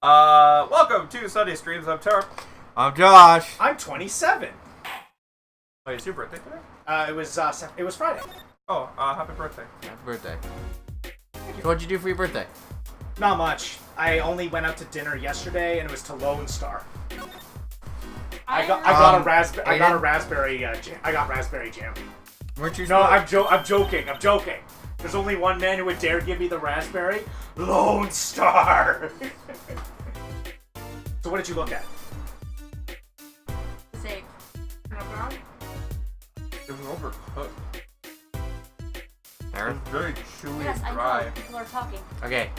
Welcome to Sunday Streams. I'm Tara. I'm Josh. I'm 27. Oh, it's your birthday today? It was Friday. Oh, happy birthday. Happy birthday. So what'd you do for your birthday? Not much. I only went out to dinner yesterday, and it was to Lone Star. I got a raspberry jam. Weren't you? No, I'm joking. There's only one man who would dare give me the raspberry. Lone Star. So what did you look at? Safe. It was overcooked. Aaron? It's very chewy Yes, and I dry. know. People are talking. Okay.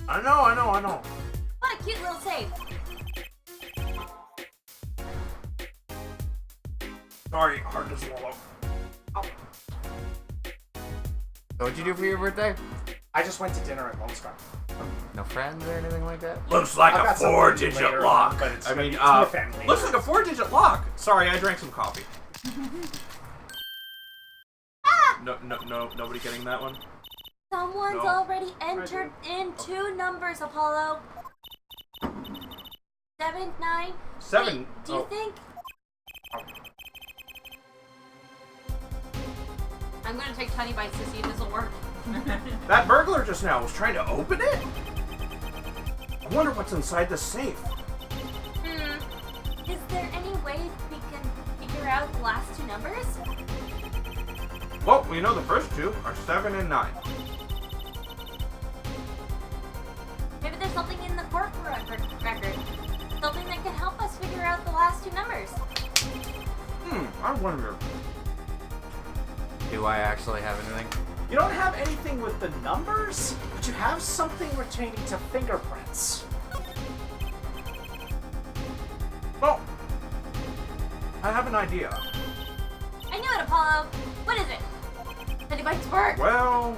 I know. What a cute little safe. Sorry, hard to swallow. So what'd you do for your birthday? I just went to dinner at Lone Star. No friends or anything like that? Looks like I've a got something later 4-digit on, lock. but it's I mean, more family. looks like a 4-digit lock. Sorry, I drank some coffee. Nobody getting that one? Someone's No. already entered in two numbers, Apollo. 7, 9. 7. Wait, do you think? I'm gonna take tiny bites to see if this will work. That burglar just now was trying to open it? I wonder what's inside the safe. Is there any way we can figure out the last two numbers? Well, we know the first two are 7 and 9. Maybe there's something in the court record. Something that can help us figure out the last two numbers. I wonder. Do I actually have anything? You don't have anything with the numbers, but you have something pertaining to fingerprints. Well, I have an idea. I knew it, Apollo. What is it? Tiny bites work. Well,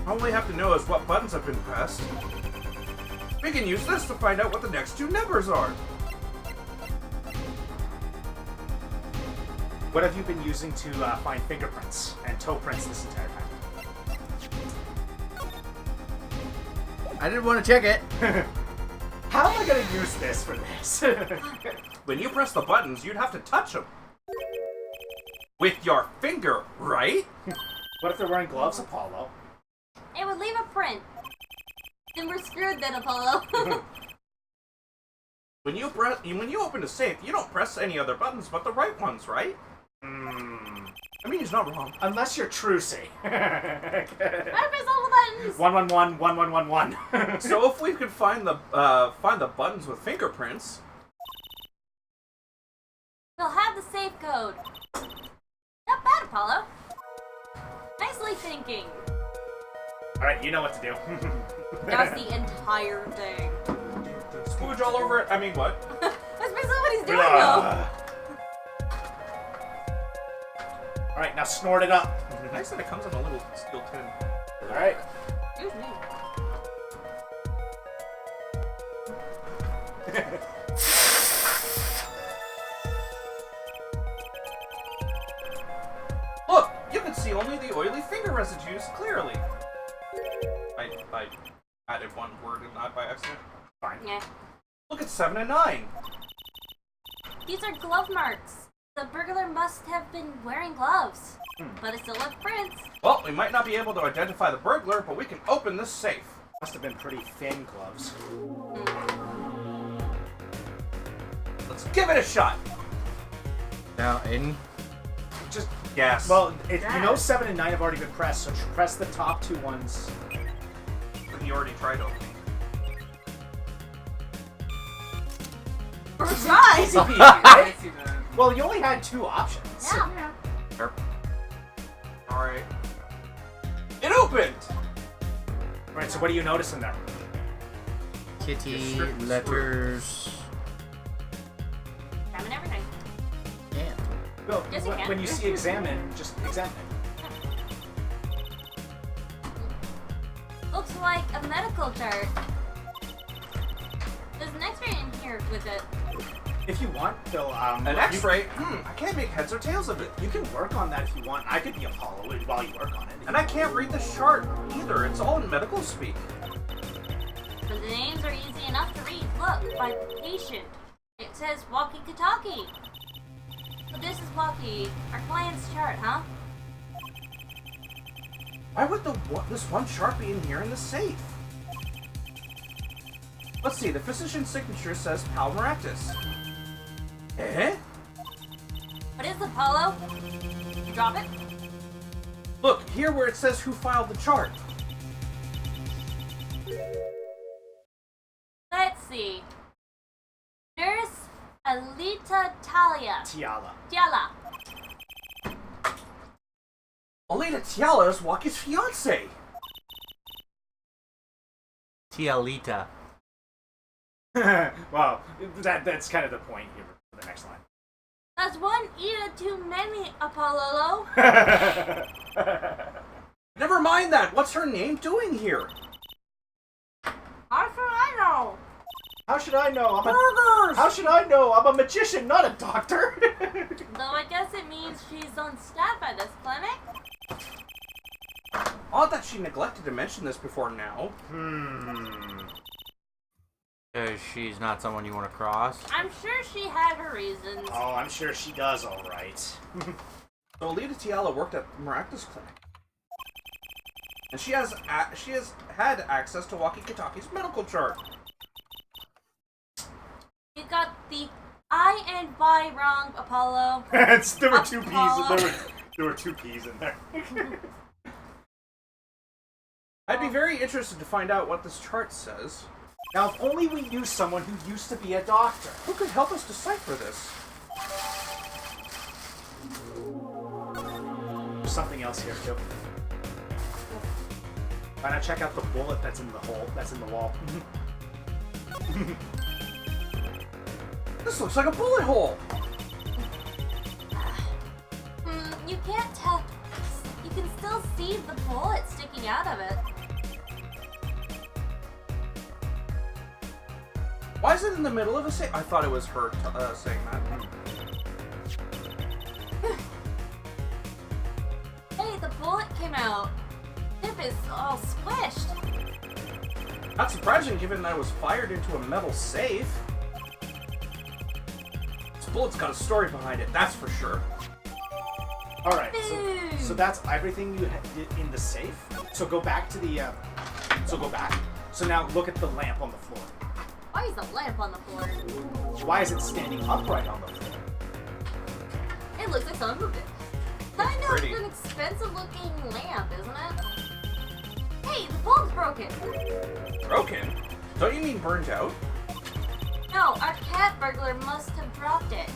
all we have to know is what buttons have been pressed. We can use this to find out what the next two numbers are. What have you been using to find fingerprints and toe prints this entire time? I didn't want to check it. How am I going to use this for this? When you press the buttons, you'd have to touch them. With your finger, right? What if they're wearing gloves, Apollo? It would leave a print. Then we're screwed then, Apollo. When you open a safe, you don't press any other buttons but the right ones, right? I mean, he's not wrong. Unless you're Trucy. I press all the buttons. 111 1111. So if we could find the buttons with fingerprints, We'll have the safe code. Not bad, Apollo. Nicely thinking. Alright, you know what to do. That was the entire thing. spooge all over it. I mean, what? That's basically what he's doing, though. Alright, now snort it up. Nice that it comes in a little steel tin. Alright. Excuse me. Look, you can see only the oily finger residues clearly. I added one word and not by accident. Fine. Yeah. Look at 7 and 9. These are glove marks. The burglar must have been wearing gloves. But it still left prints. Well, we might not be able to identify the burglar, but we can open this safe. Must have been pretty thin gloves. Let's give it a shot. Now, Aiden. Just, Yes. well, you know 7 and 9 have already been pressed, so press the top two ones. he already tried opening. First try. Right? Well, you only had two options. Yeah. Sure. Alright. It opened! Alright, so what do you notice in there? Kitty, letters. Examine everything. Yeah. Well, Yes, you can. when you see examine, just examine it. Looks like a medical chart. There's an x-ray in here with it. If you want, Phil, An X-ray? I can't make heads or tails of it. You can work on that if you want. I could be Apollo while you work on it. And I can't read the chart either. It's all in medical speak. But the names are easy enough to read. Look, by patient. It says Walkie Kataki. So this is Walkie, our client's chart, huh? Why would this one chart be in here in the safe? Let's see, the physician's signature says Pal Maractus. Eh? What is Apollo? You drop it? Look, here where it says who filed the chart. Let's see. Nurse Alita Talia. Tiala. Tiala. Alita Tiala is Walkie's fiance. Tialita. Well, that's kind of the point here for the next line. That's one Ida too many, Apollo. Never mind that. What's her name doing here? How should I know? How should I know? Burgers! How should I know? I'm a magician, not a doctor. Though I guess it means she's on staff at this clinic. Odd that she neglected to mention this before now. She's not someone you want to cross. I'm sure she had her reasons. Oh, I'm sure she does all right. So Alita Tiala worked at Maractus Clinic. And she has had access to Walkie Kataki's medical chart. You got the I and Y wrong, Apollo. There were two P's. Apollo. There were two P's in there. I'd be very interested to find out what this chart says. Now, if only we knew someone who used to be a doctor. Who could help us decipher this? There's something else here too. Why not check out the bullet that's in the hole? That's in the wall. This looks like a bullet hole. You can't tell. You can still see the bullet sticking out of it. Why is it in the middle of a safe? I thought it was her saying that. Hey, the bullet came out. Tip is all squished. Not surprising given that it was fired into a metal safe. This bullet's got a story behind it, that's for sure. Alright, so that's everything you did in the safe. So go back to the, so go back. So now look at the lamp on the floor. Why is the lamp on the floor? Why is it standing upright on the floor? It looks like someone moved it. I know Pretty. it's an expensive looking lamp, isn't it? Hey, the bulb's broken. Broken? Don't you mean burned out? No, our cat burglar must have dropped it.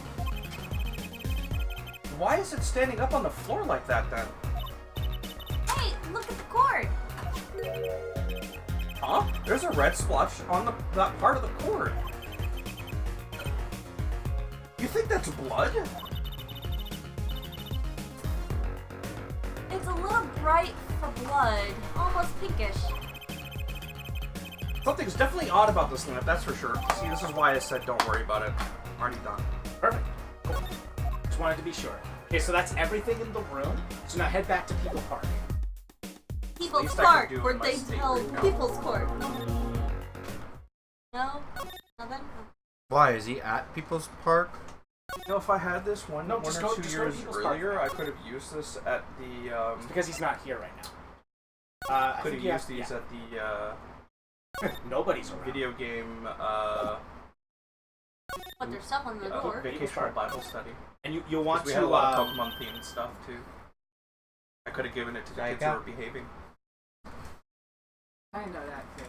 Why is it standing up on the floor like that then? Hey, look at the cord. Huh? There's a red splotch on that part of the cord. You think that's blood? It's a little bright for blood, almost pinkish. Something's definitely odd about this lamp, that's for sure. See, this is why I said don't worry about it. I'm already done. Perfect. Cool. Just wanted to be sure. Okay, so that's everything in the room. So now head back to People Park. People's least I Court, could do where in my they state tell right now. People's Court. No? Nothing? Why is he at People's Park? You know, if I had this one No, or just 2 go to years People's Park. earlier, I could have used this at the, It's because he's not here right now. I could think have used these at the, Nobody's around. video game, Put their stuff on the door. vacational Bible study. And you want 'Cause we to had a lot of Pokemon themed stuff too. I could have given it to the kids who Jaika? were behaving. I know that too.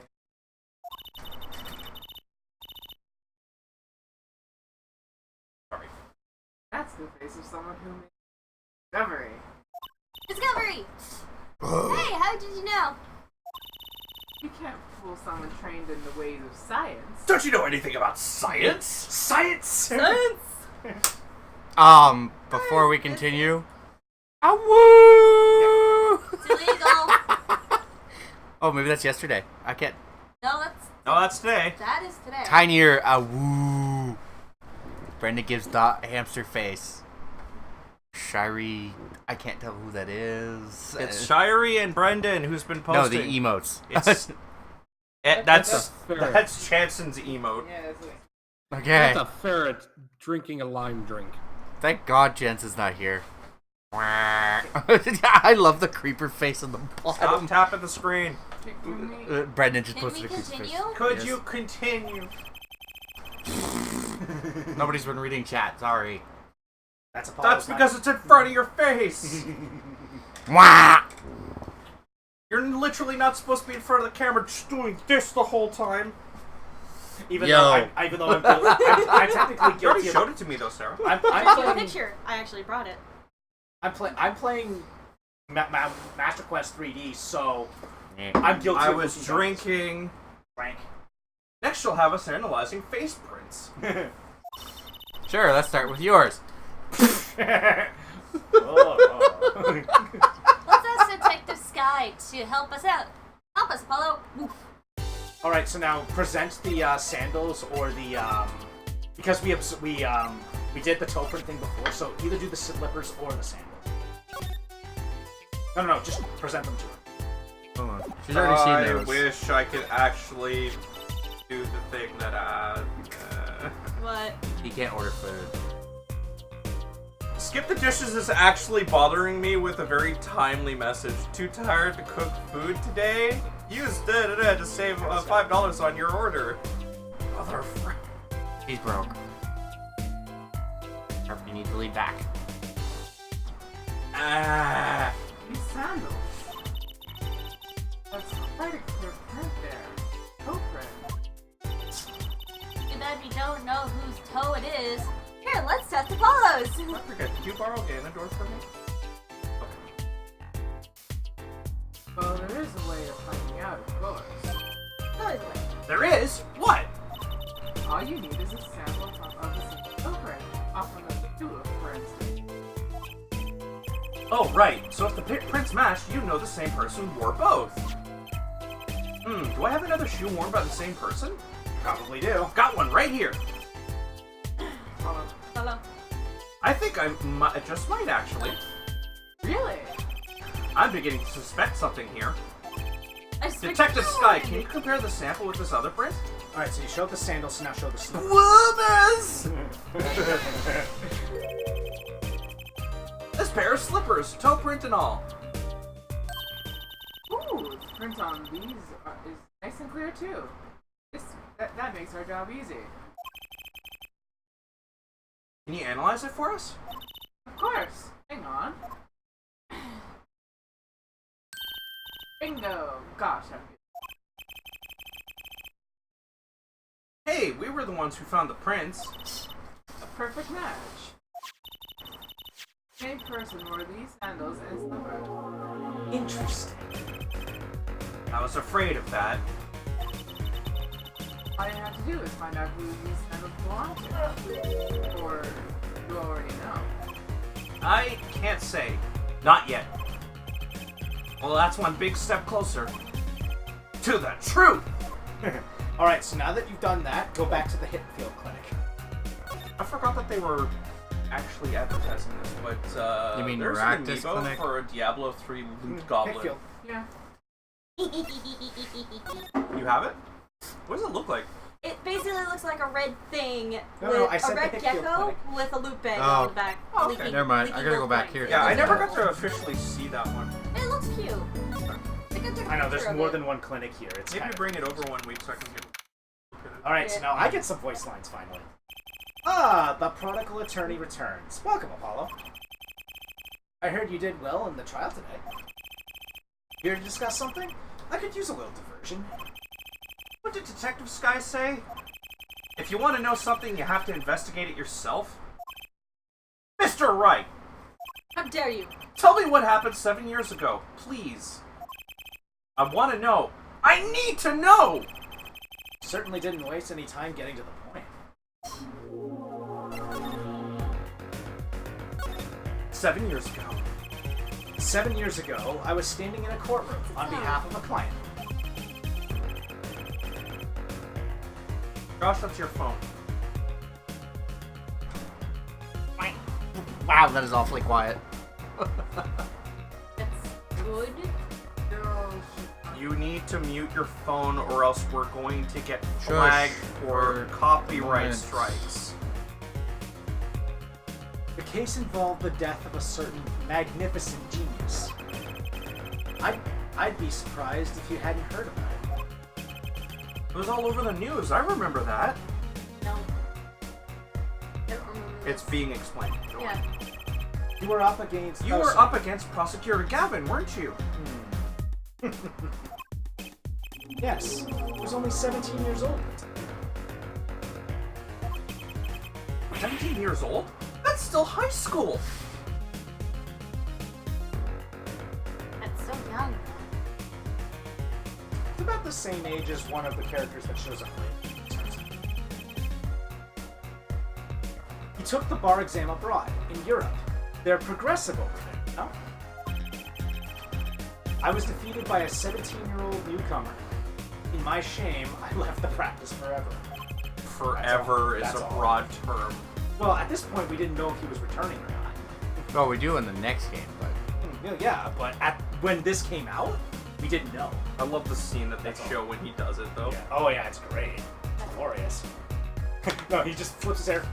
Sorry. That's the face of someone who made Discovery. Discovery! Hey, how did you know? You can't fool someone trained in the ways of science. Don't you know anything about science? Science! Before we continue. Awoo! It's illegal. Oh, maybe that's yesterday. I can't. No, No, that's today. that is today. Tinier, awoo. Brenda gives dot hamster face. Shirey, I can't tell who that is. It's Shirey and Brendan who's been No, posting. the emotes. It's That's ferret. That's Chanson's emote. Yeah, that's it. okay. That's a ferret drinking a lime drink. Thank God Jensen's not here. I love the creeper face on the Stop bottom. tapping the screen. Brendan just Can posted we a creeper face. continue? Could Yes. you continue? Nobody's been reading chat. Sorry. That's Apollo's That's because it's in front of your face. Wah! You're literally not supposed to be in front of the camera just doing this the whole time. Even Yo. though I'm technically You already guilty showed of. it to me though, Sarah. I'm Take a playing. picture. I actually brought it. I'm playing Master Quest 3D, so I'm guilty. I of was looking drinking. Frank. Next, you'll have us analyzing face prints. Sure, let's start with yours. Oh. Let's ask Detective Sky to help us out. Help us, Apollo. Oof. All right, so now present the sandals or the because we did the toe print thing before, so either do the slippers or the sandals. No, just present them to her. Hold on. She's already I seen those. wish I could actually do the thing that What? He can't order food. Skip the dishes is actually bothering me with a very timely message. Too tired to cook food today? Use da-da-da to save $5 on your order. Motherfucker. He's broke. Or you need to lead back. Ah. These sandals. That's quite a clear print there. Toe print. Too bad we don't know whose toe it is. Here, let's test Apollo's. I forget, did you borrow Ganondorf from me? Well, there is a way of finding out, of course. There is? What? All you need is a sample of the same toe print, often a tulip, for instance. Oh, right. So if the prints match, you know the same person wore both. Do I have another shoe worn by the same person? Probably do. Got one right here. Apollo. I think I just might, actually. Really? I'm beginning to suspect something here. I switched Detective toe. Sky, can you compare the sample with this other print? All right, so you showed the sandals, so now show the slippers. Whoomers! This pair of slippers, toe print and all. Ooh, the print on these is nice and clear too. That makes our job easy. Can you analyze it for us? Of course. Hang on. Bingo! Gosh, I'm good. Hey, we were the ones who found the prints. A perfect match. Same person wore these sandals and slippers. Interesting. I was afraid of that. All you have to do is find out who these sandals belong to. Or you already know. I can't say. Not yet. Well, that's one big step closer to the truth. All right, so now that you've done that, go back to the Hitfield Clinic. I forgot that they were actually advertising this, but You mean there's Maractus an amiibo Clinic? for a Diablo 3 loot goblin. Hitfield. Yeah. You have it? What does it look like? It basically looks like a red thing No, with I said a red the Hitfield gecko Clinic. with a loop bag Oh. on the back. Oh, okay. leaking- Never mind, I leaking gotta go gold back coins. here. Yeah, I It never looks got to officially see that one. It looks cute. Like I took a I know there's picture of more it. than one clinic here. It's Maybe kind of... bring it over 1 week so I can get. All right, so now I get some voice lines finally. Ah, the prodigal attorney returns. Welcome, Apollo. I heard you did well in the trial today. Here to discuss something? I could use a little diversion. What did Detective Sky say? If you want to know something, you have to investigate it yourself. Mr. Wright, How dare you? tell me what happened 7 years ago, please. I want to know. I need to know! Certainly didn't waste any time getting to the point. 7 years ago. 7 years ago, I was standing in a courtroom on behalf of a client. Josh, that's your phone. Wow, that is awfully quiet. That's good. No, You need to mute your phone or else we're going to get Shush. flagged for copyright Moments. strikes. The case involved the death of a certain magnificent genius. I'd be surprised if you hadn't heard about it. It was all over the news. I remember that. No. I don't remember It's this. being explained. Yeah. You were up against. You were up against Prosecutor Gavin, weren't you? Yes. He was only 17 years old. 17 years old? That's still high school. That's so young. He's about the same age as one of the characters that shows up later. He took the bar exam abroad, in Europe. They're progressive over there, no? I was defeated by a 17-year-old newcomer. In my shame, I left the practice forever. Forever is That's a all. broad term. Well, at this point, we didn't know if he was returning or not. Well, we do in the next game, but Yeah, but when this came out, we didn't know. I love the scene that they That's all. show when he does it, though. Yeah. Oh yeah, it's great. It's glorious. No, he just flips his hair.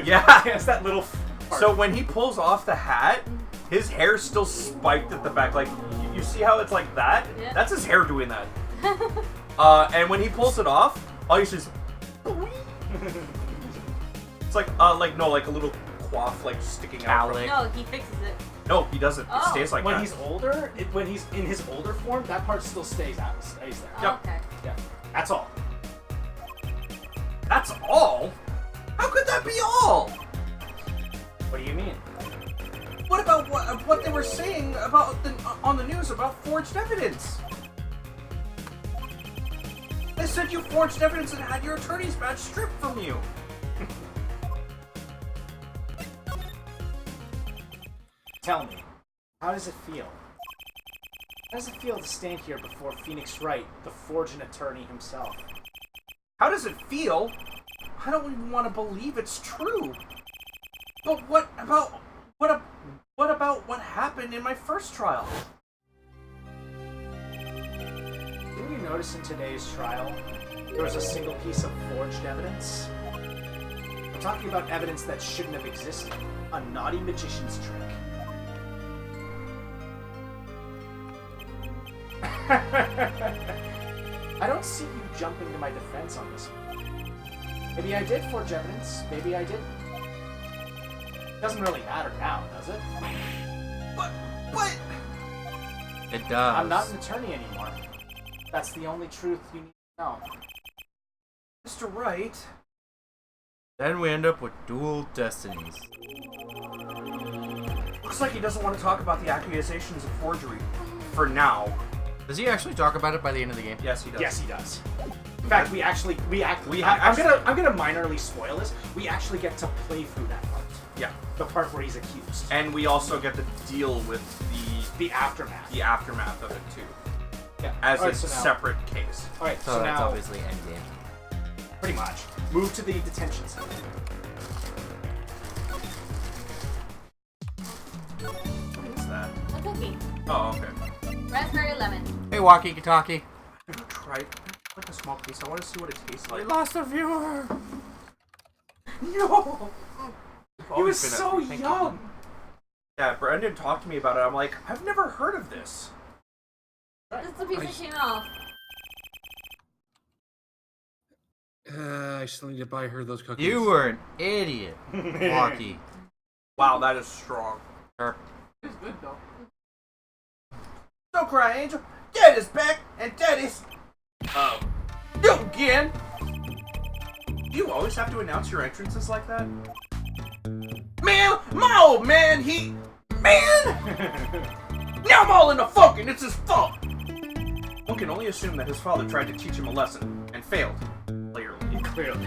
Yeah. It's that little part. So when he pulls off the hat, his hair's still spiked at the back. Like, you see how it's like that? Yeah. That's his hair doing that. And when he pulls it off, all you see is... It's like a little coif, like, sticking out. Alec. No, he fixes it. No, he doesn't. It Oh. stays like when that. he's older, when he's in his older form, that part still stays there. Yep. Okay. Yeah, that's all. That's all? How could that be all? What do you mean? What about what they were saying about on the news about forged evidence? They said you forged evidence and had your attorney's badge stripped from you. Tell me, how does it feel? How does it feel to stand here before Phoenix Wright, the forging attorney himself? How does it feel? I don't even want to believe it's true. But what about what happened in my first trial? Didn't you notice in today's trial there was a single piece of forged evidence? I'm talking about evidence that shouldn't have existed. A naughty magician's trick. I don't see you jumping to my defense on this one. Maybe I did forge evidence, maybe I didn't. Doesn't really matter now, does it? But it does. I'm not an attorney anymore. That's the only truth you need to know. Mr. Wright, Then we end up with dual destinies. looks like he doesn't want to talk about the accusations of forgery for now. Does he actually talk about it by the end of the game? Yes, he does. Yes, he does. In fact, I'm gonna minorly spoil this. We actually get to play through that part. Yeah. The part where he's accused. And we also get to deal with The aftermath. the aftermath of it too, Yeah. as Alright, a so now- separate case. Alright, So, so that's now, obviously endgame. pretty much, move to the detention center. What is that? A cookie. Oh, okay. Raspberry lemon. Hey, walkie-talkie. Have you tried like a small piece? I want to see what it tastes We like. lost a viewer. No! We've He was always been so thank you. young! Yeah, Brendan talked to me about it. I'm like, I've never heard of this. That's the piece that came off. I still need to buy her those cookies. You were an idiot, Walkie. Wow, that is strong. Sure. It's good though. Don't cry, Angel. Daddy's back, and Daddy's... you again! Do you always have to announce your entrances like that? Man, my old man, Man! Now I'm all in the funk, and it's his fault! One can only assume that his father tried to teach him a lesson, and failed. Clearly. Clearly.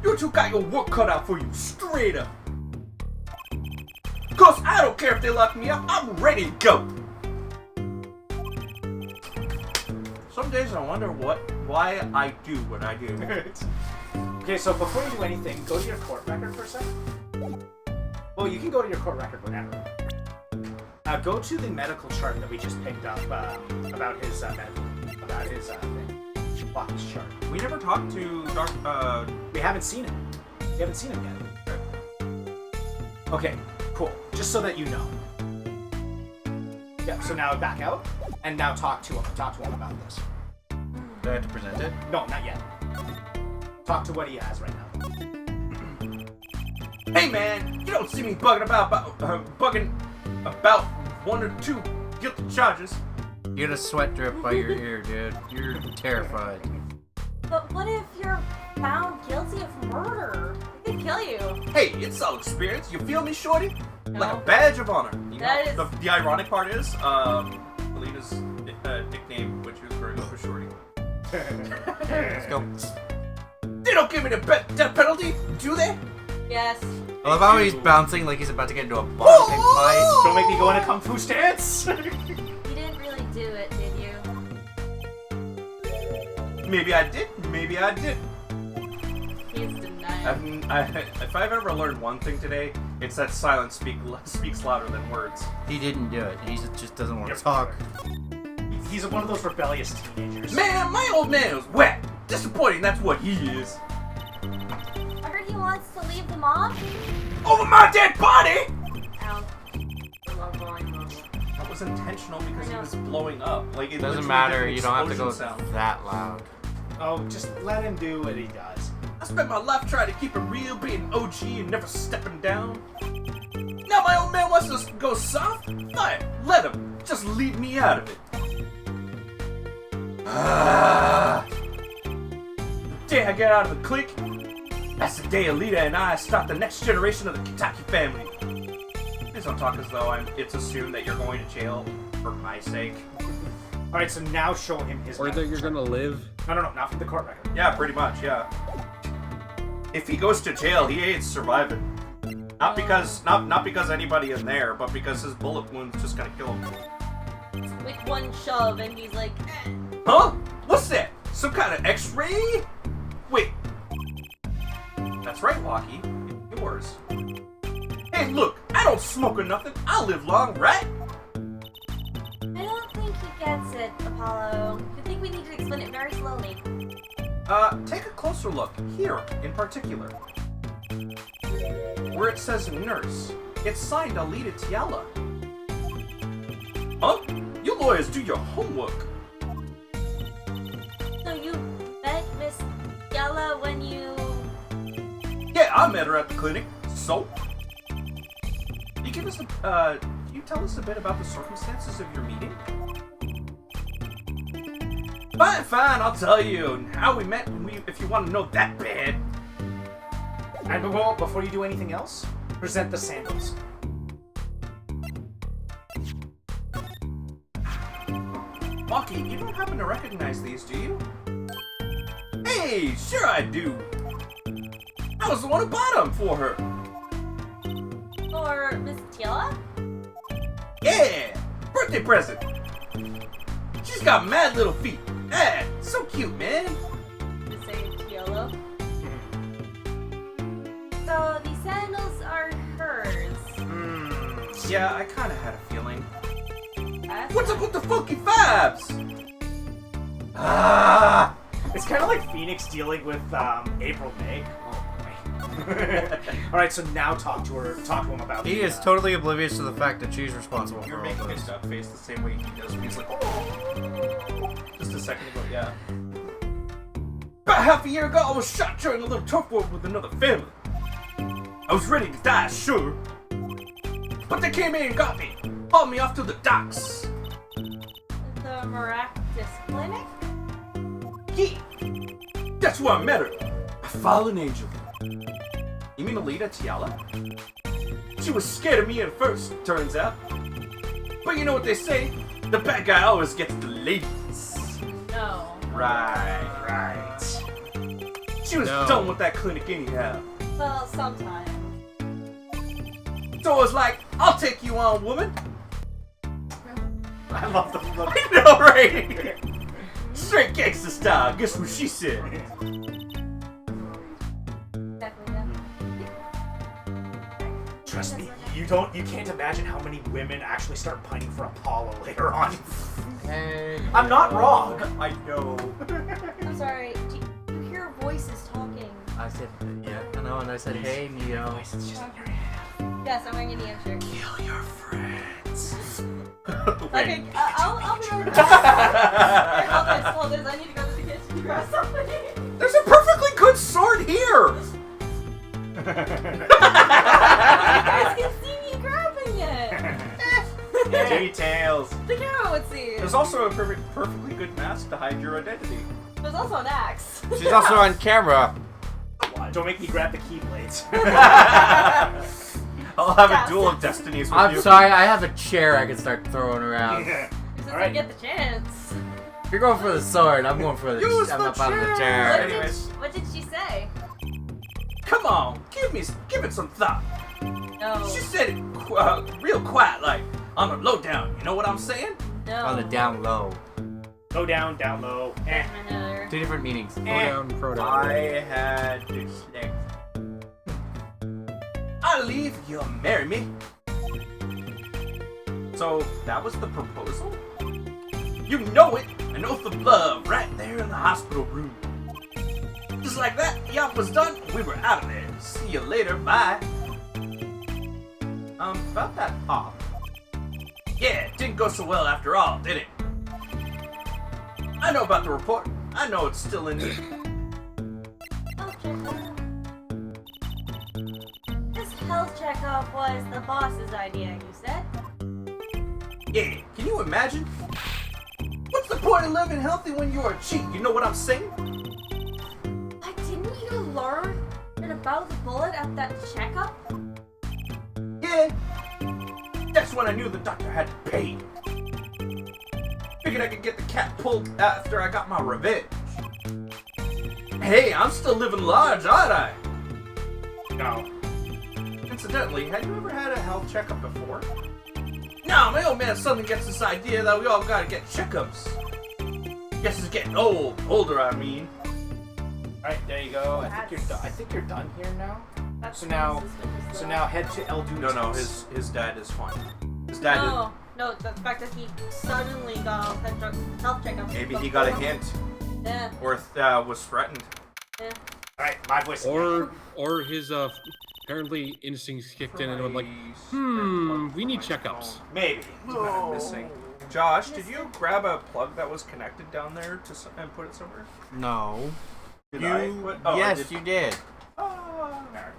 You two got your work cut out for you, straight up. Cause I don't care if they lock me up, I'm ready to go. Some days I wonder why I do what I do. Okay, so before you do anything, go to your court record for a second. Well, you can go to your court record whenever. Now go to the medical chart that we just picked up about his thing. Walkie's chart. We never talked to We haven't seen him. We haven't seen him yet. Okay, cool. Just so that you know. Yeah. So now back out, and now talk to him. Talk to him about this. Do I have to present it? No, not yet. Talk to what he has right now. Hey man, you don't see me bugging about one or two guilty charges. You get a sweat drip by your ear, dude. You're terrified. But what if you're found guilty of murder? They could kill you. Hey, it's all experience. You feel me, shorty? No. Like a badge of honor. You That know, is- the ironic part is, Alina's nickname, which was growing up for shorty. Let's go. They don't give me the death penalty, do they? Yes. I love how he's bouncing like he's about to get into a boxing fight. Don't make me go in a kung fu stance. You didn't really do it, did you? Maybe I did, maybe I did. He's denying. If I've ever learned one thing today, it's that silence speaks louder than words. He didn't do it. He just doesn't want to talk. He's one of those rebellious teenagers. Man, my old man was wet. Disappointing, that's what he is. I heard he wants to leave the mob. Over my dead body! Ow. I love volume. That was intentional because he was blowing up. Like it Doesn't literally matter. did an You don't have to go explosion sound. that loud. Oh, just let him do what he does. I spent my life trying to keep it real, being OG and never stepping down. Now my old man wants to go soft? Fine, let him. Just leave me out of it. The day I get out of the clique, that's the day Alita and I start the next generation of the Kitaki family. Please don't talk as though it's assumed that you're going to jail for my sake. All right, so now show him his. Or that medical you're chart. gonna live. No, not from the court record. Yeah, pretty much, yeah. If he goes to jail, he ain't surviving. Not because anybody in there, but because his bullet wound's just gonna kill him. Like one shove, and he's like, Huh? What's that? Some kind of X-ray? Wait. That's right, Walkie. It's yours. Hey, look, I don't smoke or nothing. I'll live long, right? I don't think he gets it, Apollo. I think we need to explain it very slowly. Take a closer look. Here, in particular. Where it says nurse. It's signed Alita Tiala. Huh? You lawyers do your homework. So you met Miss Yella when you... Yeah, I met her at the clinic. So? Can you tell us a bit about the circumstances of your meeting? Fine, I'll tell you how we met if you want to know that bad. And before you do anything else, present the sandals. Walkie, you don't happen to recognize these, do you? Hey, sure I do. I was the one who bought them for her. Or Miss Tila? Yeah, birthday present. She's got mad little feet. Yeah, so cute, man. You say Tiolo. So these sandals are hers. Yeah, I kind of had a feeling. That's What's up with the funky vibes? Ah! It's kind of like Phoenix dealing with April May. Oh boy. All right, so now talk to him about. He is totally oblivious to the fact that she's responsible You're for all making his this. duck face the same way he does when he's like, oh. Just a second ago, yeah. About half a year ago, I was shot during a little turf war with another family. I was ready to die, sure. But they came in and got me. Hauled me off to the docks. the Maractus Clinic? Yeah. That's where I met her. A fallen angel. You mean Alita Tiala? She was scared of me at first, turns out. But you know what they say? The bad guy always gets the ladies. No. Right. She was No. done with that clinic anyhow. Well, sometimes. So I was like, I'll take you on, woman. I love the look. I know, right? Straight gangster style. Guess what she said? Definitely. Trust me, you You can't imagine how many women actually start pining for Apollo later on. Hey, I'm not wrong. I know. I'm sorry. Do you hear voices talking? I said, yeah, I know, and I said, hey, Neo. It's just in your head. Yes, I'm wearing a Neo shirt. Kill your friends. Okay, I'll be over back. Hold this. I need to go to the kitchen to grab something. There's a perfectly good sword here! You guys can see me grabbing it. Details. The camera would see. There's also a perfectly good mask to hide your identity. There's also an axe. She's also on camera. Don't make me grab the keyblades. I'll have Yeah. a duel of destinies with I'm you. sorry, I have a chair I can start throwing around. Since Alright. I get the chance. You're going for the sword, I'm going for the Use I'm the up on the chair. chair. Anyways. What did she say? Come on, give it some thought. No. She said it real quiet, like on the lowdown. You know what I'm saying? No. On the down low. Go down low. Eh. Another. Two different meanings. Pro down, pro down. I had dyslexia. I leave, you'll marry me. So that was the proposal? You know it, an oath of love right there in the hospital room. Just like that, the op was done, we were out of there. See you later, bye. About that op. Yeah, it didn't go so well after all, did it? I know about the report. I know it's still in here. This health checkup was the boss's idea, you said? Yeah, can you imagine? What's the point of living healthy when you're a cheat? You know what I'm saying? But didn't you learn about the bullet at that checkup? Yeah. That's when I knew the doctor had to pay. Figured I could get the cat pulled after I got my revenge. Hey, I'm still living large, aren't I? No. Incidentally, had you ever had a health checkup before? No, my old man suddenly gets this idea that we all gotta get checkups. Guess he's getting old. Older, I mean. Alright, there you go. I think you're done here now. That's So now- suspicious, So though. now head to Eldune's house. his dad is fine. His dad No, the fact that he suddenly got a health checkup. maybe he got a hint. Yeah, Or was threatened. yeah. Alright, my voice. Or his apparently instincts kicked in and were like, we need checkups. Maybe. Missing. Josh, did you grab a plug that was connected down there and put it somewhere? No. Did I? What? Oh, I yes, did. you did.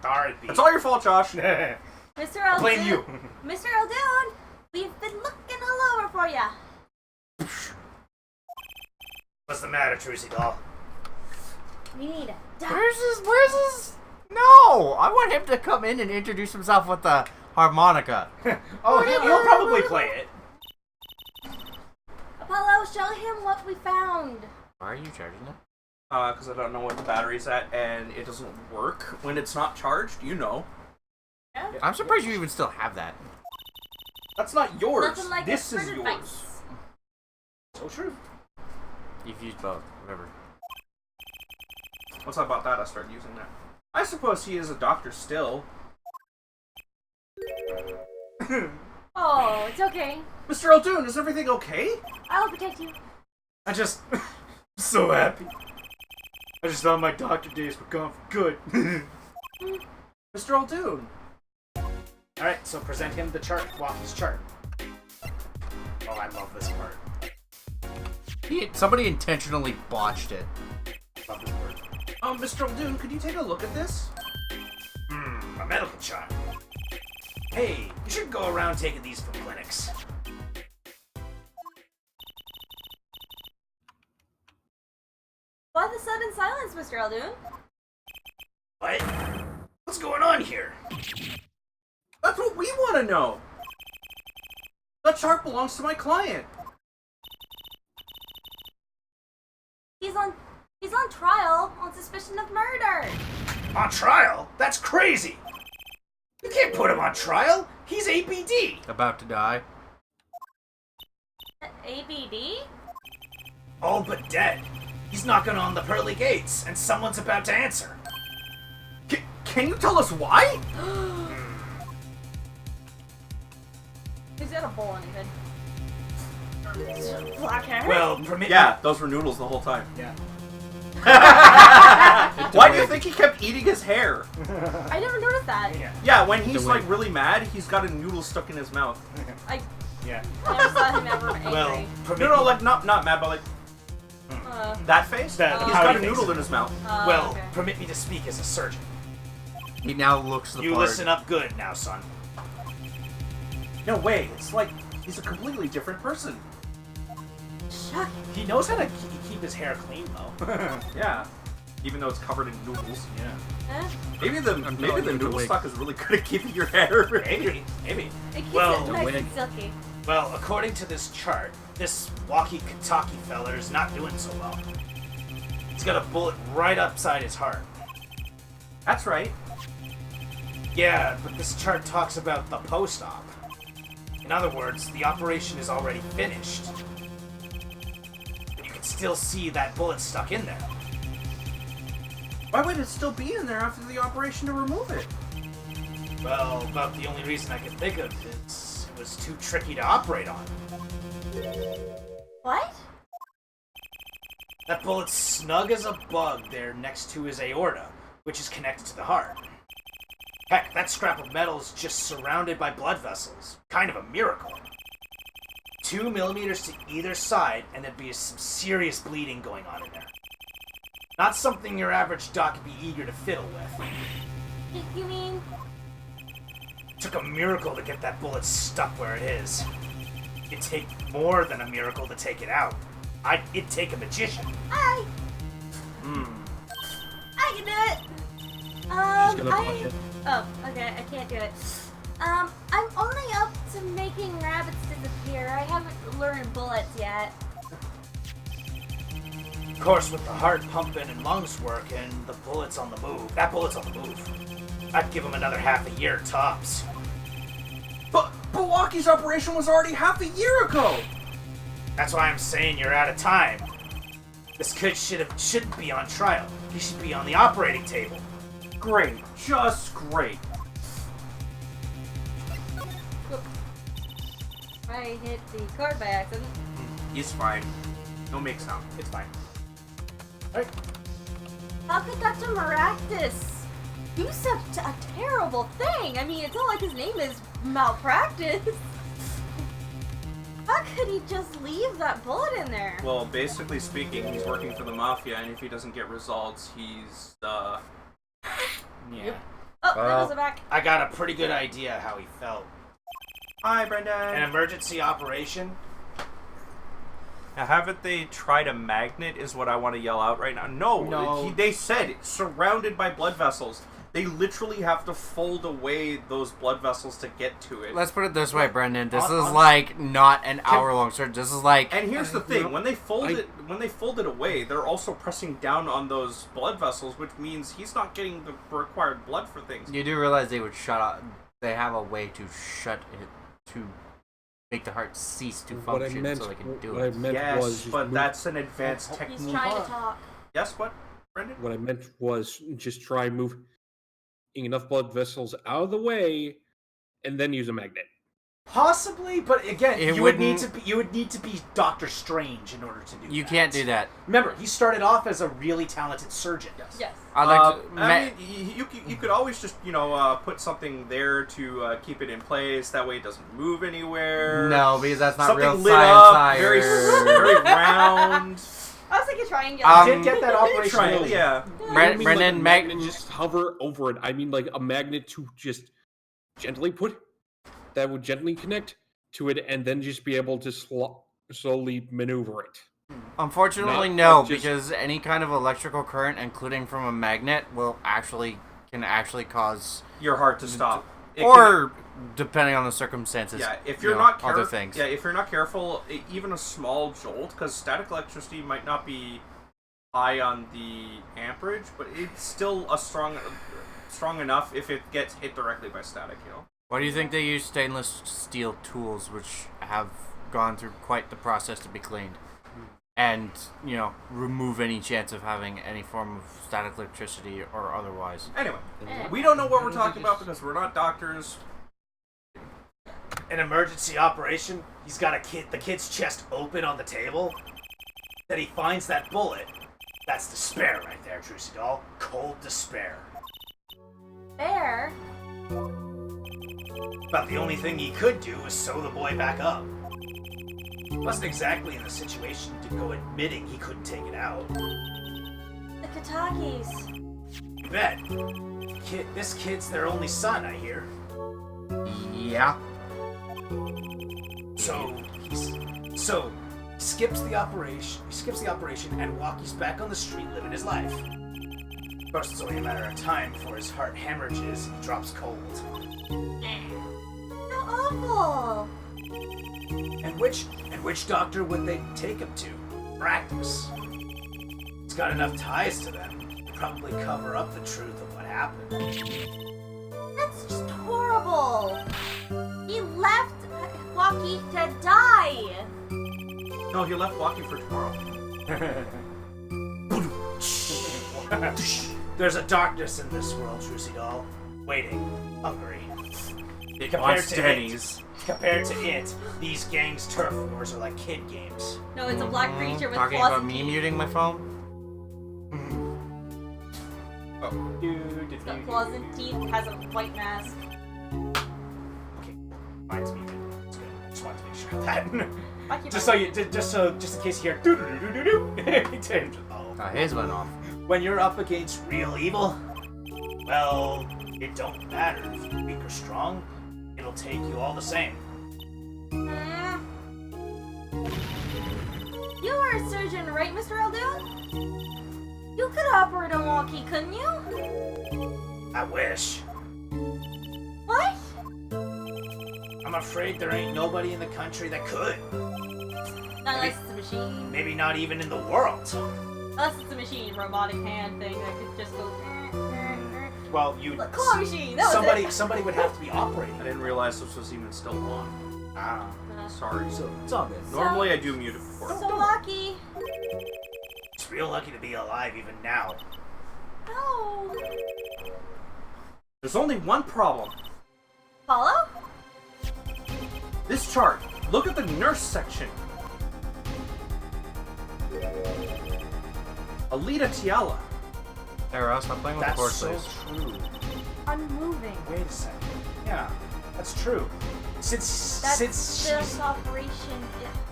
Darn it. It's all your fault, Josh. Mr. Eldoon, Blame you. Mr. Eldoon, we've been looking all over for ya. What's the matter, Trucy doll? We need a Where's his? No! I want him to come in and introduce himself with the harmonica. Oh, he'll probably play it. Apollo, show him what we found. Why are you charging it? Because I don't know what the battery's at, and it doesn't work when it's not charged. You know. I'm surprised you even still have that. That's not yours. Nothing like This is expert yours. advice. So true. You've used both. Whatever. Once I bought that, I started using that. I suppose he is a doctor still. Oh, it's okay. Mr. Eldoon, is everything okay? I'll protect you. I just so happy. I just thought my doctor days were gone for good. Mr. Eldoon. Alright, so present him the chart, Walkie's chart. Oh, I love this part. Somebody intentionally botched it. Love this part. Mr. Eldoon, could you take a look at this? A medical chart. Hey, you should go around taking these from clinics. Why the sudden silence, Mr. Eldoon? What? What's going on here? That's what we want to know. The chart belongs to my client. He's on trial on suspicion of murder. On trial? That's crazy! You can't put him on trial! He's ABD! About to die. ABD? All but dead. He's knocking on the pearly gates, and someone's about to answer. Can you tell us why? got a bowl on his head. Black hair? Well, permit Yeah, those were noodles the whole time. me. Yeah. Why do you think he kept eating his hair? I never noticed that. Yeah. Yeah, when he's The like wig. really mad, he's got a noodle stuck in his mouth. I Yeah. never saw him ever angry. Well, permit No, no, me- like not mad, but like that face. The- He's how got he a noodle thinks. in his mouth. Well, okay. permit me to speak as a surgeon. He now looks the You part. listen up good now, son. No way. It's like he's a completely different person. Shocking. He knows how to keep his hair clean, though. Yeah. Even though it's covered in noodles. Yeah. Eh? Maybe the I'm maybe telling the you, the noodle wig. stock is really good at keeping your hair. Maybe. It keeps Well, it nice wig. and silky. Well, according to this chart, this walkie-talkie feller is not doing so well. He's got a bullet right upside his heart. That's right. Yeah, but this chart talks about the post-op. In other words, the operation is already finished. But you can still see that bullet stuck in there. Why would it still be in there after the operation to remove it? Well, about the only reason I can think of is it was too tricky to operate on. What? That bullet's snug as a bug there next to his aorta, which is connected to the heart. Heck, that scrap of metal is just surrounded by blood vessels. Kind of a miracle. 2 millimeters to either side, and there'd be some serious bleeding going on in there. Not something your average doc would be eager to fiddle with. You mean? Took a miracle to get that bullet stuck where it is. It'd take more than a miracle to take it out. It'd take a magician. I Hmm. can do it. She's gonna punch it. Oh, okay, I can't do it. I'm only up to making rabbits disappear. I haven't learned bullets yet. Of course, with the heart pumping and lungs working, the bullet's on the move. That bullet's on the move. I'd give him another half a year tops. But Milwaukee's operation was already half a year ago. That's why I'm saying you're out of time. This kid shouldn't be on trial. He should be on the operating table. Great, just great. I hit the card by accident. He's fine. No make sound. It's fine. Alright. How could Dr. Maractus do such a terrible thing? I mean, it's not like his name is Malpractice. How could he just leave that bullet in there? Well, basically speaking, he's working for the mafia, and if he doesn't get results, he's Yeah. Oh, there Well- goes the back. I got a pretty good idea how he felt. Hi, Brendan. An emergency operation? Now, haven't they tried a magnet? Is what I want to yell out right now. No. They said surrounded by blood vessels. They literally have to fold away those blood vessels to get to it. Let's put it this way, Brendan. This On- is like not an hour-long surgery. This is like And here's the thing: when they fold I- it away, they're also pressing down on those blood vessels, which means he's not getting the required blood for things. you do realize they would shut off. They have a way to shut it to make the heart cease to What I function, meant, so they can do what I it. meant was Yes, just but move- that's an advanced He's technique. trying to talk. Yes, what, Brendan? what I meant was just try moving enough blood vessels out of the way, and then use a magnet. Possibly, but again, It you would need wouldn't- to be Doctor Strange in order to do that. You can't do that. Remember, he started off as a really talented surgeon. Yes. I'd like to. I mean, you could always just put something there to keep it in place. That way, it doesn't move anywhere. no, because that's not something real lit science. up, very very round. I was thinking triangular. Um, Did get that operation. Triangle, yeah. Bren- I mean, Brendan, like a magnet just hover over it. I mean, like a magnet to just gently put that would gently connect to it, and then just be able to slowly maneuver it. Unfortunately, Not no, like just- because any kind of electrical current, including from a magnet, can actually cause, Your heart to stop. It or depending on the circumstances. yeah, if you you're know, not other careful, things. yeah, if you're not careful, even a small jolt, because static electricity might not be high on the amperage, but it's still a strong enough if it gets hit directly by static. Why do you think they use stainless steel tools, which have gone through quite the process to be cleaned, and remove any chance of having any form of static electricity or otherwise? Anyway, Eh. we don't know what we're talking about because we're not doctors. an emergency operation. He's got the kid's chest open on the table. Then he finds that bullet. That's despair right there, Trucy Doll. Cold despair. Bear? But the only thing he could do was sew the boy back up. He wasn't exactly in the situation to go admitting he couldn't take it out. The Katakis. You bet. This kid's their only son, I hear. Yeah. So he skips the operation, and Walkie's back on the street living his life. Of course, it's only a matter of time before his heart hemorrhages and he drops cold. How awful! And which doctor would they take him to? Practice. He's got enough ties to them to probably cover up the truth of what happened. That's just horrible! He left Walkie to die! No, he left Walkie for tomorrow. There's a darkness in this world, Trucy Doll. Waiting, hungry. It Compared wants to Denny's. Compared to it, these gangs' turf wars are like kid games. No, it's a black creature with Talking claws about and me teeth. muting my phone? It's got claws and teeth, has a white mask. Okay, mine's me. It's good. Just wanted to make sure of that. Lucky just man. in case you hear doo doo doo doo doo. Oh, his went off. When you're up against real evil, well, it don't matter if you're weak or strong. It'll take you all the same. You are a surgeon, right, Mr. Eldoon? You could operate on Walkie, couldn't you? I wish. What? I'm afraid there ain't nobody in the country that could. Not unless it's a machine. Maybe not even in the world. Unless it's a machine, robotic hand thing that could just go. Well, you. Look, claw machine. That was it. Somebody would have to be operating. I didn't realize this was even still on. Ah. Sorry. So it's all good. Normally I do mute it before. So lucky. It's real lucky to be alive even now. No. There's only one problem. Follow? This chart. Look at the nurse section. Alita Tiala. Sarah, stop playing with the That's cord, so please. true. Unmoving. Wait a second. Yeah, that's true. That's Since this operation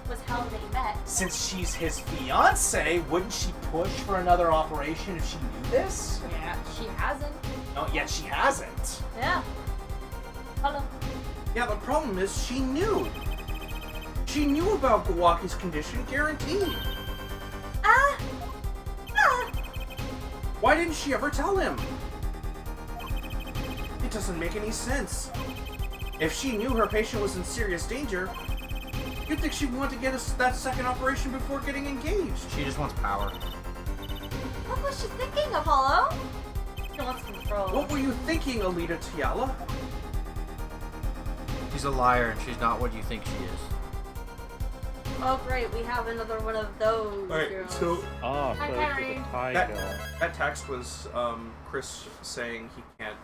was how they met. she's his fiance, wouldn't she push for another operation if she knew this? Yeah, she hasn't. No, yet she hasn't. Yeah. Follow. Yeah, the problem is she knew. She knew about Gawaki's condition, guaranteed. Ah! Why didn't she ever tell him? It doesn't make any sense. If she knew her patient was in serious danger, you'd think she'd want to get that second operation before getting engaged. She just wants power. What was she thinking, Apollo? She wants control. What were you thinking, Alita Tiala? She's a liar and she's not what you think she is. Oh great, we have another one of those. girls. so Ah, Hi, so Harry. it's a tie that, girl. that text was Chris saying he can't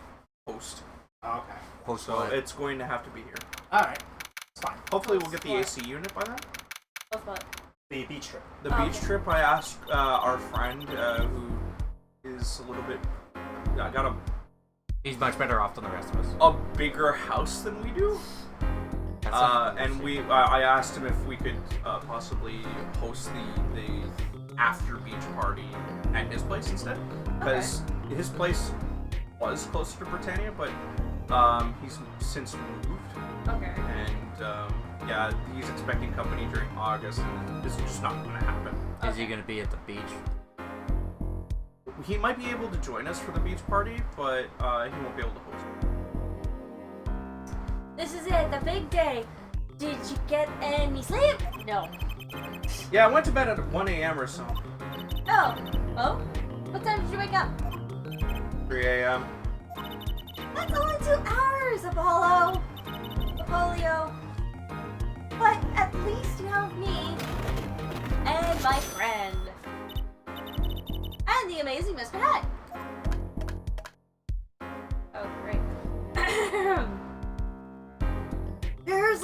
post. Okay. Post So what? it's going to have to be here. Alright. It's fine. Hopefully we'll get the Post AC unit by then. What's what? The beach trip. The Oh, beach okay. trip, I asked our friend who is a little bit... got He's much better off than the rest of us. a bigger house than we do. That's something to And see. I asked him if we could possibly host the after beach party at his place instead, because his place was closer to Britannia, but he's since moved, Okay. and yeah, he's expecting company during August, and this is just not going to happen. Is he gonna be at the beach? He might be able to join us for the beach party, but he won't be able to host it. This is it, the big day. Did you get any sleep? No. Yeah, I went to bed at 1 a.m. or so. Oh. Oh? What time did you wake up? 3 a.m. That's only 2 hours, Apollo. Apollio. But at least you have me. And my friend. And the amazing Mr. Hat. Oh, great. There's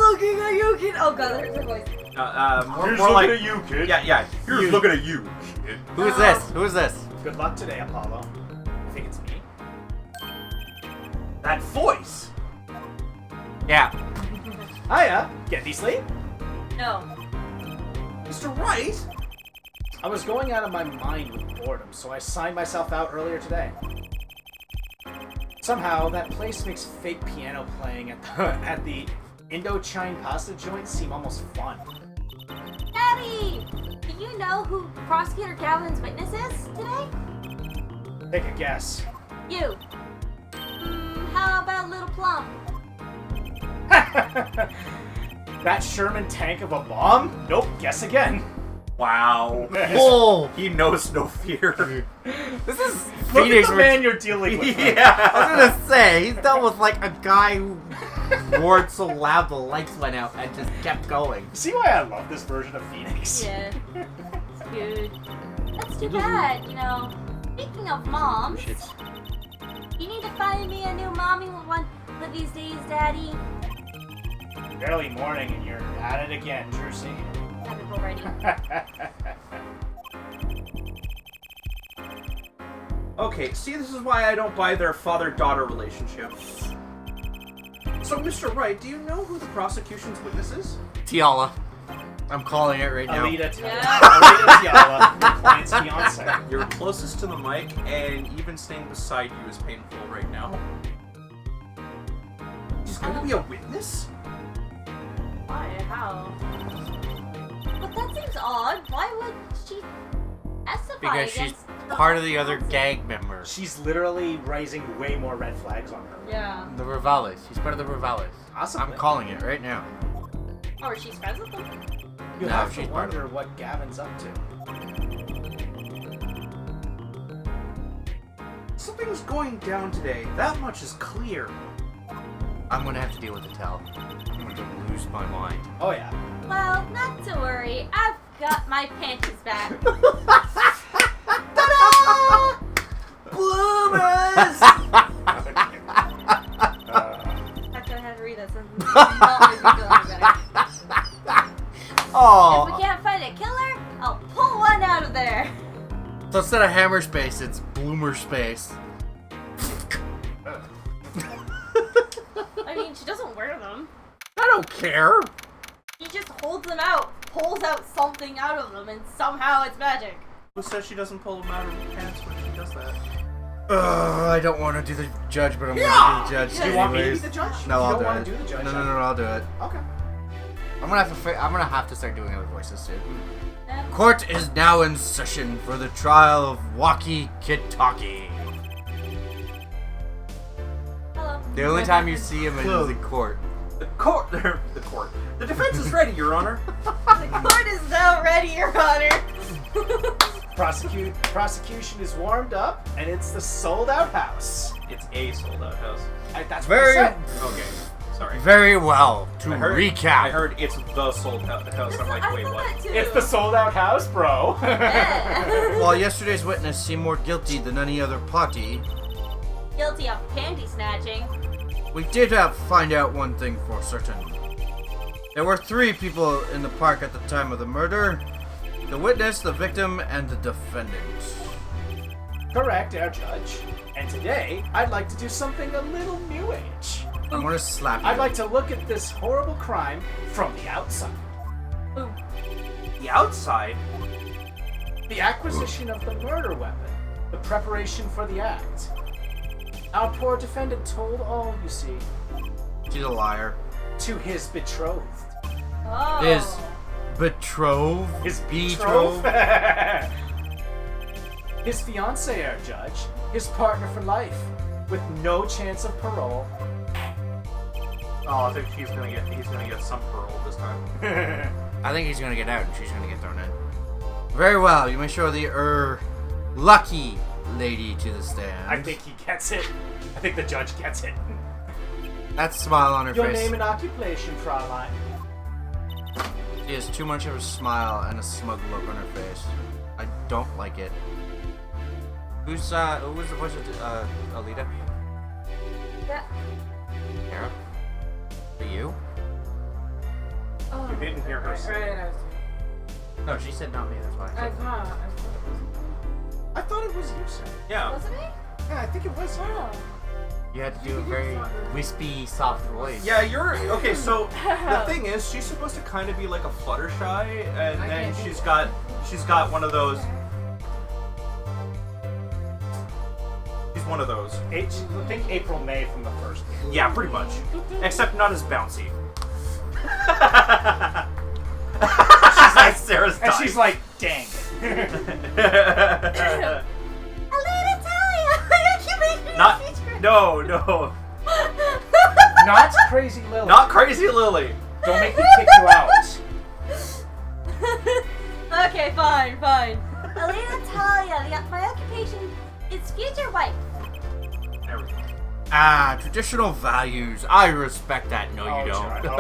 Oh god, there's her voice. More like you, kid. yeah. Here's looking at you, kid. Who is this? Who is this? Good luck today, Apollo. I think it's me. That voice. Yeah. Hiya. Get any sleep? No. Mr. Wright. I was going out of my mind with boredom, so I signed myself out earlier today. Somehow, that place makes fake piano playing at the Indochine pasta joint seem almost fun. Daddy! Do you know who Prosecutor Gavin's witness is today? Take a guess. You. How about Little Plum? That Sherman tank of a bomb? Nope, guess again. Wow. Oh! He knows no fear. This is Look Phoenix. at the man you're dealing with. I Yeah. was gonna say, he's dealt with like a guy who roared so loud the lights went out and just kept going. See why I love this version of Phoenix? Yeah. It's good. That's too bad, you know. Speaking of moms, you need to find me a new mommy one of these days, Daddy. Early morning and you're at it again, Jersey. Have it already. Okay, see, this is why I don't buy their father-daughter relationship. So, Mr. Wright, do you know who the prosecution's witness is? Tiala. I'm calling it right now. Alita Yeah. Tiala, your client's fiance. You're closest to the mic, and even staying beside you is painful right now. She's going to be a witness? Why? How? But that seems odd. Why would she testify Because she's against part of the other gang members. She's literally raising way more red flags on her. Yeah. The Rivales. She's part of the Rivales. Awesome. I'm calling it right now. Or she's friends with them. You No, have she's to part of wonder what Gavin's up to. Something's going down today. That much is clear. I'm gonna have to deal with the tell. I'm gonna lose my mind. Oh yeah. Well, not to worry. I've got my panties back. Bloomers! I thought I had to read that sentence. Not make me feel any better. If we Oh. can't find a killer, I'll pull one out of there. So instead of hammer space, it's bloomer space. I mean, she doesn't wear them. I don't care. She just holds them out, pulls out something out of them, and somehow it's magic. Who says she doesn't pull them out of her pants when she does that? I don't want to do the judge, but I'm gonna do the judge. Do you want me to be anyways. the judge? No, you I'll don't do want it. to do the judge? No, I'll do it. Okay. I'm gonna have to start doing other voices too. Um, Court is now in session for the trial of Walkie Kitaki. hello. The only time you see him is in court. The court. The defense is ready, Your Honor. The court is now ready, Your Honor. Prosecution is warmed up, and it's the sold-out house. It's a sold-out house. That's Very, what I Okay, sorry. very well. To I heard, recap, I heard it's the sold-out house. I'm like, I wait, thought what? that too. said. It's the sold-out house, bro. Yeah. while yesterday's witness seemed more guilty than any other party, Guilty of panty snatching. we did find out one thing for certain. There were 3 people in the park at the time of the murder: the witness, the victim, and the defendant. Correct, our judge. And today, I'd like to do something a little new age. I'm gonna slap you. I'd like to look at this horrible crime from the outside. The outside? The acquisition of the murder weapon. The preparation for the act. Our poor defendant told all, you see, She's a liar. to his betrothed. Oh. His betrothed? His betrothed? betrothed? His fiancée, our judge. His partner for life. With no chance of parole. Oh, I think he's gonna get some parole this time. I think he's gonna get out and she's gonna get thrown in. Very well, you may show the lucky lady to the stand. I think he gets it. I think the judge gets it. That smile on her Your face. name and occupation, Fraulein. She has too much of a smile and a smug look on her face. I don't like it. Who was the voice of Alita? Yeah. Kara? For you? Oh, You didn't hear her say. Right, No, she said not me. That's why. I I said thought. I thought it was you, sir. Yeah. Wasn't it? Yeah, I think it was you. Oh. you had to do a very wispy, soft voice. Yeah, you're okay. So the thing is, she's supposed to kind of be like a Fluttershy, and I then can't do she's got one of those. She's one of those. Think April May from the first game. Yeah, pretty much. Except not as bouncy. she's like Sarah's And type. she's like, dang it. Alita Talia! You made me not. a feature. No, no. Not Crazy Lily. Not Crazy Lily. Don't make me kick you out. Okay, fine. Alita Talia, my occupation is future wife. There we go. Ah, traditional values. I respect that. No, you Josh, don't.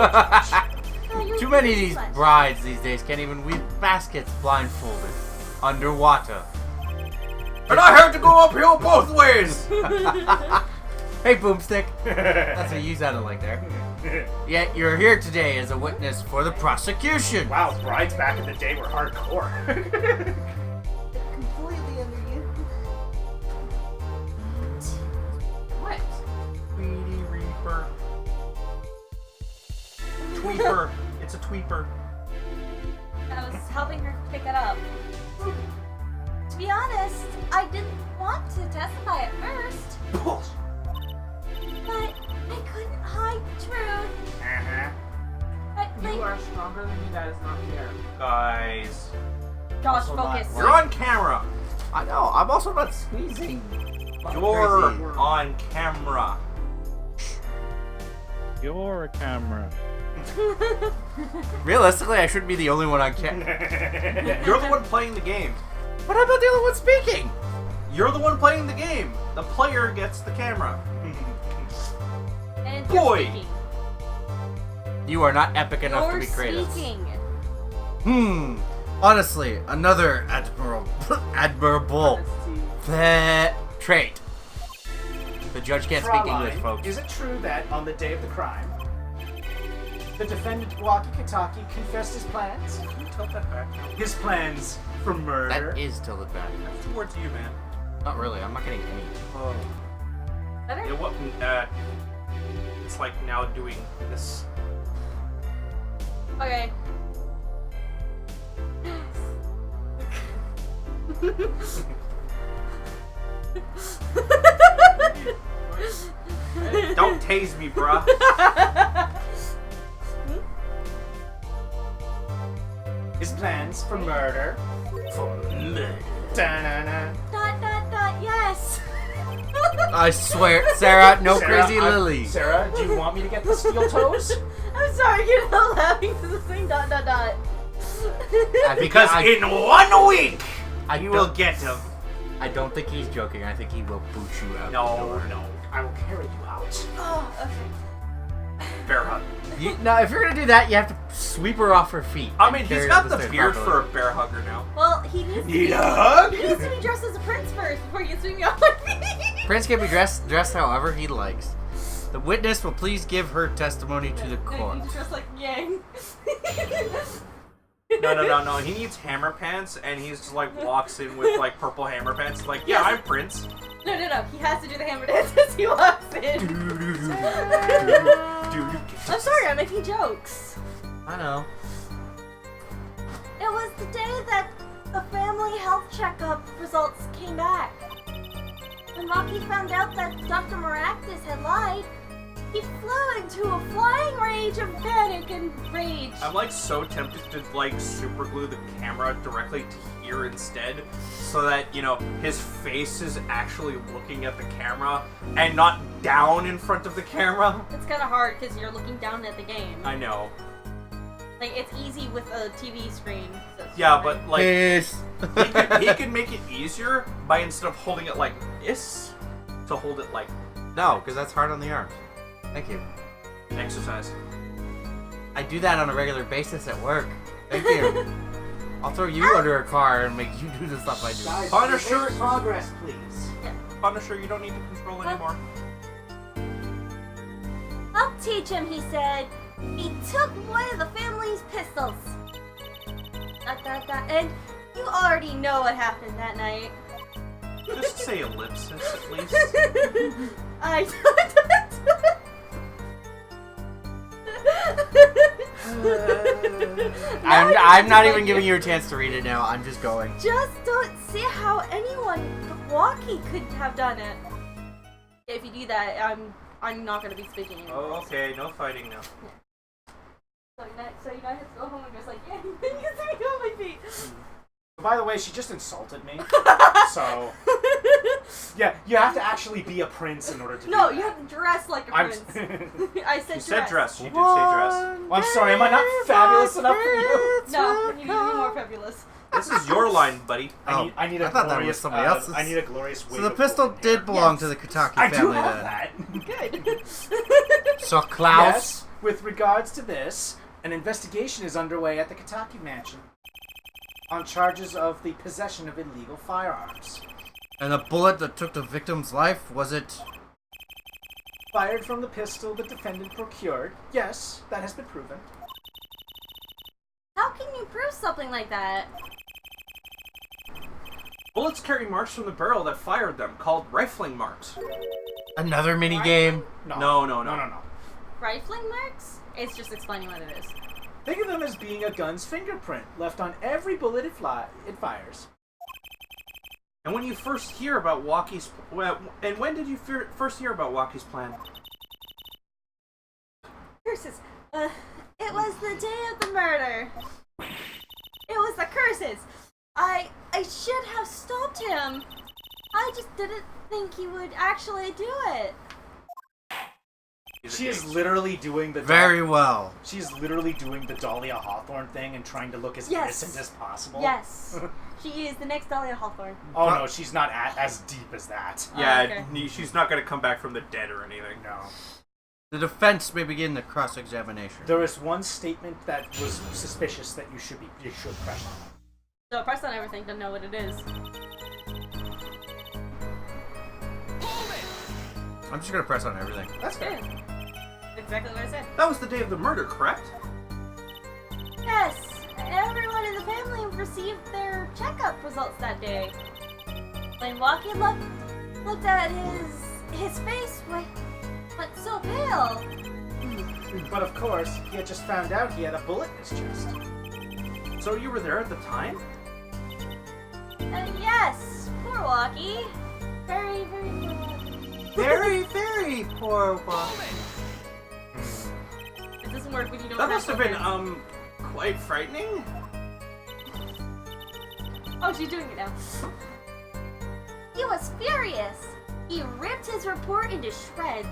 Oh, you're Too many of too these much. brides these days can't even weave baskets blindfolded, underwater. And I have to go uphill both ways. Hey, Boomstick. That's what you sounded like there. Yet you're here today as a witness for the prosecution. Wow, brides back in the day were hardcore. Completely under you. What? Tweety Reaper. Tweeper. It's a tweeper. I was helping her pick it up. To be honest, I didn't want to testify at first, but I couldn't hide truth. Uh-huh. You are stronger than me. That is not fair. Guys. Josh, Also not focus. You're on camera. I know. I'm also not squeezing. You're Crazy. on camera. You're a camera. Realistically, I shouldn't be the only one on camera. You're the one playing the game. But I'm not the only one speaking. You're the one playing the game. The player gets the camera. And Boy. you're speaking. You are not epic enough to You're be Kratos. speaking. Honestly, another admirable Honesty. trait. The judge can't speak English, Fraulein, folks. is it true that on the day of the crime, the defendant Waki Kitaki confessed his plans? Can you tilt that back now? His plans for murder? That is tilted back. That's towards you, man. Not really. I'm not getting any. Oh. Better? Yeah, what? It's like now doing this. Okay. Don't tase me, bruh. His plans for murder. Da-na-na. Yes. I swear, Sarah, no Sarah, crazy Lily. Sarah, do you want me to get the steel toes? I'm sorry, you're not laughing to the thing. ... I think Because I, in 1 week, I you will don't- get him. I don't think he's joking. I think he will boot you out. the No, door. no. I will carry you out. Oh, okay. Bear hug. Now, if you're gonna do that, you have to sweep her off her feet. I and mean, carry he's her got up the stairs beard for properly. a bear hugger now. Well, he needs to Need be, a hug? he needs to be dressed as a prince first before he gets me off my feet. Prince can be dressed however he likes. The witness will please give her testimony to the No, court. he's dressed like Yang. No. He needs hammer pants, and he's just like walks in with like purple hammer pants. Like, yeah, I'm Prince. No. He has to do the hammer dance as he walks in. I'm sorry, I'm making jokes. I know. It was the day that the family health checkup results came back. When Rocky found out that Dr. Maractus had lied, he flew into a flying rage of panic and rage. I'm like so tempted to like super glue the camera directly to here instead, so that his face is actually looking at the camera and not down in front of the camera. It's kind of hard because you're looking down at the game. I know. Like, it's easy with a TV screen. So it's Yeah, fine. but like Yes. he could make it easier by instead of holding it like this, to hold it like No, because that's hard on the arms. Thank you. exercise. I do that on a regular basis at work. Thank you. I'll throw you under a car and make you do the stuff I do. Guys, Punisher. make progress, please. Punisher, you don't need to control anymore. I'll teach him, he said. He took one of the family's pistols. And you already know what happened that night. Just say ellipsis at least. I I'm not even giving you a chance to read it now. I'm just going. Just don't see how anyone but Walkie could have done it. If you do that, I'm not gonna be speaking anymore. Oh, okay, no fighting now. So you guys have to go home and just like, yeah, you can see me on my feet. By the way, she just insulted me. So, yeah, you have to actually be a prince in order to do No, that. you have to dress like a I'm prince. I said She said dress. She did say dress. Well, I'm sorry, am I not fabulous enough for you? No, you need to be more fabulous. This is your line, buddy. I need a I thought that was glorious, somebody else's. I need a glorious wig So the of pistol golden hair. did belong Yes. to the Kataki I do family have then. that. Good. So Klaus. Yes, with regards to this, an investigation is underway at the Kataki mansion on charges of the possession of illegal firearms. And the bullet that took the victim's life, was it? Fired from the pistol the defendant procured. Yes, that has been proven. How can you prove something like that? Bullets carry marks from the barrel that fired them, called rifling marks. Another mini game? No. No. Rifling marks? It's just explaining what it is. Think of them as being a gun's fingerprint left on every bullet it fires. And when you first hear about Walkie's... and when did you first hear about Walkie's plan? Curses. It was the day of the murder. It was the curses. I should have stopped him. I just didn't think he would actually do it. She is literally doing the Very well. She's literally doing the Dahlia Hawthorne thing and trying to look as Yes. innocent as possible. Yes. She is the next Dahlia Hawthorne. Oh no, she's not as deep as that. Yeah, okay. she's not going to come back from the dead or anything. No. The defense may begin the cross-examination. There is one statement that was suspicious that you should question. So press on everything to know what it is. I'm just gonna press on everything. That's fair. Good. Exactly what I said. That was the day of the murder, correct? Yes. Everyone in the family received their checkup results that day. When Walkie looked at his face went so pale. But of course, he had just found out he had a bullet in his chest. So you were there at the time? Yes, poor Walkie. Very, very poor Walkie. Very, very poor Walkie. It doesn't work when you don't That must have been, friends. quite frightening. Oh, she's doing it now. He was furious. He ripped his report into shreds.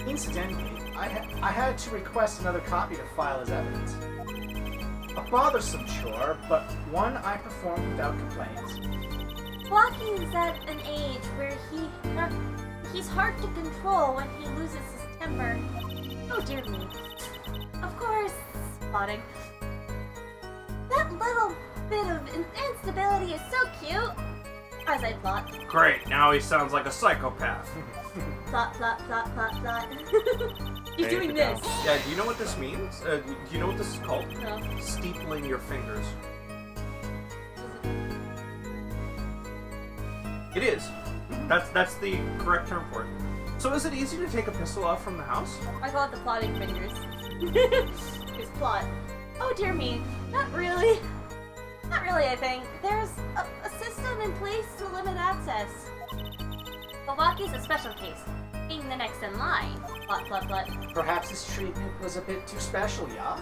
Incidentally, I had to request another copy to file as evidence. A bothersome chore, but one I performed without complaints. Walkie is at an age where he's hard to control when he loses his temper. Oh dear me. Of course, spotting. That little bit of instability is so cute. As I plot. Great, now he sounds like a psychopath. Plot, plot, plot, plot, plot. He's doing this. Yeah, do you know what this means? Do you know what this is called? No. Steepling your fingers. It is. That's the correct term for it. So is it easy to take a pistol off from the house? I call it the plotting fingers. His plot. Oh dear me. Not really. Not really, I think. There's a system in place to limit access. Milwaukee's a special case, being the next in line. Plot, plot, plot. Perhaps this treatment was a bit too special, yeah?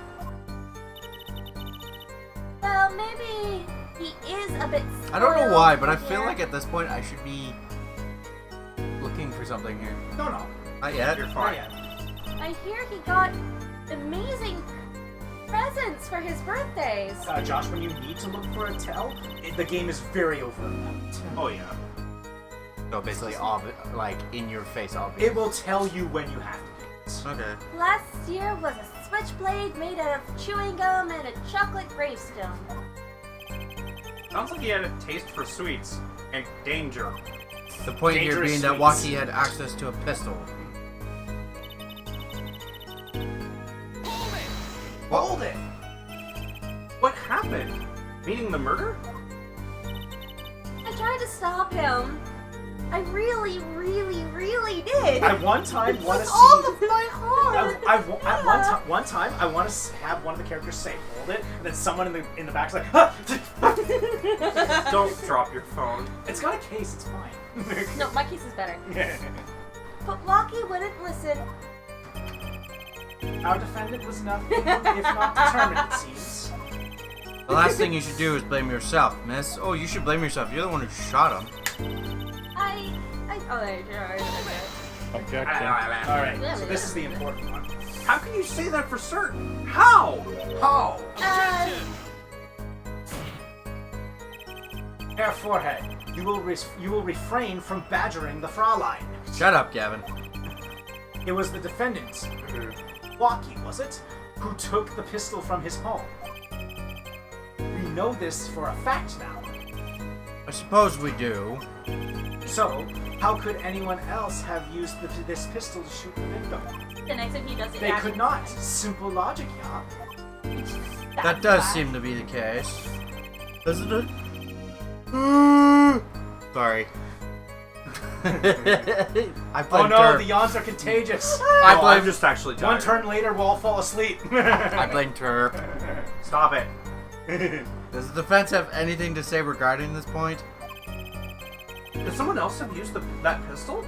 Well, maybe he is a bit I don't know why, but I spoiled feel here. like at this point I should be looking for something here. No. Not yet. You're Not fine. yet. I hear he got amazing presents for his birthdays. Josh, when you need to look for a tell, the game is very overlapped. Oh yeah. So basically, like in your face, obvious. It will tell you when you have to do it. Okay. Last year was a switchblade made out of chewing gum and a chocolate gravestone. Sounds like he had a taste for sweets and danger. The point here Dangerous being that sweets. Waki had access to a pistol. Meaning the murder? I tried to stop him. I really, really, really did. I one time want to With see. all of my heart. At one time, I want to have one of the characters say, "Hold it," and then someone in the back's like, "Huh!" Don't drop your phone. It's got a case. It's fine. No, my case is better. But Rocky wouldn't listen. Our defendant was nothing if not determined, it seems. The last thing you should do is blame yourself, miss. Oh, you should blame yourself. You're the one who shot him. Oh, there you are. Objection. Alright, so this is the important one. How can you say that for certain? How? How? Herr Forehead, you will refrain from badgering the Fraulein. Shut up, Gavin. It was the defendant, Walkie, was it, who took the pistol from his home. We know this for a fact now. I suppose we do. So, how could anyone else have used this pistol to shoot the victim? The next time he does it, They could not. Simple logic, yeah. That does seem to be the case. Doesn't it? Sorry. I Oh blame no, Turp. the yawns are contagious. I No, blame I'm just actually tired. One turn later, we'll all fall asleep. I blame Turp. Stop it. Does the defense have anything to say regarding this point? Did someone else have used that pistol?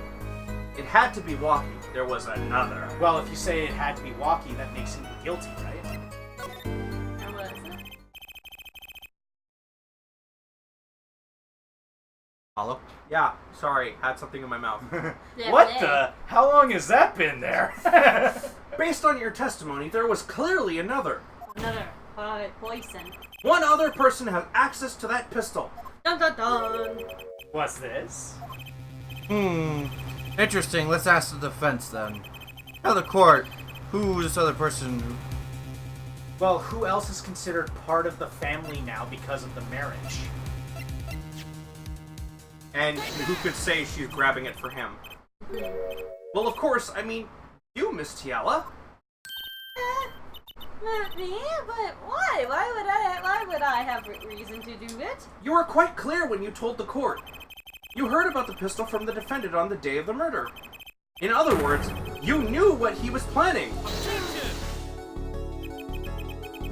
It had to be Walkie. There was another. Well, if you say it had to be Walkie, that makes him guilty, right? Hollow? Yeah, sorry, had something in my mouth. What the? How long has that been there? Based on your testimony, there was clearly another. Another poison. One other person has access to that pistol. Dun dun dun. What's this? Interesting. Let's ask the defense then. Tell the court who this other person. Well, who else is considered part of the family now because of the marriage? And who could say she's grabbing it for him? Well, of course, I mean, you, Miss Tiala. Not me, but why? Why would I have reason to do it? You were quite clear when you told the court. You heard about the pistol from the defendant on the day of the murder. In other words, you knew what he was planning.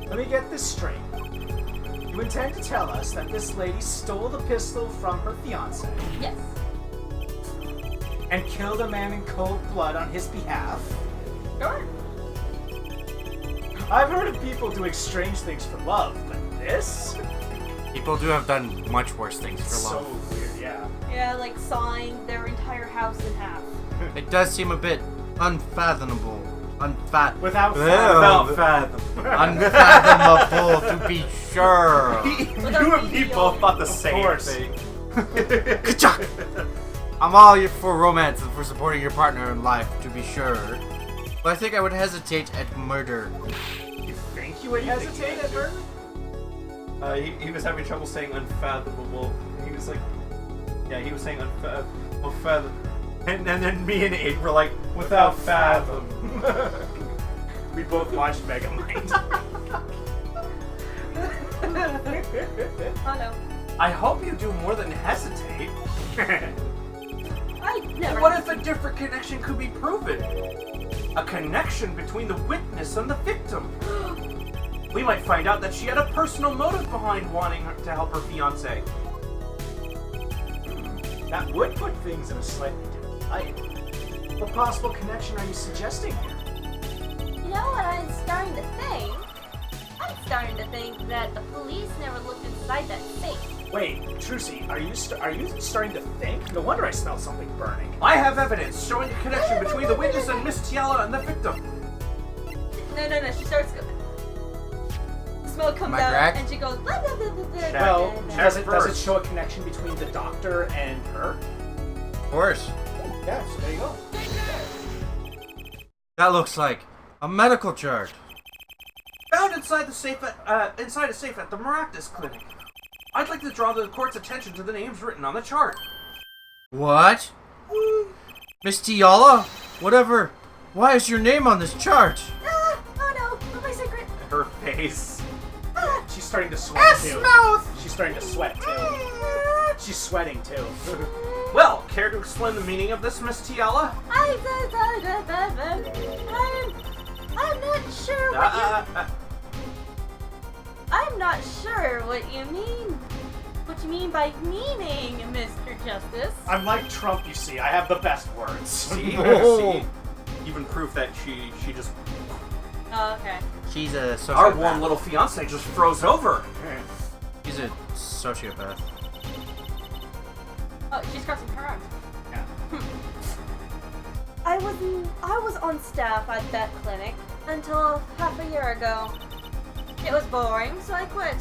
Let me get this straight. You intend to tell us that this lady stole the pistol from her fiancé Yes. and killed a man in cold blood on his behalf? Sure. I've heard of people doing strange things for love, but this? People do have done much worse things for So love. weird, yeah. Yeah, like sawing their entire house in half. It does seem a bit unfathomable. Without Without fathom. Unfathomable, to be sure. You and me both thought the same course. thing. Ka-chuck! I'm all for romance and for supporting your partner in life, to be sure. But I think I would hesitate at murder. You think you would hesitate at murder? He was having trouble saying unfathomable. He was like, yeah, he was saying unfathomable. And then me and Aiden were like, without fathom. We both watched Megamind. Oh no. I hope you do more than hesitate. I never. What if a different connection could be proven? A connection between the witness and the victim. We might find out that she had a personal motive behind wanting her to help her fiancé. That would put things in a slightly different light. What possible connection are you suggesting here? You know what I'm starting to think? I'm starting to think that the police never looked inside that safe. Wait, Trucy, are you starting to think? No wonder I smelled something burning. I have evidence showing a connection between the witness and Miss Tiala and the victim. No. She starts. The smoke comes Am I out, correct? and she goes. Blah, blah, blah, blah, blah, Well, blah, blah. does it first. show a connection between the doctor and her? Of course. Yeah, so there you go. That looks like a medical chart. Found inside a safe at the Maractus Clinic. I'd like to draw the court's attention to the names written on the chart. What? Miss Tiala? Whatever. Why is your name on this chart? Oh no, not my secret. Her face. She's starting to sweat too. She's starting to sweat too. She's sweating too. Well, care to explain the meaning of this, Miss Tiala? I'm not sure what you... I'm not sure what you mean. What you mean by meaning, Mr. Justice? I'm like Trump, you see. I have the best words. See? Oh. See? Even proof that she just... Oh, okay. She's a sociopath. Our warm little fiance just froze over. She's a sociopath. Oh, she's crossing her arms. Yeah. I was on staff at that clinic until half a year ago. It was boring, so I quit.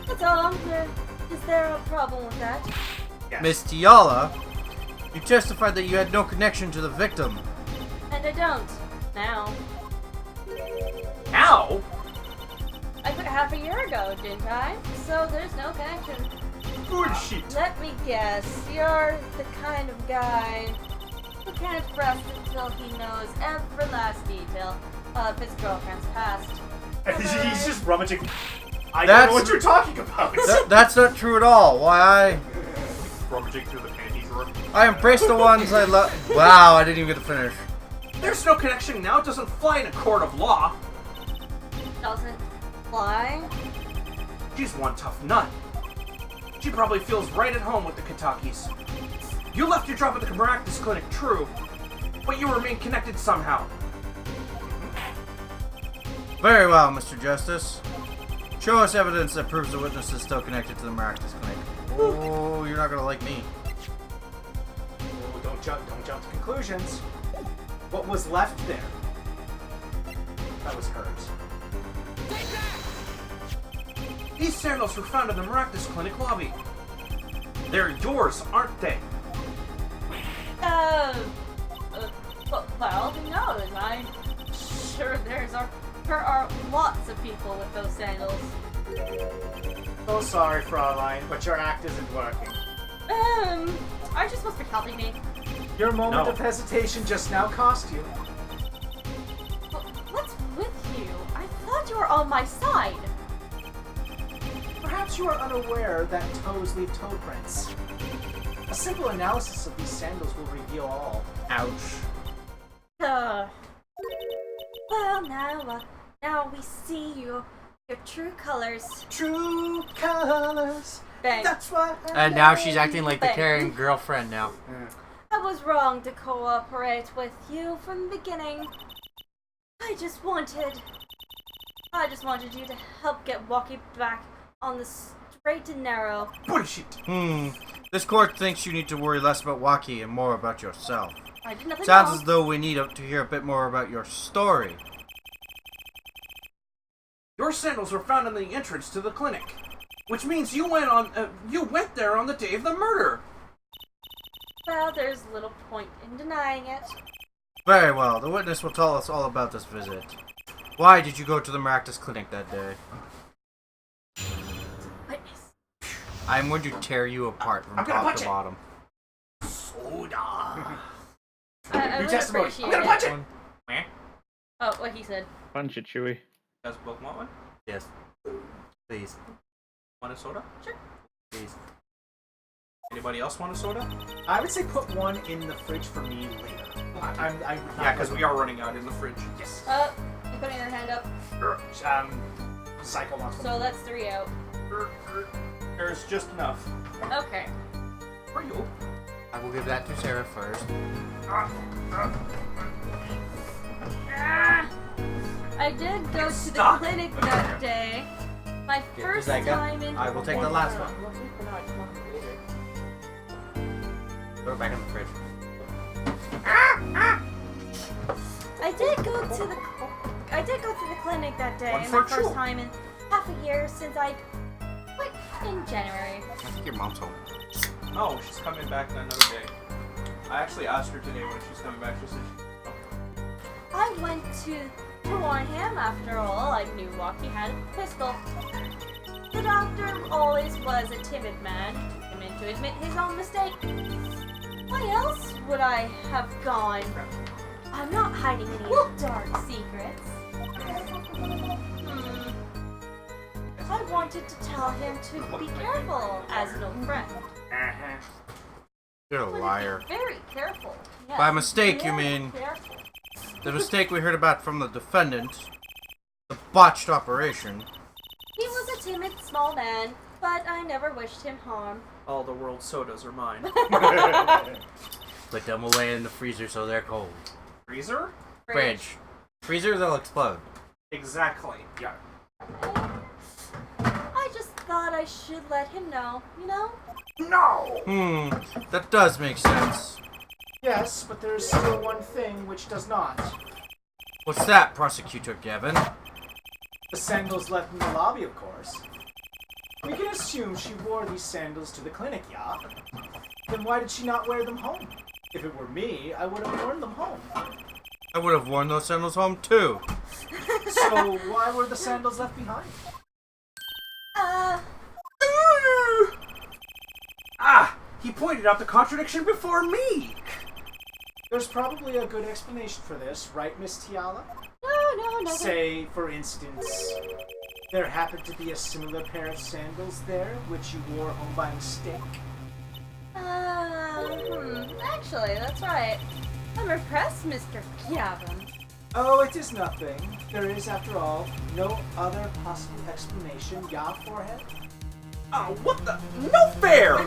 That's all. Is there a problem with that? Yes. Miss Tiala, you testified that you had no connection to the victim. And I don't. Now. Now? I quit half a year ago, didn't I? So there's no connection. Good shit. Let me guess. You're the kind of guy who can't rest until he knows every last detail of his girlfriend's past. He's just rummaging. I don't That's- know what you're talking about. That's not true at all. Why, Rummaging through the panties room. I embrace the ones I love. Wow, I didn't even get to finish. There's no connection now. It doesn't fly in a court of law. Doesn't fly? She's one tough nut. She probably feels right at home with the Katakis. You left your job at the Maractus Clinic, true, but you remain connected somehow. Very well, Mr. Justice. Show us evidence that proves the witness is still connected to the Maractus Clinic. Oh, you're not gonna like me. Oh, don't jump to conclusions. What was left there? That was hers. These sandals were found in the Maractus Clinic lobby. They're yours, aren't they? Well, who knows? I'm sure there are lots of people with those sandals. Oh, sorry, Fraulein, but your act isn't working. Aren't you supposed to be helping me? Your moment No. of hesitation just now cost you. What's with you? I thought you were on my side. Perhaps you are unaware that toes leave toe prints. A simple analysis of these sandals will reveal all. Ouch. Well, now we see your true colors. True colors. Bang. That's what. And now she's acting like the Bang. caring girlfriend now. I was wrong to cooperate with you from the beginning. I just wanted you to help get Walkie back on the straight and narrow. Bullshit. This court thinks you need to worry less about Waki and more about yourself. I did nothing Sounds wrong. as though we need to hear a bit more about your story. Your sandals were found in the entrance to the clinic, which means you went there on the day of the murder. Well, there's little point in denying it. Very well. The witness will tell us all about this visit. Why did you go to the Maractus Clinic that day? Witness. I'm going to tear you apart from I'm gonna top punch to it. bottom. Soda. I Your would testimony. appreciate I'm gonna it. punch it. Meh. Oh, what he said. Punch it, Chewy. Does both want one? Yes. Please. Want a soda? Sure. Please. Anybody else want a soda? I would say put one in the fridge for me later. Yeah, because we are running out in the fridge. Yes. You're putting your hand up. Cycle wants one. So that's 3 out. There's just enough. Okay. For you. I will give that to Sarah first. I did go to the Stop. clinic that day. My first Zeka. time in. I will take the last one. Throw it back in the fridge. I did go to the clinic that day. One And for my first two. time in half a year since I quit in January. I think your mom's home. Oh, she's coming back another day. I actually asked her today when she's coming back. She said I went to warn him. After all, I knew Walkie had a pistol. The doctor always was a timid man. Took him in to admit his own mistake. Why else would I have gone? I'm not hiding any dark secrets. I wanted to tell him to be careful as an old friend. Uh-huh. You're a Wanted to be liar. Very careful. Yes, By mistake, you very mean. Careful. The mistake we heard about from the defendant, the botched operation. He was a timid, small man, but I never wished him harm. All the world's sodas are mine. Put them away in the freezer so they're cold. Freezer? Fridge. Freezer, they'll explode. Exactly. Yeah. I just thought I should let him know, you know? No! That does make sense. Yes, but there's still one thing which does not. What's that, Prosecutor Gavin? The sandals left in the lobby, of course. We can assume she wore these sandals to the clinic, yeah? Then why did she not wear them home? If it were me, I would have worn them home. I would have worn those sandals home too. So why were the sandals left behind? Ah! He pointed out the contradiction before me! There's probably a good explanation for this, right, Miss Tiala? No. Say, for instance, there happened to be a similar pair of sandals there, which you wore home by mistake. Actually, that's right. I'm impressed, Mr. Gavin. Oh, it is nothing. There is, after all, no other possible explanation, ya, forehead? Oh, what the? No fair!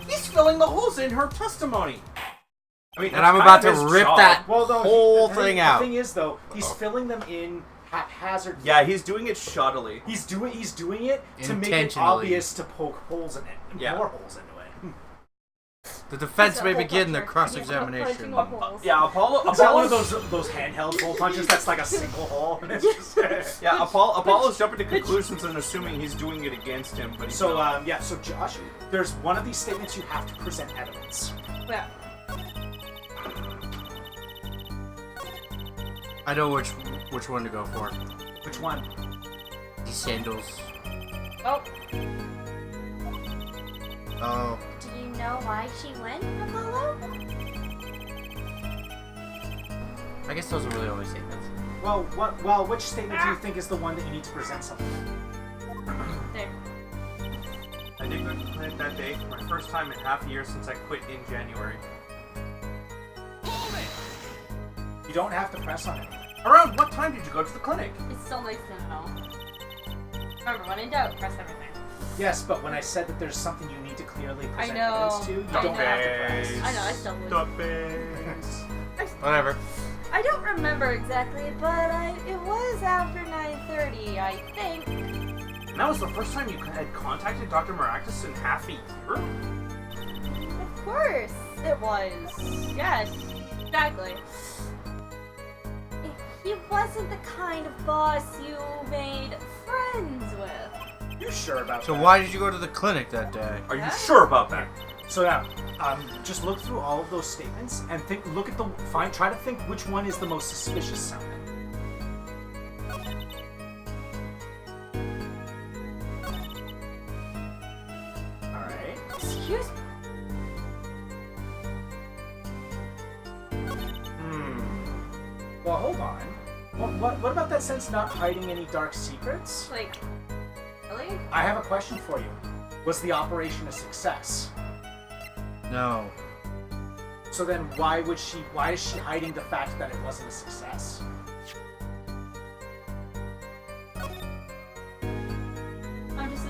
He's filling the holes in her testimony. I mean, And I'm about to kind of his rip job. that Well, though, whole thing out. The thing is, though, he's filling them in haphazardly. Yeah, he's doing it shoddily. He's doing it to make it Intentionally. obvious to poke holes in it. Yeah. More holes into it. The defense He's a may hole begin their puncher. cross-examination. He's punching holes. Yeah, Apollo. Is that one of those handheld hole punches that's like a single hole? And it's just, Yeah, Apollo's jumping to conclusions and assuming he's doing it against him, but he's So, not. so Josh, there's one of these statements you have to present evidence. Yeah. I know which one to go for. Which one? These sandals. Oh, Oh. do you know why she went, Apollo? I guess those are really only statements. Well, which statement do you think is the one that you need to present something? There. I did go to the clinic that day for my first time in half a year since I quit in January. You don't have to press on it. Around what time did you go to the clinic? It's still nice to know. Remember, when in doubt, press everything. Yes, but when I said that there's something you need to clearly present know. evidence to, you I don't know. have to press. I know, I still would. The face. Whatever. I don't remember exactly, but it was after 9:30, I think. And that was the first time you had contacted Dr. Maractus in half a year? Of course, it was. Yes, exactly. He wasn't the kind of boss you made friends with. You sure about So that? why did you go to the clinic that day? Are you Yeah. sure about that? So now, just look through all of those statements and try to think which one is the most suspicious sounding. All right. Excuse me. Well, hold on. What about that sense not hiding any dark secrets? Like, really? I have a question for you. Was the operation a success? No. So then why is she hiding the fact that it wasn't a success? I'm just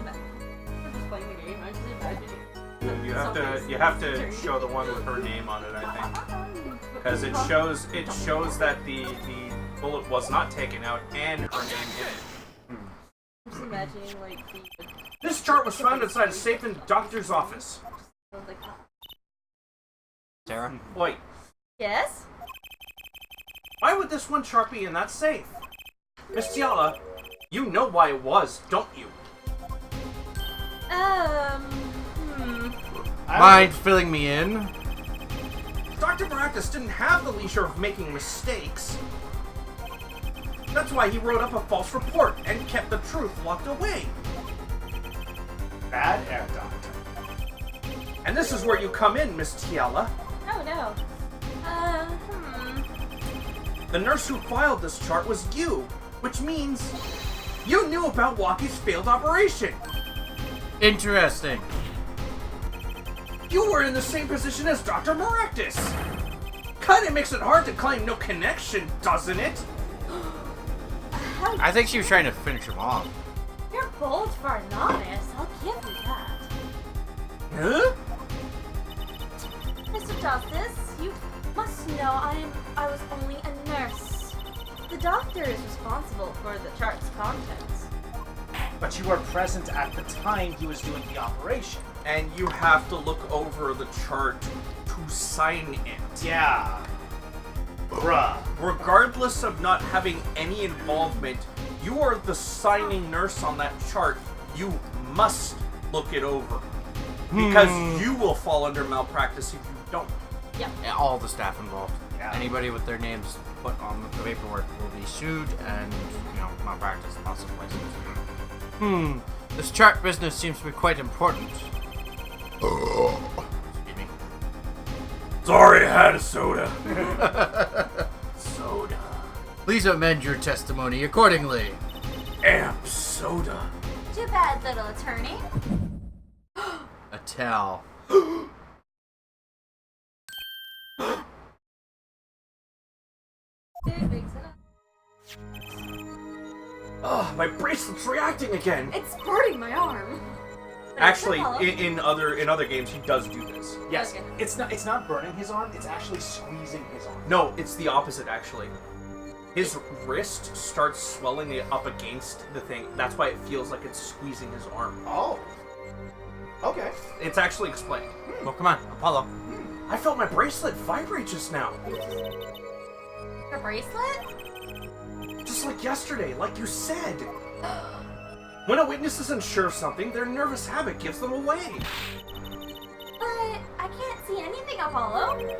playing the game. I'm just imagining. You have to show the one with her name on it, I think. Because it shows that the bullet was not taken out and her name in it. I'm just imagining, like, This chart was found inside a safe in the doctor's office. like, Sarah? Wait, yes? why would this one chart be in that safe? Miss Tiala, you know why it was, don't you? Mind filling me in? Dr. Maractus didn't have the leisure of making mistakes. That's why he wrote up a false report and kept the truth locked away. Bad air doctor. And this is where you come in, Miss Tiala. Oh, no. The nurse who filed this chart was you, which means You knew about Walkie's failed operation. Interesting. You were in the same position as Dr. Maractus. Kinda makes it hard to claim no connection, doesn't it? How I think she was trying to finish him off. You're bold for a novice. I'll give you that. Huh? Mr. Justice, you must know I was only a nurse. The doctor is responsible for the chart's contents. But you were present at the time he was doing the operation. And you have to look over the chart to sign it. Yeah. Bruh. Regardless of not having any involvement, you are the signing nurse on that chart. You must look it over. Because you will fall under malpractice if you don't. Yep. Yeah, all the staff involved. Yeah. Anybody with their names put on the paperwork will be sued and, malpractice consequences. This chart business seems to be quite important. Excuse me. Sorry, I had a soda. Soda. Please amend your testimony accordingly. Amp soda. Too bad, little attorney. A towel. Ugh, my bracelet's reacting again. It's burning my arm. Actually, Hello? in other games, he does do this. Yes. Okay. It's not burning his arm, it's actually squeezing his arm. No, it's the opposite, actually. His wrist starts swelling up against the thing. That's why it feels like it's squeezing his arm. Oh. Okay. It's actually explained. Well, come on, Apollo. I felt my bracelet vibrate just now. Your bracelet? Just like yesterday, like you said. When a witness isn't sure of something, their nervous habit gives them away. But I can't see anything, Apollo.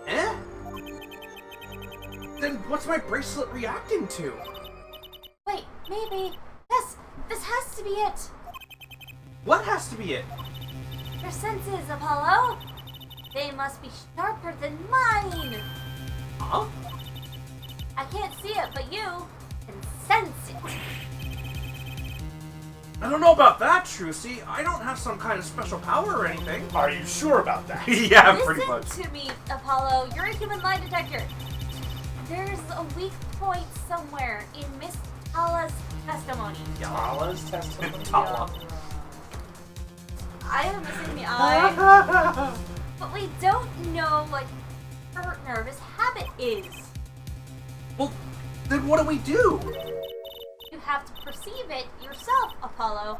Eh? Then what's my bracelet reacting to? Wait, maybe. This has to be it. What has to be it? Your senses, Apollo. They must be sharper than mine. Huh? I can't see it, but you can sense it. I don't know about that, Trucy. I don't have some kind of special power or anything. Are you sure about that? Yeah, pretty much. Listen to me, Apollo. You're a human lie detector. There's a weak point somewhere in Miss Tala's testimony. Tala's testimony? Tala. I have a missing the eye, but we don't know what her nervous habit is. Well, then what do we do? You have to perceive it yourself, Apollo.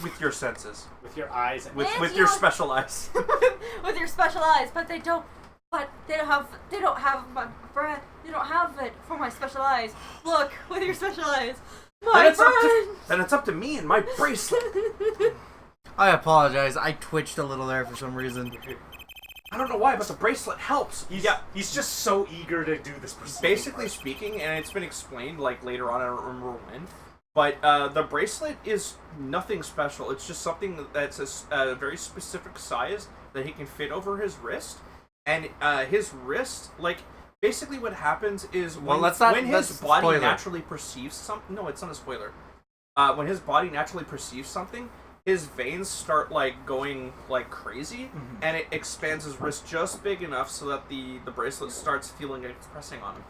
With your senses. With your eyes and With And your your- special eyes. With your special eyes, but they don't have my breath. They don't have it for my special eyes. Look, with your special eyes. My Then it's up to me and my bracelet. I apologize. I twitched a little there for some reason. I don't know why, but the bracelet helps. He's just so eager to do this procedure. Basically speaking, and it's been explained like later on, I don't remember when, but the bracelet is nothing special. It's just something that's a very specific size that he can fit over his wrist, and his wrist, like, basically what happens is when, let's not- when his that's body spoiler. naturally perceives something. No, it's not a spoiler. When his body naturally perceives something, his veins start like going like crazy, and it expands his wrist just big enough so that the bracelet starts feeling it pressing on him.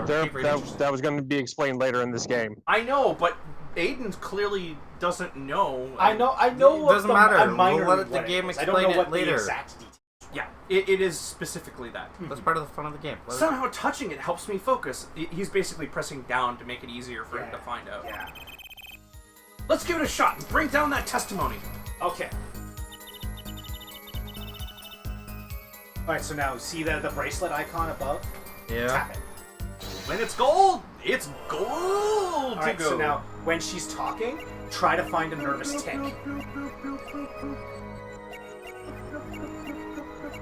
That was going to be explained later in this game. I know, but Aiden clearly doesn't know. I know It what doesn't the, matter. I'm minor We'll let the what it game is. I don't explain know it what later. the exact details. Yeah, it is specifically that. That's part of the fun of the game. Let it- Somehow touching it helps me focus. He's basically pressing down to make it easier for him to find out. Yeah. Let's give it a shot and bring down that testimony. Okay. Alright, so now see the bracelet icon above? Yeah. Tap it. When it's gold to Alright, go. so now when she's talking, try to find a nervous tick.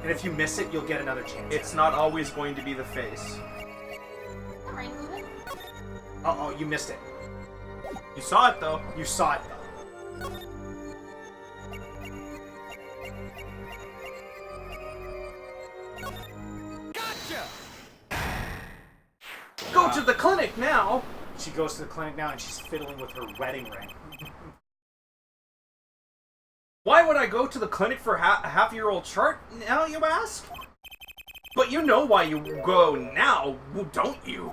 And if you miss it, you'll get another chance. It's not always going to be the face. Am I moving? Oh, you missed it. You saw it though. You saw it though. Go to the clinic now. she goes to the clinic now and she's fiddling with her wedding ring. Why would I go to the clinic for a half-year-old chart, now you ask? But you know why you go now, don't you?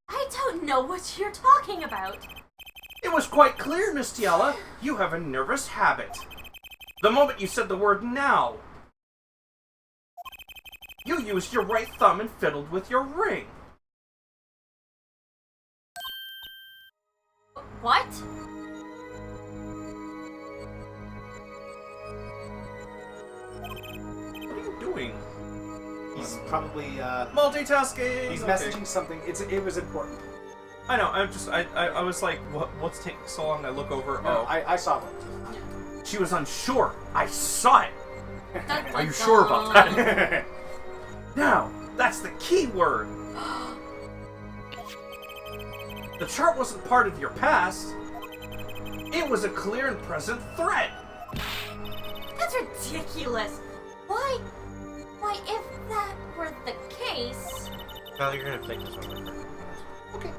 I don't know what you're talking about. It was quite clear, Miss Tiela. You have a nervous habit. The moment you said the word now, you used your right thumb and fiddled with your ring. What? What are you doing? He's probably Multitasking! he's Okay. messaging something. It was important. I know, I was like, what's taking so long? I look over, No, I saw one. she was unsure. I saw it. Dun, Are you dun, sure about dun. that? Now, that's the key word. The chart wasn't part of your past. It was a clear and present threat. That's ridiculous. Why, if that were the case, Tyler, you're gonna take this over. Okay,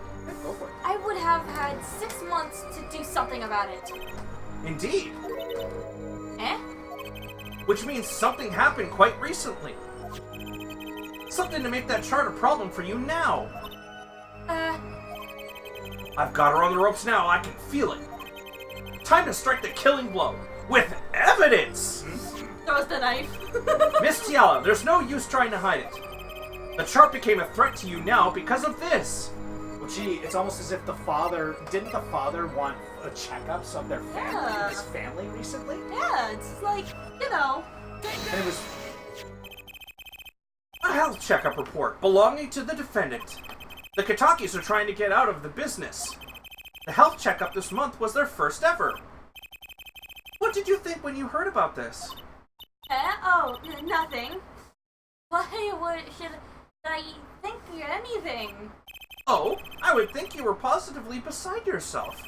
go for it. I would have had 6 months to do something about it. Indeed. Eh? Which means something happened quite recently. Something to make that chart a problem for you now. I've got her on the ropes now. I can feel it. Time to strike the killing blow. With evidence! Throws the knife. Miss Tiela, there's no use trying to hide it. The chart became a threat to you now because of this. Well, gee, it's almost as if the father didn't the father want a checkups of their family, Yeah. his family recently, Yeah, it's like, you know. and it was A health checkup report belonging to the defendant. The Katakis are trying to get out of the business. The health checkup this month was their first ever. What did you think when you heard about this? Oh, nothing. Why should I think anything? Oh, I would think you were positively beside yourself.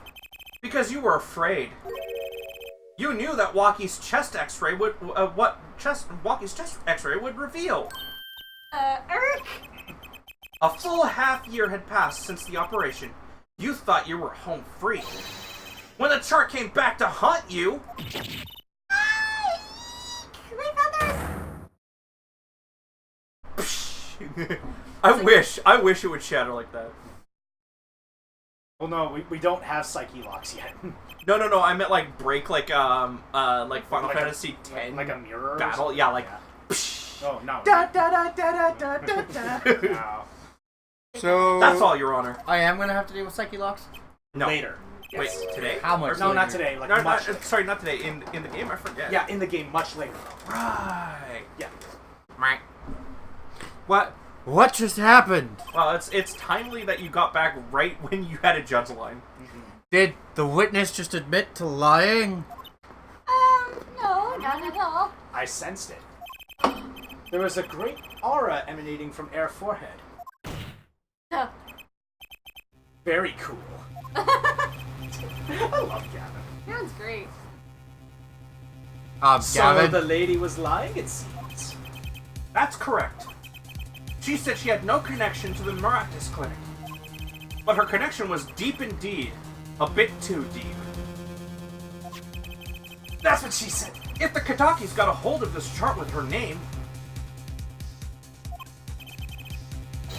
Because you were afraid. You knew that Waki's chest x-ray would, Waki's chest x-ray would reveal. Eric? A full half year had passed since the operation. You thought you were home free. When the chart came back to haunt you... My feathers! I wish it would shatter like that. well, no, we don't have psyche locks yet. No, I meant like break like Final Like a- Fantasy X like a mirror or battle. something? Yeah, like Oh no. da da da da da da da. No. So That's all, Your Honor. I am gonna have to deal with Psyche Locks. No. Later. Wait, Yes. today? How much? Or- No, not later? today. Like No, much. sorry, not today. In the game, I forget. Yeah, in the game, much later. Right. Yeah. What just happened? Well, it's timely that you got back right when you had a judge line. Did the witness just admit to lying? No, not at all. I sensed it. There was a great aura emanating from Air Forehead. No. Very cool. I love Gavin. Sounds great. So Gavin. the lady was lying, it seems. That's correct. She said she had no connection to the Maractus Clinic. But her connection was deep indeed. A bit too deep. That's what she said. If the Katakis got a hold of this chart with her name,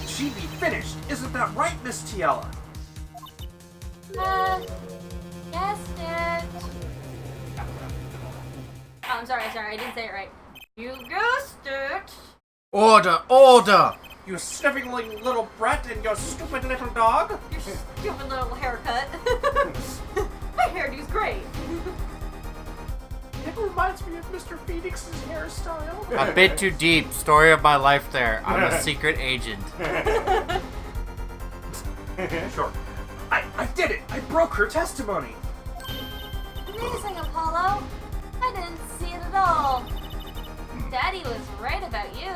she'd be finished. Isn't that right, Miss Tiela? Guessed it. Oh, I'm sorry, I didn't say it right. You guessed it. Order! You sniffing little brat and your stupid little dog? Your stupid little haircut. My hairdo's great. It reminds me of Mr. Phoenix's hairstyle. A bit too deep. Story of my life there. I'm a secret agent. Sure. I did it! I broke her testimony! Amazing, Apollo. I didn't see it at all. Daddy was right about you.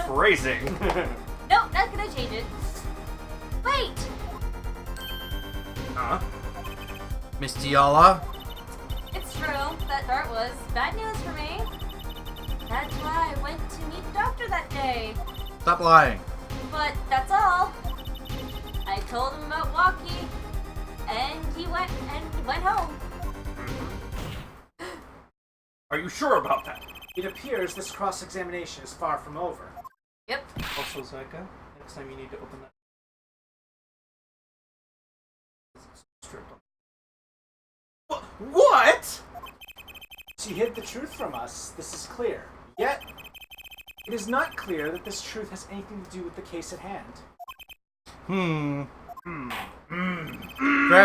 Phrasing. Nope, not gonna change it. Wait! Huh? Miss Tiala? It's true, that dart was bad news for me. That's why I went to meet the doctor that day. Stop lying. But that's all. I told him about Walkie, and he went home. Are you sure about that? It appears this cross-examination is far from over. Yep. Also, Zeka, next time you need to open that. What? She hid the truth from us, this is clear. Yet, it is not clear that this truth has anything to do with the case at hand. Very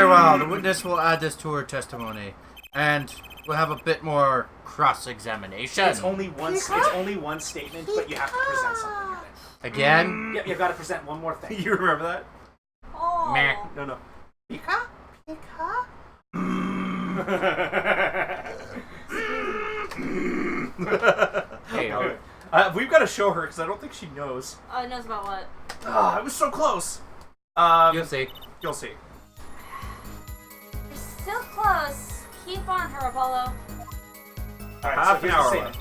well. The witness will add this to her testimony, and we'll have a bit more cross-examination. It's only one statement, but you have to present something. Again? Yep, you've got to present one more thing. You remember that? Oh. Meh. No. Pika? Hey, We've got to show her because I don't think she knows. Oh, knows about what? Ah, it was so close. you'll see. You'll see. You're still close. Keep on her, Apollo. Alright, Half so an here's hour the statement.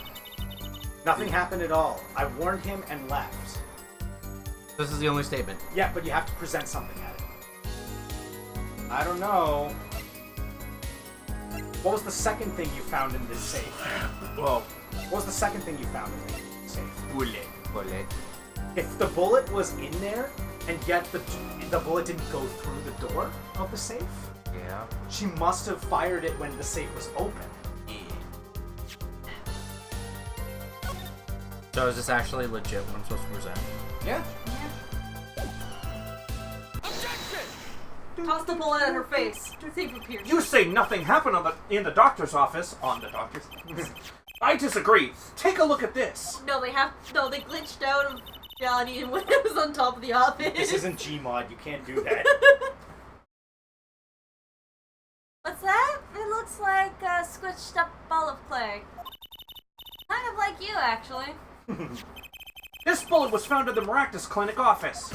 Nothing happened at all. I warned him and left. This is the only statement. Yeah, but you have to present something at it. I don't know. What was the second thing you found in this safe? Well, What was the second thing you found in the safe? Bullet. If the bullet was in there, and yet the bullet didn't go through the door of the safe, Yeah. she must have fired it when the safe was open. So is this actually legit what I'm supposed to present? Yeah. Toss the bullet at her face. See if it pierces. you say nothing happened in the doctor's office. On the doctor's. I disagree. Take a look at this. No, they glitched out of Johnny when it was on top of the office. This isn't Gmod, you can't do that. What's that? It looks like a squished up ball of clay. Kind of like you, actually. This bullet was found in the Maractus Clinic office.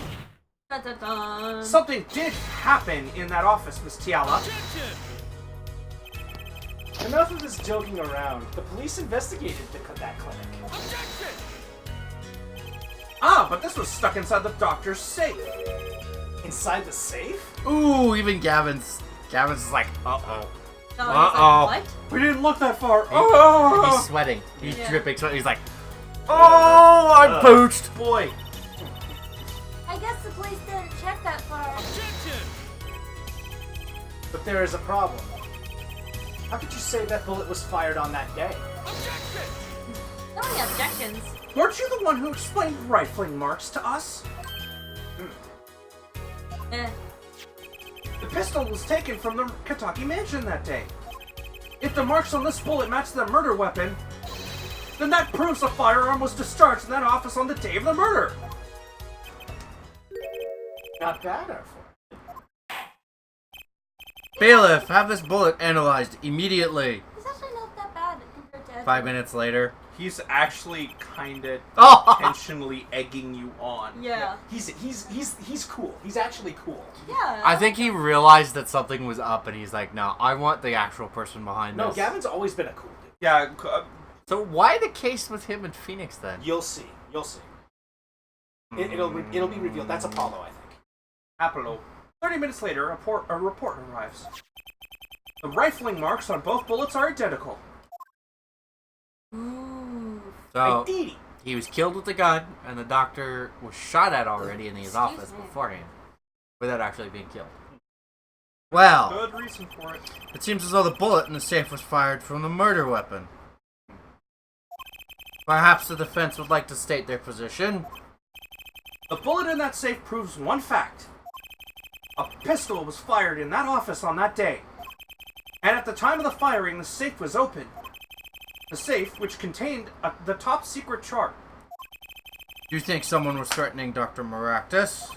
Dun, dun, dun. Something did happen in that office, Miss Tiala. Enough of this joking around. The police investigated that clinic. Ah, but this was stuck inside the doctor's safe. Inside the safe? Ooh, even Gavin's is like, uh-oh. No, he's Uh-oh. like, what? We didn't look that far. He's Oh, sweating. He's Yeah. dripping sweat. He's like, oh, I'm poached. boy. I guess the police didn't check that far. But there is a problem. How could you say that bullet was fired on that day? No any objections. Weren't you the one who explained rifling marks to us? Eh. The pistol was taken from the Kataki mansion that day. If the marks on this bullet match the murder weapon, then that proves the firearm was discharged in that office on the day of the murder. Not bad, Arthur. Bailiff, have this bullet analyzed immediately. It's actually not that bad compared to 5 minutes later. He's actually kinda Oh! intentionally egging you on. Yeah. He's cool. He's actually cool. Yeah. I think he realized that something was up, and he's like, no, I want the actual person behind No, this. Gavin's always been a cool dude. Yeah, So why the case with him and Phoenix then? You'll see. You'll see. It'll be revealed. That's Apollo, I think. Apollo. 30 minutes later, a report arrives. The rifling marks on both bullets are identical. Ooh. So Dee. he was killed with a gun, and the doctor was shot at already in his Excuse office me. beforehand, without actually being killed. Well, Good reason for it. it seems as though the bullet in the safe was fired from the murder weapon. Perhaps the defense would like to state their position. The bullet in that safe proves one fact. A pistol was fired in that office on that day. And at the time of the firing, the safe was open. The safe, which contained the top secret chart. Do you think someone was threatening Dr. Maractus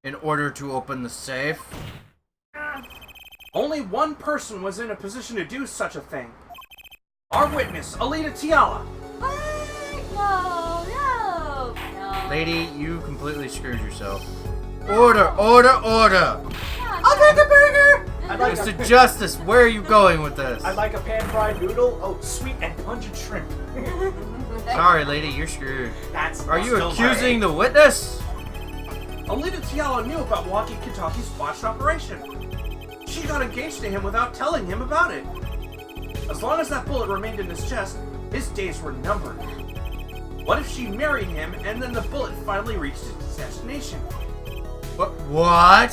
in order to open the safe? Only one person was in a position to do such a thing. Our witness, Alita Tiala. What? No. Lady, you completely screwed yourself. Order, order, order! I'll take a burger! I'd like Mr. Justice, where are you going with this? I'd like a pan-fried noodle. Oh, sweet and pungent shrimp. Sorry, lady, you're screwed. That's Are you still accusing the witness? Alita Tiala knew about Walkie Kitaki's botched operation. She got engaged to him without telling him about it. As long as that bullet remained in his chest, his days were numbered. What if she married him and then the bullet finally reached its destination? What?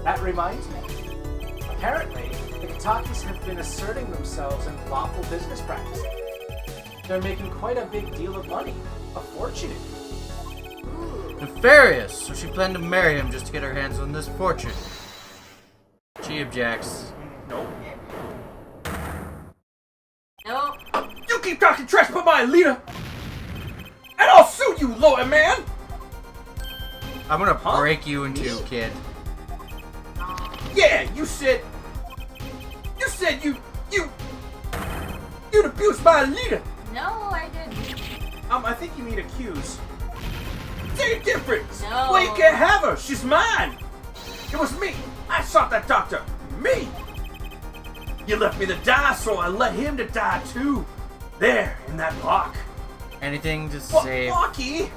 That reminds me. Apparently, the Kitakis have been asserting themselves in lawful business practices. They're making quite a big deal of money. A fortune. Nefarious! So she planned to marry him just to get her hands on this fortune. She objects. Nope. Nope. You keep talking trash about my Alita! And I'll sue you, lawyer man! I'm gonna Huh? break you in two, kid. Yeah, you said you'd abuse my Alita! No, I didn't. I think you mean accuse. Same difference! No. Well, you can't have her! She's mine! It was me! I shot that doctor! Me! You left me to die, so I let him to die too! There, in that block. Anything to What, save. Walkie?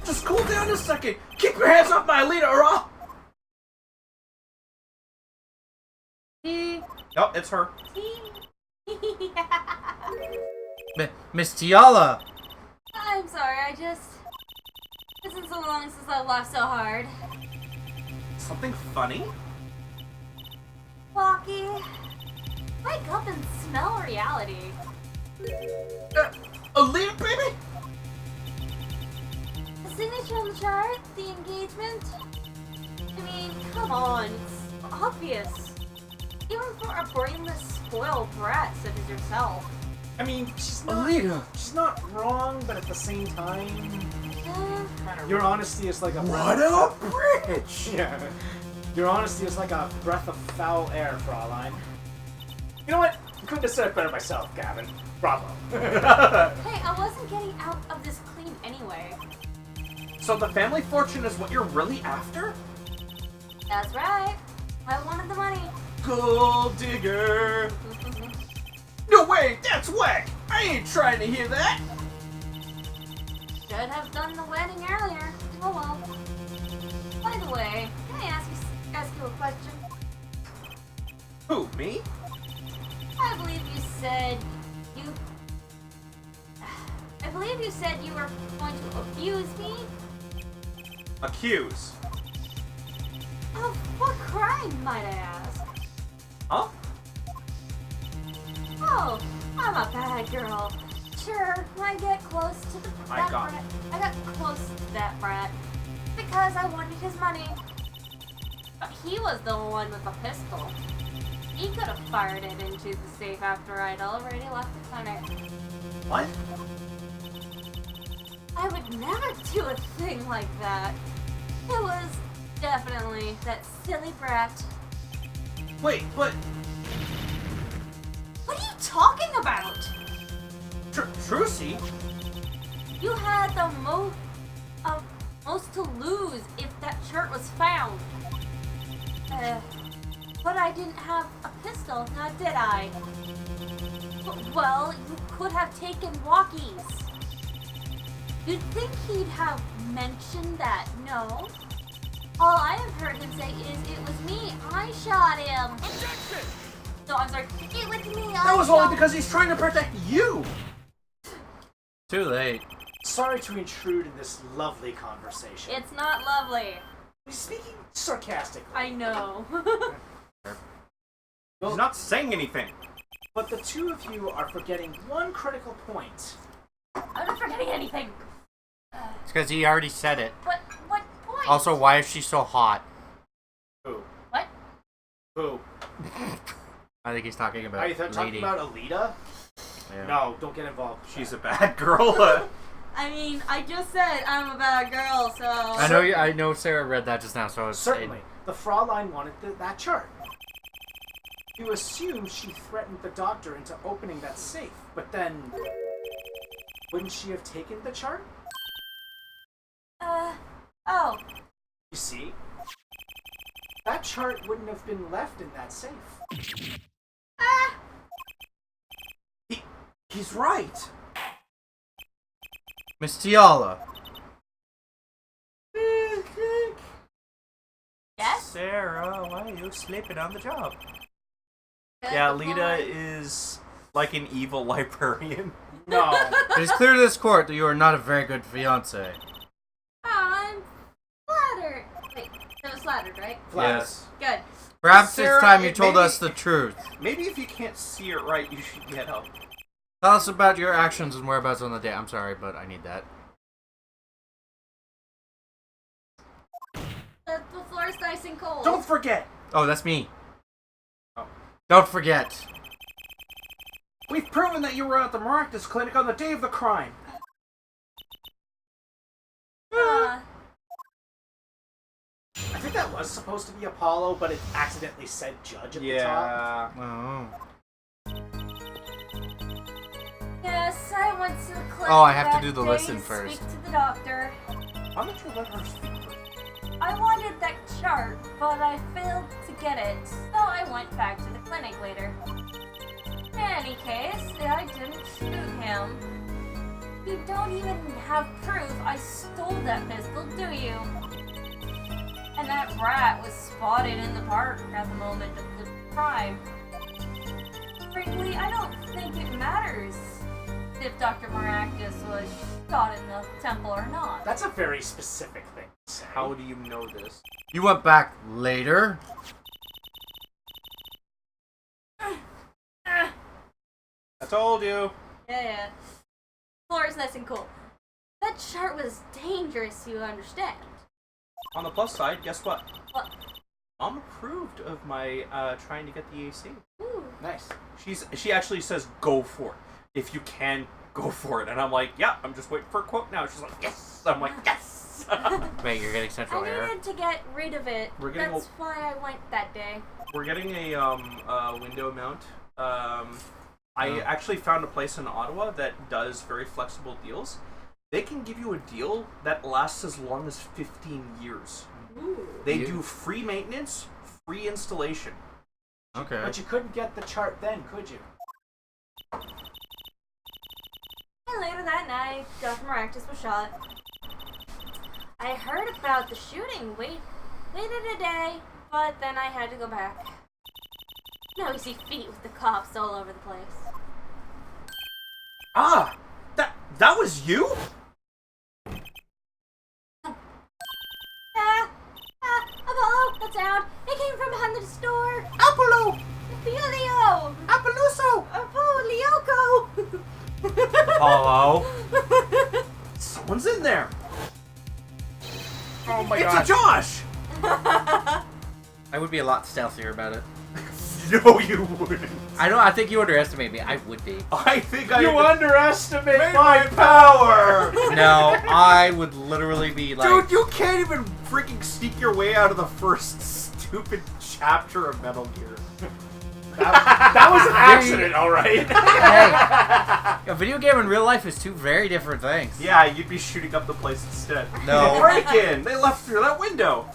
Just cool down a second! Keep your hands off my Alita or I'll... See? Oh, it's her. See? Miss Tiala! I'm sorry, it's been so long since I laughed so hard. Something funny? Walkie, wake up and smell reality. Alita, baby? The signature on the chart, the engagement. I mean, come on, it's obvious. Even for a brainless, spoiled brat such as yourself. I mean, she's Alita! not wrong, but at the same time, Uh, your honesty is like a What a bridge! Yeah. Your honesty is like a breath of foul air, Fraulein. You know what? I couldn't have said it better myself, Gavin. Bravo. hey, I wasn't getting out of this clean anyway. So the family fortune is what you're really after? That's right. I wanted the money. Gold digger! No way, that's whack! I ain't trying to hear that! Should have done the wedding earlier. Oh well. By the way, can I ask you a question? Who, me? I believe you said you were going to abuse me. Accuse. Of what crime, might I ask? Huh? Oh, I'm a bad girl. Sure, I get close to I got brat. I got close to that brat because I wanted his money. But he was the one with the pistol. He could have fired it into the safe after I'd already left the clinic. What? I would never do a thing like that. It was definitely that silly brat. Wait, but... What are you talking about? Trucy? You had the most to lose if that shirt was found. But I didn't have a pistol, now did I? Well, you could have taken Walkie's. You'd think he'd have mentioned that, no? All I have heard him say is, it was me, I shot him. Objection! No, I'm sorry, it was me, That was only because he's trying to protect you! Too late. Sorry to intrude in this lovely conversation. It's not lovely. Speaking sarcastically. I know. He's not saying anything. But the two of you are forgetting one critical point. I'm not forgetting anything. It's because he already said it. What point? Also, why is she so hot? Who? What? Who? I think he's talking about Are you talking lady. about Alita? Yeah. No, don't get involved. She's a bad girl. I mean, I just said I'm a bad girl, so... I know Sarah read that just now, so it's... Certainly. The Fraulein wanted that chart. You assume she threatened the doctor into opening that safe, but then... Wouldn't she have taken the chart? Oh. You see? That chart wouldn't have been left in that safe. He's right. Miss Tiala, Sarah, why are you sleeping on the job? Good Yeah, boy. Lita is like an evil librarian. No. It is clear to this court that you are not a very good fiance. I'm flattered. Wait, that was flattered, right? Yes. Good. Perhaps Sarah, it's time you it told maybe- us the truth. Maybe if you can't see it right, you should get help. Tell us about your actions and whereabouts on the day. I'm sorry, but I need that. The floor's nice and cold. Don't forget, Oh, that's me. Oh. Don't forget. we've proven that you were at the Maractus Clinic on the day of the crime. I think that was supposed to be Apollo, but it accidentally said Judge at the top. Oh. Yes, I went to the clinic. Oh, I have to that do the day listen to first. Speak to the doctor. Why don't you let her speak first? I wanted that chart, but I failed to get it, so I went back to the clinic later. In any case, I didn't shoot him. You don't even have proof I stole that pistol, do you? And that rat was spotted in the park at the moment of the crime. Frankly, I don't think it matters if Dr. Maractus was shot in the temple or not. That's a very specific thing to say. How do you know this? You went back later? I told you. Yeah. Floor is nice and cool. That chart was dangerous, you understand. On the plus side, guess what? What? Mom approved of my trying to get the AC. Ooh. Nice. She actually says go for it. If you can, go for it. And I'm like, yeah, I'm just waiting for a quote now. She's like, yes. I'm like, yes. Wait, you're getting central I error? needed to get rid of it. We're getting That's why I went that day. We're getting a window mount. I actually found a place in Ottawa that does very flexible deals. They can give you a deal that lasts as long as 15 years. Ooh. They You- do free maintenance, free installation. Okay. But you couldn't get the chart then, could you? And later that night, Dr. Maractus was shot. I heard about the shooting waited a day, but then I had to go back. Now you see feet with the cops all over the place. Ah! That was you? Apollo, that sound. It came from behind the store. Apollo! Filio! Apolluso! Apolioco! Apollo. Someone's in there! Oh my It's god. a Josh! I would be a lot stealthier about it. No, you wouldn't. I think you underestimate me. I would be. I think I You underestimate made my my power! No, I would literally be like... Dude, you can't even freaking sneak your way out of the first stupid chapter of Metal Gear. That was an accident, alright. Hey, a video game and real life is two very different things. Yeah, you'd be shooting up the place instead. No. Break-in! They left through that window!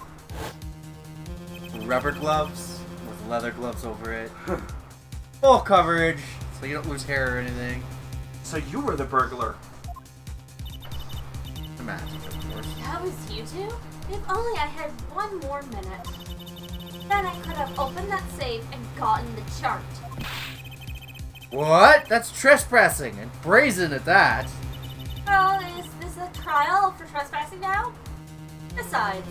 Rubber gloves with leather gloves over it. Full coverage, so you don't lose hair or anything. So you were the burglar. The magic, of course. That was you two? If only I had one more minute. Then I could have opened that safe and gotten the chart. What? That's trespassing, and brazen at that. Well, is this a trial for trespassing now? Besides,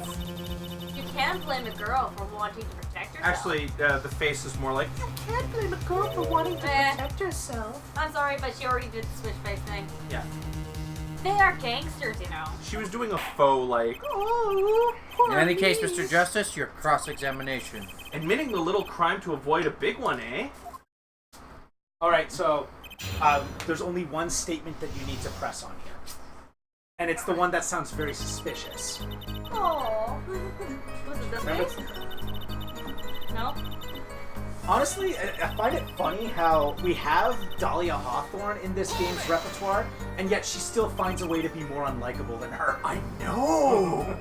you can't blame a girl for wanting to protect herself. Actually, the face is more like, you can't blame a girl for wanting to protect herself. I'm sorry, but she already did the switch face thing. Yeah. They are gangsters, you know. She was doing a faux, like, oh, poor In any case, me. Mr. Justice, your cross-examination. Admitting the little crime to avoid a big one, eh? Alright, so there's only one statement that you need to press on here. And it's the one that sounds very suspicious. Oh. Was it this Remember- face? No? Honestly, I find it funny how we have Dahlia Hawthorne in this game's repertoire, and yet she still finds a way to be more unlikable than her. I know!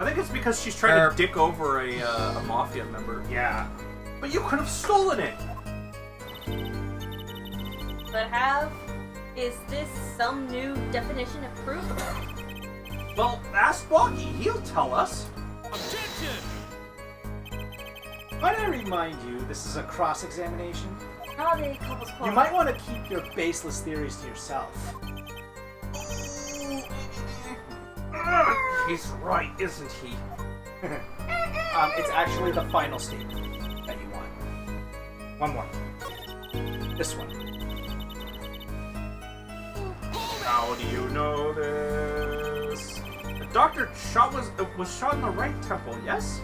I think it's because she's trying to dick over a mafia member. Yeah. But you could have stolen it! But is this some new definition of proof? Well, ask Walkie. He'll tell us. Might I remind you, this is a cross-examination? Not a couple's You quarrel. might want to keep your baseless theories to yourself. He's right, isn't he? It's actually the final statement that you want. One more. This one. How do you know this? The doctor was shot in the right temple, yes?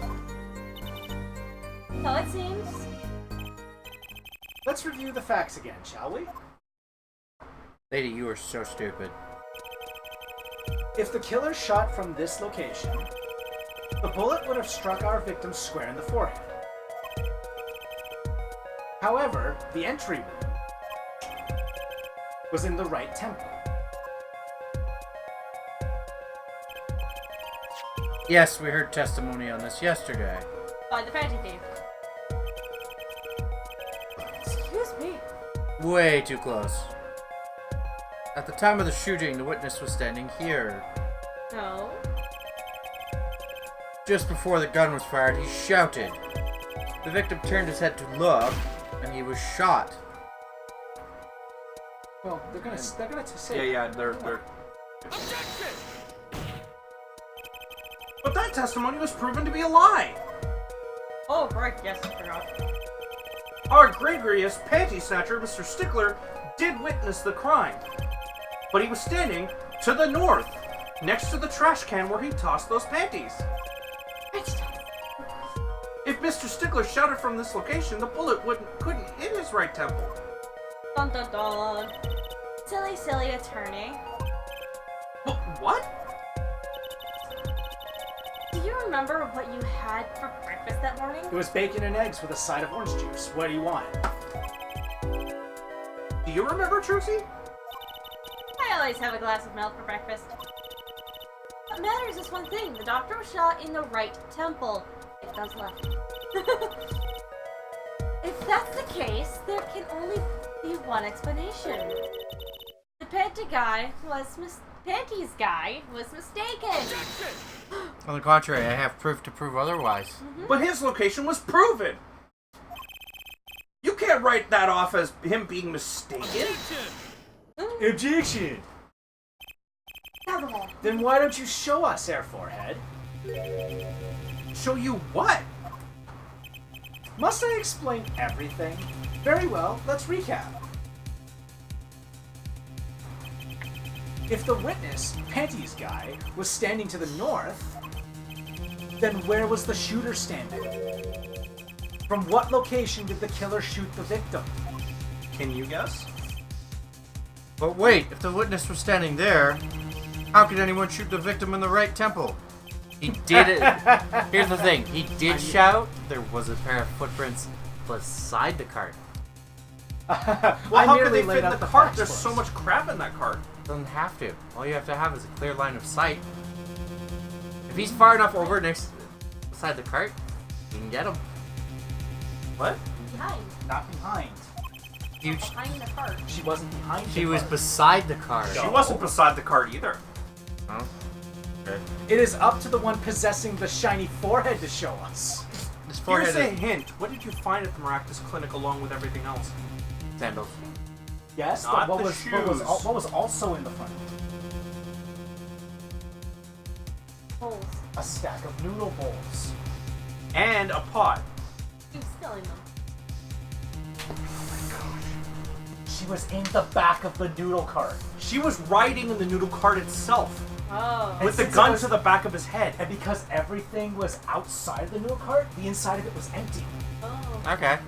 So it seems. Let's review the facts again, shall we? Lady, you are so stupid. If the killer shot from this location, the bullet would have struck our victim square in the forehead. However, the entry wound was in the right temple. Yes, we heard testimony on this yesterday. By the panty thief. Excuse me. Way too close. At the time of the shooting, the witness was standing here. No. Just before the gun was fired, he shouted. The victim turned his head to look, and he was shot. Well, they're gonna say. Yeah, they're. But that testimony was proven to be a lie. Oh, right. Yes, I forgot. Our gregarious panty snatcher, Mr. Stickler, did witness the crime. But he was standing to the north, next to the trash can where he tossed those panties. If Mr. Stickler shouted from this location, the bullet couldn't hit his right temple. Dun dun dun. Silly, silly attorney. What? Do you remember what you had for breakfast that morning? It was bacon and eggs with a side of orange juice. What do you want? Do you remember, Trucy? I always have a glass of milk for breakfast. What matters is one thing. The doctor was shot in the right temple. It does left. If that's the case, there can only be one explanation. The panties guy was mistaken. On the contrary, I have proof to prove otherwise. But his location was proven. You can't write that off as him being mistaken. Objection! Alcohol. Then why don't you show us, Air Forehead? Show you what? Must I explain everything? Very well, let's recap. If the witness, Panties Guy, was standing to the north, then where was the shooter standing? From what location did the killer shoot the victim? Can you guess? But wait, if the witness was standing there, how could anyone shoot the victim in the right temple? He did it. Here's the thing. He did shout. There was a pair of footprints beside the cart. Well, I how could merely they laid fit in out the the cart? facts There's for so us. much crap in that cart. Doesn't have to. All you have to have is a clear line of sight. If he's far enough over beside the cart, you can get him. What? Behind. Not behind. Huge. Behind the cart. She wasn't behind She the was cart. beside the cart. She wasn't beside the cart either. Huh? It is up to the one possessing the shiny forehead to show us. His forehead Here's a is hint. What did you find at the Maractus Clinic along with everything else? sandals. Yes, Not but the what was also in the front? Holes. A stack of noodle bowls. And a pot. Who's stealing them? She was in the back of the noodle cart. She was riding in the noodle cart itself, Oh. with the since it gun was- to the back of his head. And because everything was outside of the noodle cart, the inside of it was empty. Oh. Okay.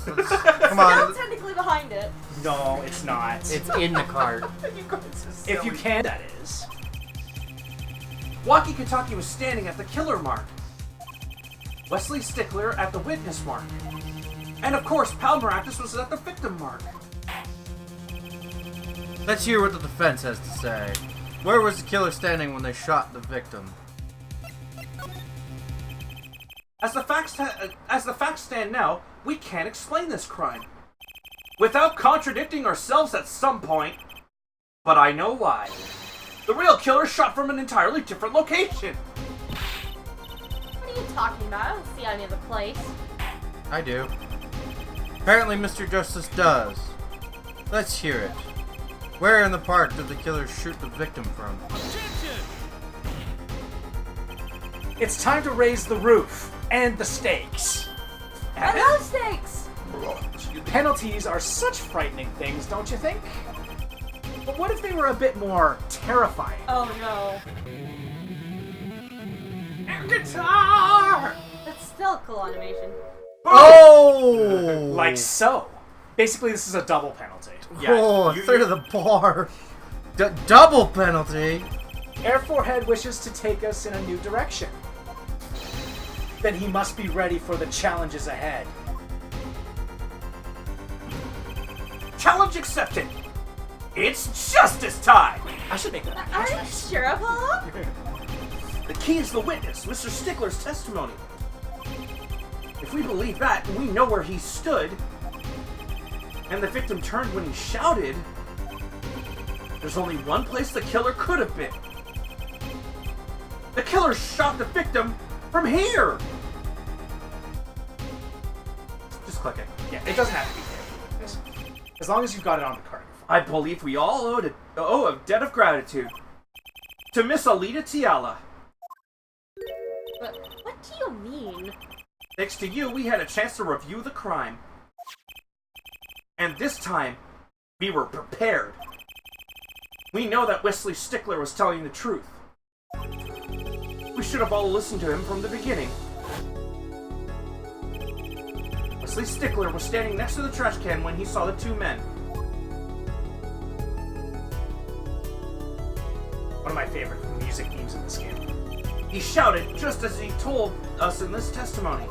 Come Now on. technically behind it. No, it's not. It's in the cart. You guys are if you silly. can, that is. Walkie Kentucky was standing at the killer mark. Wesley Stickler at the witness mark. And of course, Pal Maractus was at the victim mark. Let's hear what the defense has to say. Where was the killer standing when they shot the victim? As the facts stand now, we can't explain this crime. Without contradicting ourselves at some point. But I know why. The real killer shot from an entirely different location. What are you talking about? I don't see any of the place. I do. Apparently Mr. Justice does. Let's hear it. Where in the park did the killer shoot the victim from? It's time to raise the roof and the stakes. Hello, stakes! Penalties are such frightening things, don't you think? But what if they were a bit more terrifying? Oh no. And guitar! That's still cool animation. Oh! Like so. Basically, this is a double penalty. Oh, you- third of the bar. Double penalty. Air Forehead wishes to take us in a new direction. Then he must be ready for the challenges ahead. Challenge accepted. It's justice time. I should make that. Are you sure, Apollo? The key is the witness, Mr. Stickler's testimony. If we believe that, and we know where he stood, and the victim turned when he shouted, there's only one place the killer could have been. The killer shot the victim from here. Just click it. Yeah, it doesn't have to be here. As long as you've got it on the card. I believe we all owe a debt of gratitude to Miss Alita Tiala. But what do you mean? Thanks to you, we had a chance to review the crime. And this time, we were prepared. We know that Wesley Stickler was telling the truth. We should have all listened to him from the beginning. Wesley Stickler was standing next to the trash can when he saw the two men. One of my favorite music themes in this game. He shouted just as he told us in this testimony.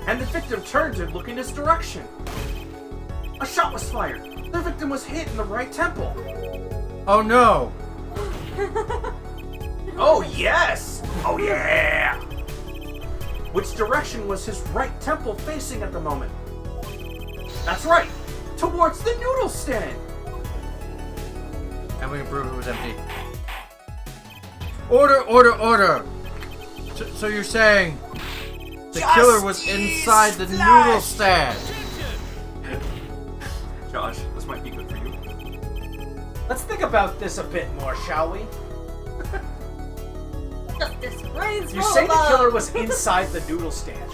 And the victim turned to look in his direction. A shot was fired. The victim was hit in the right temple. Oh no. Oh yes! Oh yeah! Which direction was his right temple facing at the moment? That's right! Towards the noodle stand! And we can prove it was empty. Order, order, order! So you're saying the killer was inside the noodle stand? Josh, this might be good for you. Let's think about this a bit more, shall we? Justice reigns You from say the above. killer was inside the noodle stand,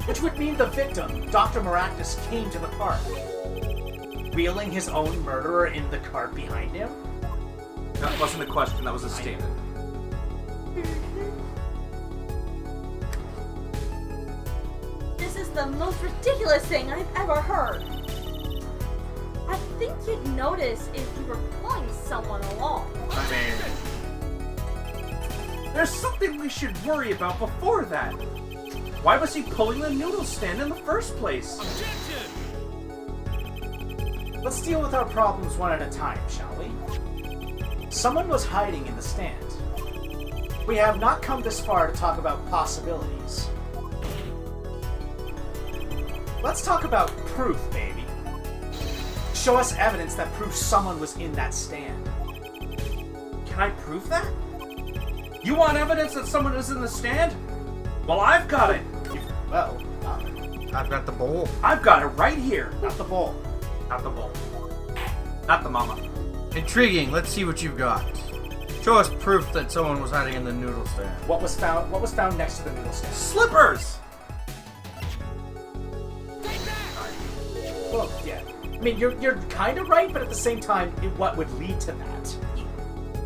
which would mean the victim, Dr. Maractus, came to the park, wheeling his own murderer in the cart behind him? That wasn't a question, that was a statement. This is the most ridiculous thing I've ever heard. I think you'd notice if you were pulling someone along. I mean, there's something we should worry about before that. Why was he pulling the noodle stand in the first place? Let's deal with our problems one at a time, shall we? Someone was hiding in the stand. We have not come this far to talk about possibilities. Let's talk about proof, baby. Show us evidence that proves someone was in that stand. Can I prove that? You want evidence that someone is in the stand? Well, I've got it. Well, I've got the bowl. I've got it right here. not the bowl. Not the bowl. Not the mama. Intriguing. Let's see what you've got. Show us proof that someone was hiding in the noodle stand. What was found next to the noodle stand? Slippers! Well, yeah. I mean, you're kind of right, but at the same time, what would lead to that?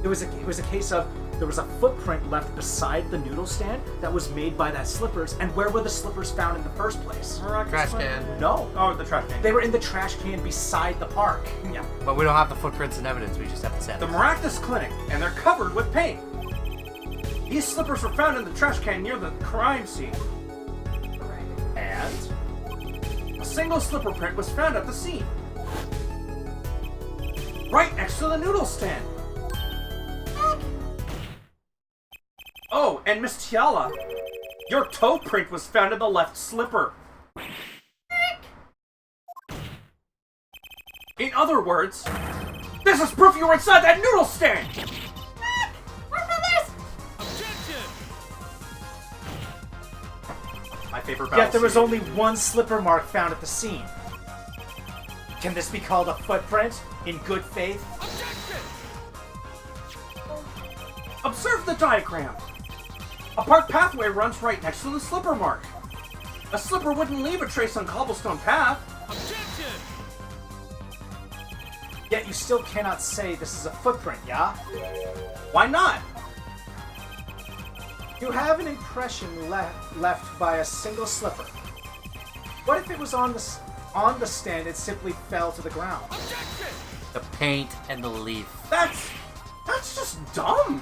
It was a case of there was a footprint left beside the noodle stand that was made by that slippers, and where were the slippers found in the first place? Trash can. No, Oh, the trash can. they were in the trash can beside the park. Yeah. But we don't have the footprints and evidence. We just have the The sand. Maractus Clinic, and they're covered with paint. These slippers were found in the trash can near the crime scene. And A single slipper print was found at the scene. Right next to the noodle stand. Oh, and Miss Tiala, your toe print was found in the left slipper. In other words, this is proof you were inside that noodle stand! More feathers! My favorite battle Yet there was scene. only one slipper mark found at the scene. Can this be called a footprint in good faith? Observe the diagram. A park pathway runs right next to the slipper mark. A slipper wouldn't leave a trace on cobblestone path. Yet you still cannot say this is a footprint, yeah? Why not? You have an impression left by a single slipper. What if it was on the stand and simply fell to the ground? The paint and the leaf. That's just dumb.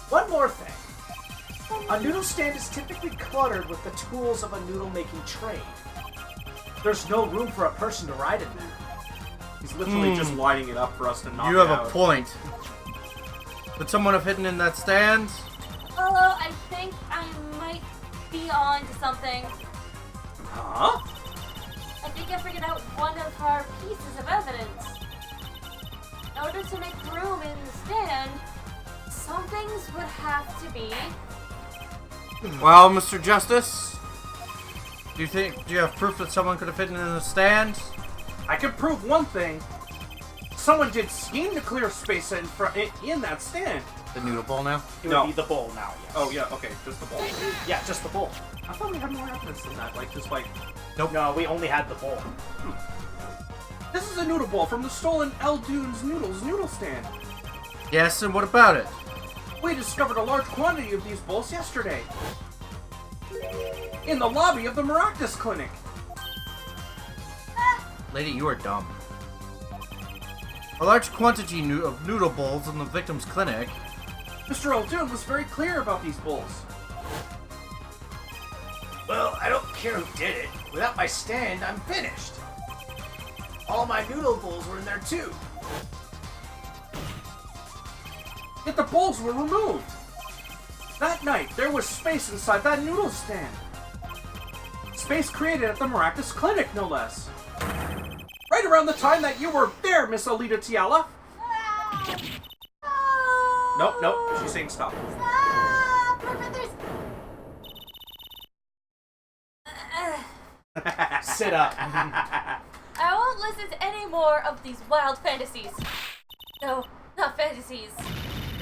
One more thing. A noodle stand is typically cluttered with the tools of a noodle-making trade. There's no room for a person to ride in there. He's literally just lining it up for us to knock You it have out. a point. Would someone have hidden in that stand? Although I think I might be on to something. Huh? I think I figured out one of our pieces of evidence. In order to make room in the stand, some things would have to be. Well, Mr. Justice, do you have proof that someone could have hidden in the stand? I can prove one thing. Someone did scheme to clear space in that stand. The noodle bowl now? It No. would be the bowl now, yes. Oh yeah, okay, just the bowl. Yeah, just the bowl. I thought we had more evidence than that. Like just like No, we only had the bowl. this is a noodle bowl from the stolen El Dunes Noodles noodle stand. Yes, and what about it? We discovered a large quantity of these bowls yesterday in the lobby of the Maractus Clinic. Lady, you are dumb. A large quantity of noodle bowls in the victim's clinic. Mr. Eldune was very clear about these bowls. Well, I don't care who did it. Without my stand, I'm finished. All my noodle bowls were in there too. Yet the bowls were removed. That night, there was space inside that noodle stand. Space created at the Maractus Clinic, no less. Right around the time that you were there, Miss Alita Tiala. Nope, she's saying stop. Stop! More feathers! Sit up. I won't listen to any more of these wild fantasies. No, not fantasies.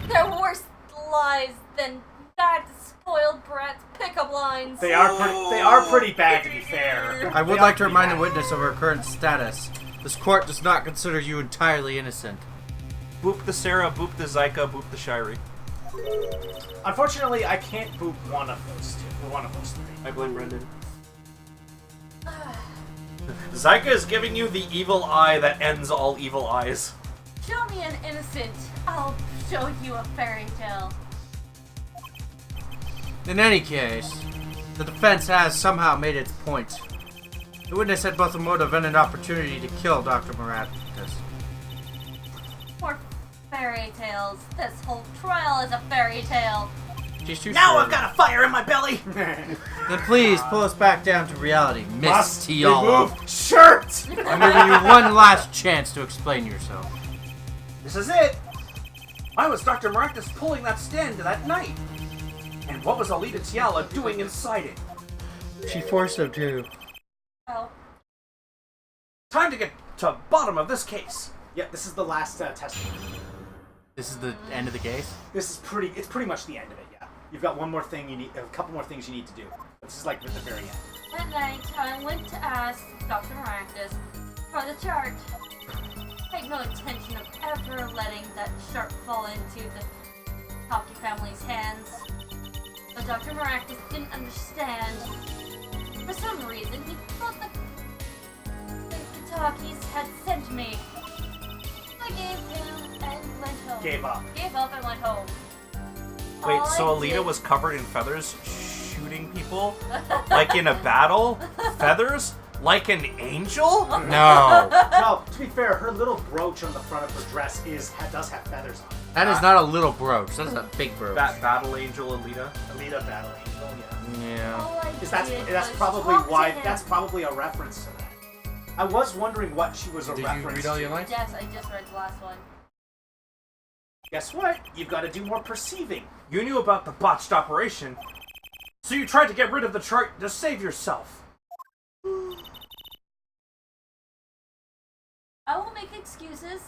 They're worse lies than bad spoiled brats pickup lines. They are pretty bad, to be fair. I would They like are to pretty remind the bad. witness of her current status. This court does not consider you entirely innocent. Boop the Sarah, boop the Zyka, boop the Shirey. Unfortunately, I can't boop one of those two. Or one of those three. I blame Brendan. Zyka is giving you the evil eye that ends all evil eyes. Show me an innocent, I'll show you a fairy tale. In any case, the defense has somehow made its point. The witness had both a motive and an opportunity to kill Dr. Maractus. More fairy tales. This whole trial is a fairy tale. She's too Now sure. I've got a fire in my belly! Then please pull us back down to reality, Miss Must Tiala. remove shirt! I'm giving you one last chance to explain yourself. This is it! Why was Dr. Maractus pulling that stand that night? And what was Alita Tiala doing inside it? She forced him to. Oh. Time to get to bottom of this case. Yeah, this is the last testimony. This is the end of the case? It's pretty much the end of it, yeah. You've got one more thing a couple more things you need to do. This is like at the very end. That night, I went to ask Dr. Maractus for the chart. I had no intention of ever letting that chart fall into the Talkie family's hands. But Dr. Maractus didn't understand. For some reason, he thought that the Talkies had sent me. I gave him and went home. Gave up. Gave up and went home. Wait, All so I Alita did- was covered in feathers, shooting people? Like in a battle? Feathers? Like an angel? No. No, to be fair, her little brooch on the front of her dress does have feathers on it. That is not a little brooch. That is a big brooch. Battle angel Alita? Alita Battle Angel, yeah. Yeah. All I That's did that's was probably talk to why him. that's probably a reference to that. I was wondering what she was a Did you reference read all to. your lines? Yes, I just read the last one. Guess what? You've got to do more perceiving. You knew about the botched operation, so you tried to get rid of the chart to save yourself. I won't make excuses.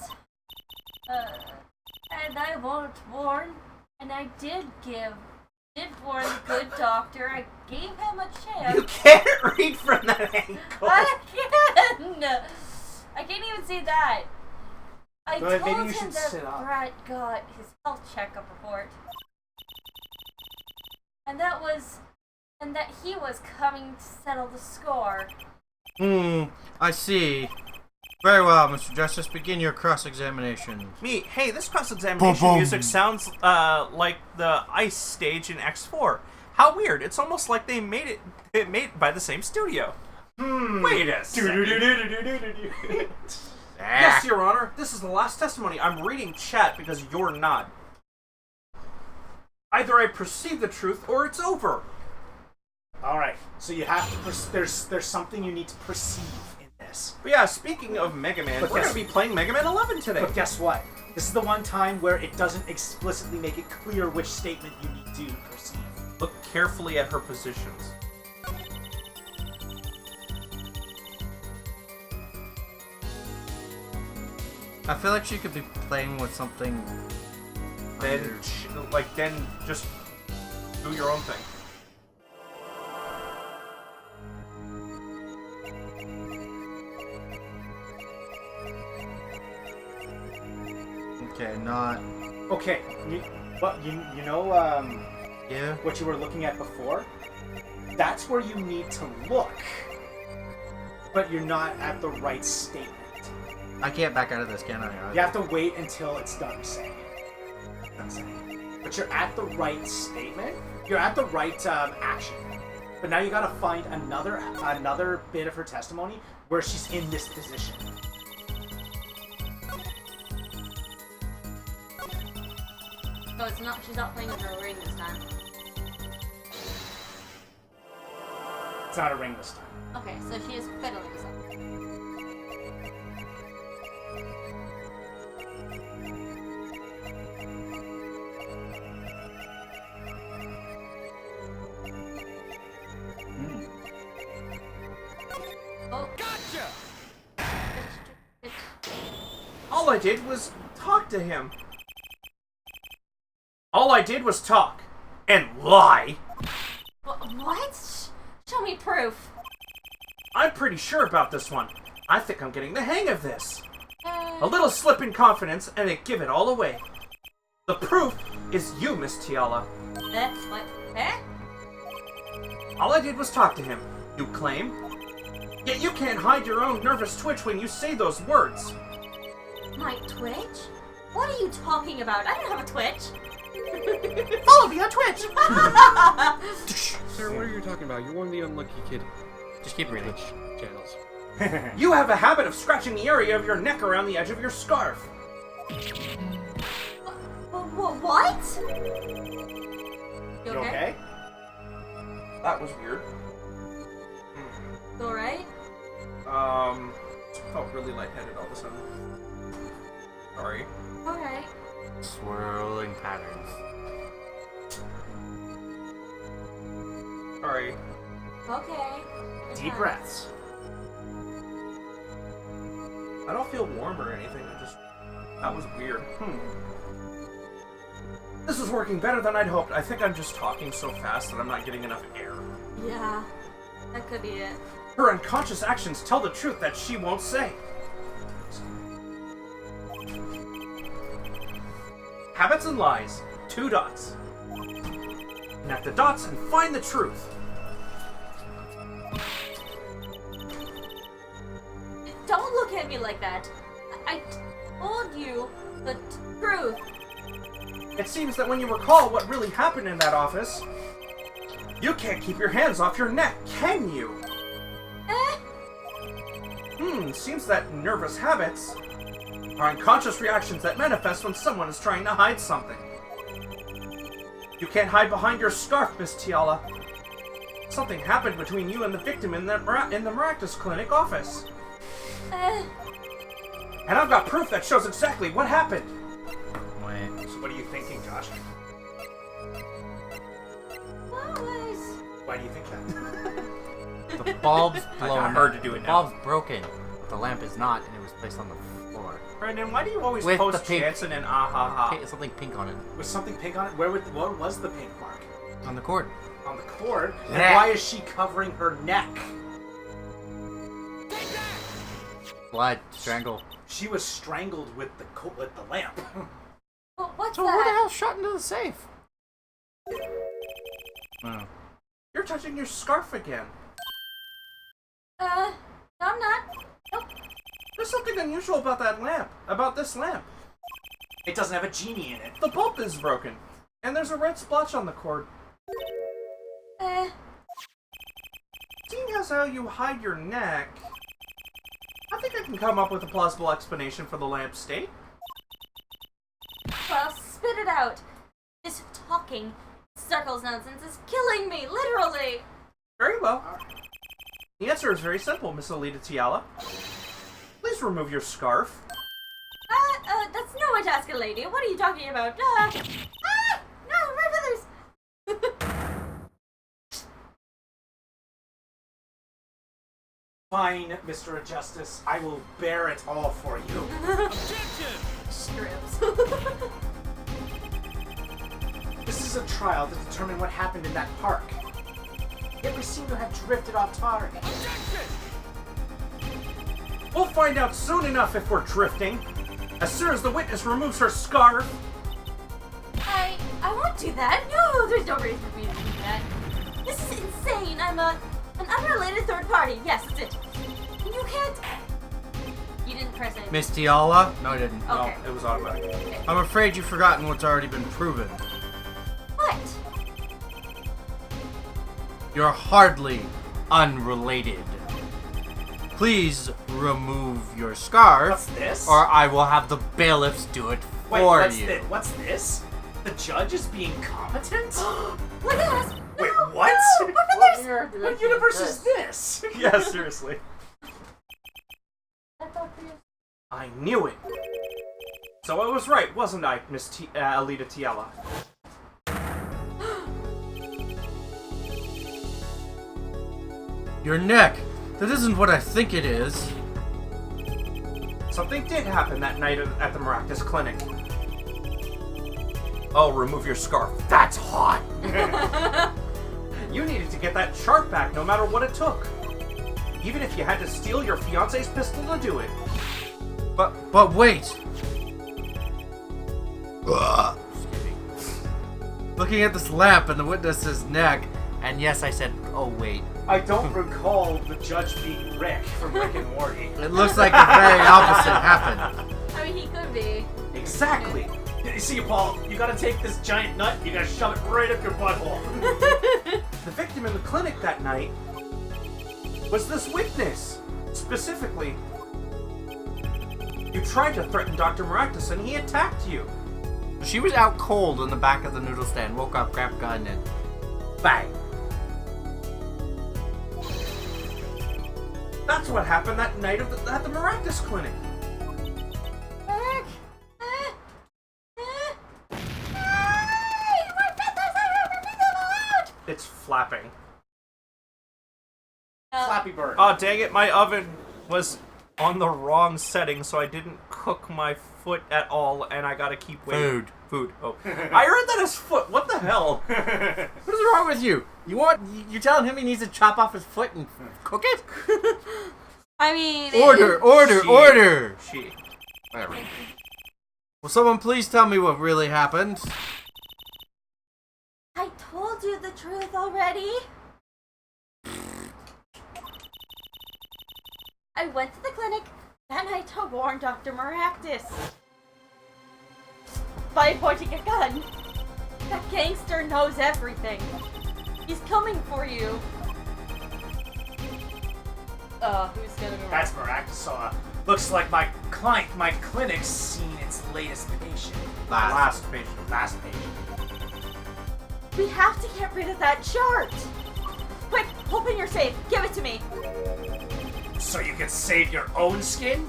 And I won't warn. And I did warn the good doctor. I gave him a chance. You can't read from that angle. I can! I can't even see that. I Go ahead, told maybe you him should that sit up. Brett got his health checkup report. And that he was coming to settle the score. I see. Very well, Mr. Justice. Begin your cross-examination. Me, hey, this cross-examination Boom, boom. music sounds like the ice stage in X4. How weird! It's almost like they made it by the same studio. Wait a second. Yes, Your Honor. This is the last testimony. I'm reading chat because you're not. Either I perceive the truth or it's over. All right. So you have to. There's something you need to perceive in this. But yeah, speaking of Mega Man, But we're guess- going to be playing Mega Man 11 today. But guess what? This is the one time where it doesn't explicitly make it clear which statement you need to perceive. Look carefully at her positions. I feel like she could be playing with something. Then, then just do your own thing. Okay, not. Okay. You know Yeah. what you were looking at before? That's where you need to look. But you're not at the right statement. I can't back out of this, can I? You have to wait until it's done saying. But you're at the right statement. You're at the right action. But now you gotta find another bit of her testimony where she's in this position. So she's not playing with her ring this time. It's not a ring this time. Okay, so she is fiddling with something. Oh. Gotcha! All I did was talk to him. All I did was talk. And lie. What? Show me proof. I'm pretty sure about this one. I think I'm getting the hang of this. A Uh, little slip in confidence and it give it all away. The proof is you, Miss Tiala. what? Eh? All I did was talk to him. You claim? Yet you can't hide your own nervous twitch when you say those words. My Twitch? What are you talking about? I don't have a Twitch. Follow me on Twitch! Sir, what are you talking about? You're one of the unlucky kid Just keep reading. channels. You have a habit of scratching the area of your neck around the edge of your scarf. What? You okay? That was weird. You alright? Felt really lightheaded all of a sudden. Sorry. Alright. Swirling patterns. Sorry. Okay. Deep breaths. I don't feel warm or anything. That was weird. This is working better than I'd hoped. I think I'm just talking so fast that I'm not getting enough air. Yeah. That could be it. Her unconscious actions tell the truth that she won't say. Habits and lies. 2 dots. Connect the dots and find the truth. Don't look at me like that. I told you the truth. It seems that when you recall what really happened in that office, you can't keep your hands off your neck, can you? Eh? Seems that nervous habits are unconscious reactions that manifest when someone is trying to hide something. You can't hide behind your scarf, Miss Tiala. Something happened between you and the victim in the Maractus Clinic office. And I've got proof that shows exactly what happened. Wait. So what are you thinking, Josh? Flowers. Why do you think that? The bulb's I blown. heard to do it The now. bulb's broken. The lamp is not, and it was placed on the floor. Brandon, why do you always With the post pink- Jansen and ah ha ha? Something pink on it. Was something pink on it? Where was the pink mark? On the cord. On the cord? And Yeah. why is she covering her neck? Blood. Strangle. She was strangled with the lamp. Well, what's So who the that? hell shot into the safe? Oh. You're touching your scarf again. No, I'm not. Nope. There's something unusual about that lamp. About this lamp. It doesn't have a genie in it. The bulb is broken. And there's a red splotch on the cord. Seeing as how you hide your neck, I think I can come up with a plausible explanation for the lamp's state. Well, spit it out. This talking circles nonsense is killing me, literally. Very well. The answer is very simple, Miss Alita Tiala. Please remove your scarf. That's no way to ask a lady. What are you talking about? No, my feathers. Fine, Mr. Justice. I will bear it all for you. Strips. This is a trial to determine what happened in that park. Yet we seem to have drifted off target. We'll find out soon enough if we're drifting. As soon as the witness removes her scarf. I won't do that. No, there's no reason for me to do that. This is insane. I'm an unrelated third party. Yes, that's it. You can't. You didn't press it. Miss Tiala? No, I didn't. Okay. No, it was automatic. I'm afraid you've forgotten what's already been proven. What? You're hardly unrelated. Please remove your scarf, What's this? or I will have the bailiffs do it Wait, for what's you. this? What's this? The judge is being competent? Look at us. No, Wait, what? No, my feathers. What universe is this? Yeah, seriously. I knew it. So I was right, wasn't I, Miss Alita Tiala? Your neck. That isn't what I think it is. Something did happen that night at the Maractus Clinic. Oh, remove your scarf. That's hot! You needed to get that chart back no matter what it took. Even if you had to steal your fiance's pistol to do it. But wait. Looking at this lamp and the witness's neck, and yes, I said, oh wait. I don't recall the judge being Rick from Rick and Morty. It looks like the very opposite happened. I mean, he could be. Exactly! You see, Paul, you gotta take this giant nut, you gotta shove it right up your butthole. The victim in the clinic that night was this witness. Specifically, you tried to threaten Dr. Maractus and he attacked you. She was out cold in the back of the noodle stand, woke up, grabbed a gun, and bang. That's what happened that night at the Maractus Clinic. Eric? My feathers are ripping them out! It's flapping. Flappy Bird. Oh, dang it, my oven was on the wrong setting, so I didn't cook my foot at all, and I gotta keep waiting. Food. Oh. I read that as foot. What the hell? What is wrong with you? You're telling him he needs to chop off his foot and cook it? I mean... Order! She. Whatever. Will someone please tell me what really happened? I told you the truth already. I went to the clinic that night to warn Dr. Maractus. By pointing a gun. That gangster knows everything. He's coming for you. Who's gonna be That's Maractus. Looks like my clinic's seen its latest patient. Last patient. Last patient. We have to get rid of that chart. Quick, open your safe. Give it to me. So you can save your own skin?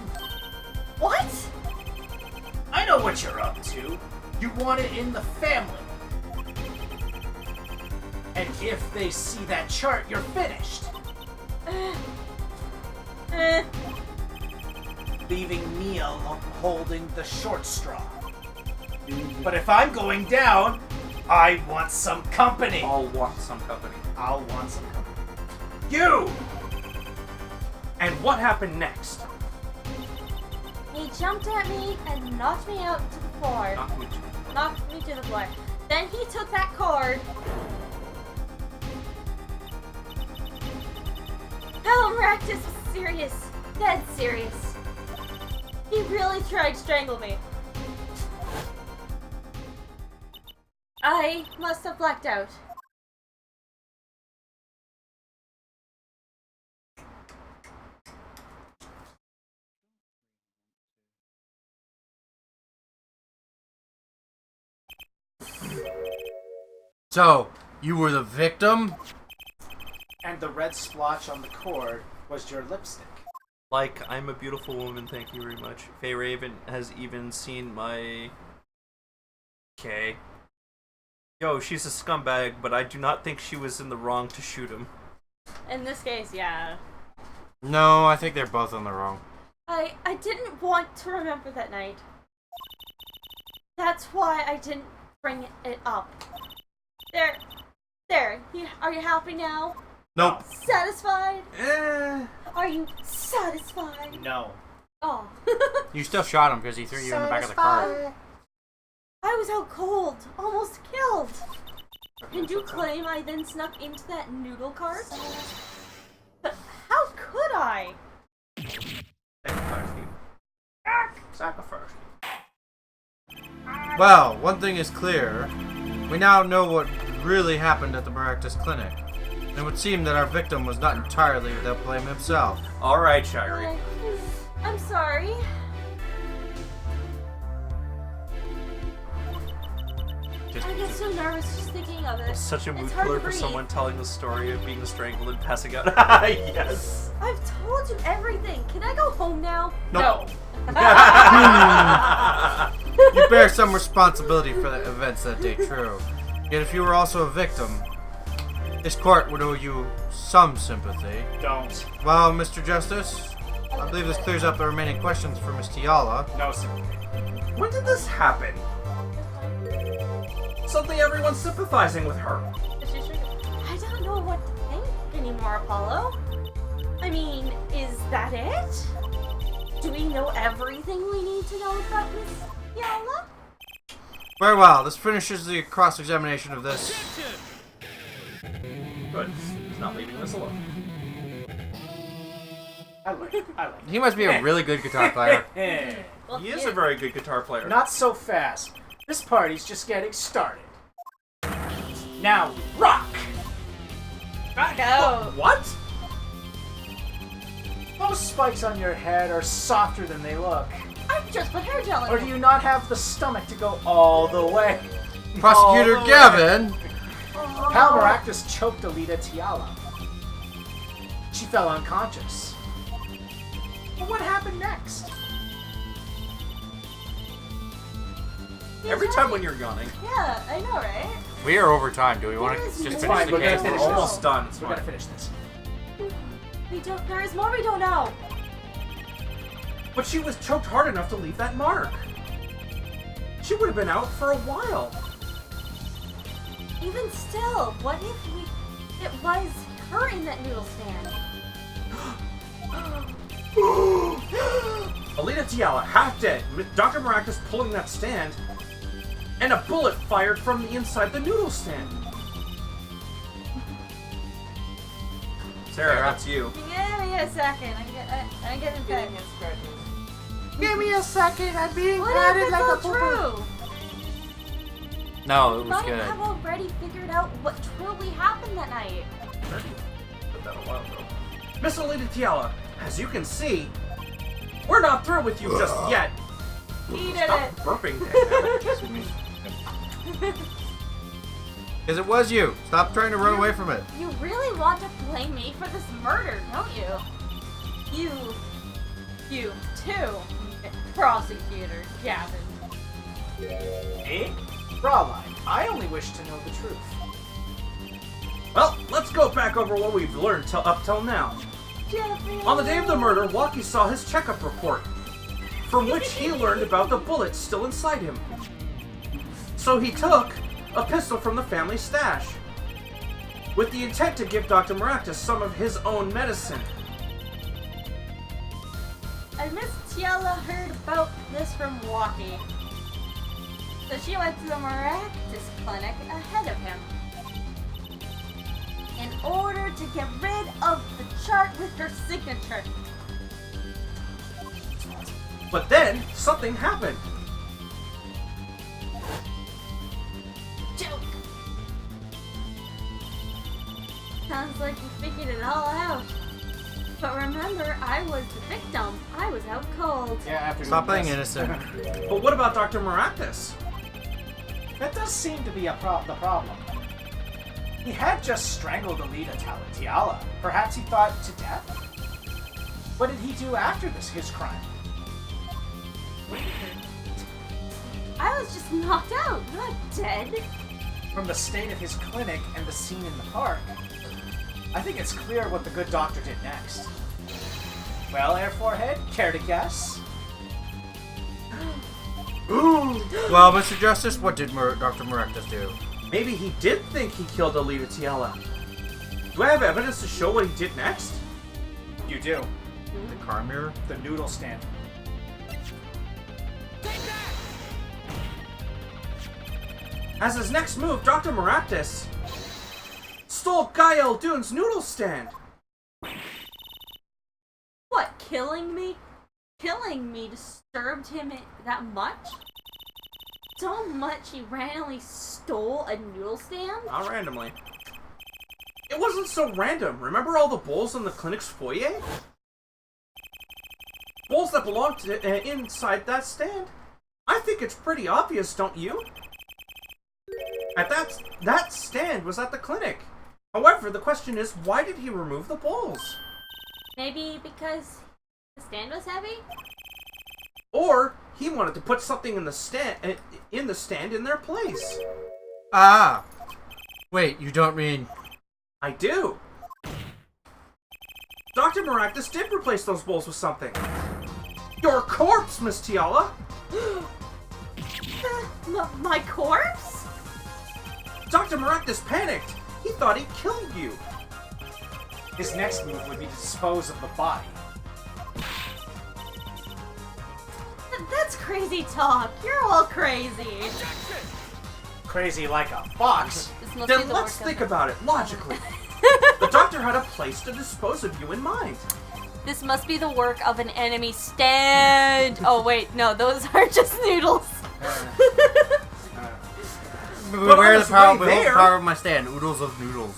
What? I know what you're up to. You want it in the family. And if they see that chart, you're finished. Leaving me holding the short straw. But if I'm going down, I want some company. I'll want some company. I'll want some company. You! And what happened next? He jumped at me and knocked me out to the floor. Not with you. Knocked me to the floor. Then he took that cord. Maractus was serious. Dead serious. He really tried to strangle me. I must have blacked out. So, you were the victim? And the red splotch on the cord was your lipstick. Like, I'm a beautiful woman, thank you very much. Faye Raven has even seen my... Okay. Yo, she's a scumbag, but I do not think she was in the wrong to shoot him. In this case, yeah. No, I think they're both on the wrong. I didn't want to remember that night. That's why I didn't bring it up. There. Are you happy now? Nope. Satisfied? Are you satisfied? No. Oh. You still shot him because he threw you in the back of the car. I was out cold, almost killed. And you claim I then snuck into that noodle cart? But how could I? Sacrifice. Well, one thing is clear. We now know what really happened at the Maractus Clinic. And it would seem that our victim was not entirely without blame himself. Alright, Shirey. I'm sorry. I get so nervous just thinking of it. Such a mood It's hard killer to for breathe. someone telling the story of being strangled and passing out. Yes! I've told you everything. Can I go home now? Nope. You bear some responsibility for the events that day, true. Yet if you were also a victim, this court would owe you some sympathy. Don't. Well, Mr. Justice, I believe this clears up the remaining questions for Miss Tiala. No, sir. When did this happen? Suddenly everyone's sympathizing with her. I don't know what to think anymore, Apollo. I mean, is that it? Do we know everything we need to know about Miss Tiala? Very well, this finishes the cross-examination of this. Good. He's not leaving us alone. I like it. He must be a really good guitar player. Well, He is a very good guitar player. Not so fast. This party's just getting started. Now, rock! Go. What? Those spikes on your head are softer than they look. I just put hair gel in Or do you not have the stomach to go all the way? Prosecutor All the way. Gavin! Pal Maractus choked Alita Tiala. She fell unconscious. But what happened next? Every time when you're yawning. Yeah, I know, right? We are over time. Do we want to There is just more. finish the We're gonna case? finish We're this. almost done. It's We fine. gotta finish this. There is more we don't know. But she was choked hard enough to leave that mark. She would have been out for a while. Even still, what if it was her in that noodle stand? Alita Tiala, half dead, with Dr. Maractus pulling that stand, and a bullet fired from the inside the noodle stand. Sarah, that's you. Give me a second. I'm getting fed. Give me a second, I'm being What if it's all true? No, it We was might good. have already figured out what truly happened that night. Put that a while ago. Miss Alita Tiala, as you can see, we're not through with you just yet. He did Stop it. burping. Because it was you. Stop trying to run away from it. You really want to blame me for this murder, don't you? You too, Prosecutor Gavin. Me? Fraulein, I only wish to know the truth. Well, let's go back over what we've learned up till now. Jeffrey. On the day of the murder, Walkie saw his checkup report, from which he learned about the bullets still inside him. So he took a pistol from the family stash, with the intent to give Dr. Maractus some of his own medicine. And Miss Tiela heard about this from Walkie. So she went to the Maractus clinic ahead of him, in order to get rid of the chart with her signature. But then, something happened. Joke! Sounds like you figured it all out. But remember, I was the victim. I was out cold. Yeah, after Stop doing playing this. innocent. But what about Dr. Maractus? That does seem to be the problem. He had just strangled Alita Tiala. Perhaps he thought to death? What did he do after this, his crime? I was just knocked out, not dead. From the state of his clinic and the scene in the park, I think it's clear what the good doctor did next. Well, Air Forehead, care to guess? Well, Mr. Justice, what did Dr. Maractus do? Maybe he did think he killed Alita Tiala. Do I have evidence to show what he did next? You do. The car mirror? The noodle stand. As his next move, Dr. Maractus stole Guy Eldune's noodle stand. What, killing me? Killing me disturbed him that much? So much he randomly stole a noodle stand? Not randomly. It wasn't so random. Remember all the bowls in the clinic's foyer? Bowls that belonged to, inside that stand? I think it's pretty obvious, don't you? That stand was at the clinic. However, the question is, why did he remove the bowls? Maybe because the stand was heavy? Or he wanted to put something in the stand in their place. Ah! Wait, you don't mean... I do. Dr. Maractus did replace those bowls with something. Your corpse, Miss Tiala! My corpse? Dr. Maractus panicked. He thought he killed you. His next move would be to dispose of the body. That's crazy talk. You're all crazy. Crazy like a fox. This must be Then the let's work think of... about it logically. The doctor had a place to dispose of you in mind. This must be the work of an enemy stand. Oh wait, no, those are just noodles. Beware the power, on his way there- power of my stand. Oodles of noodles.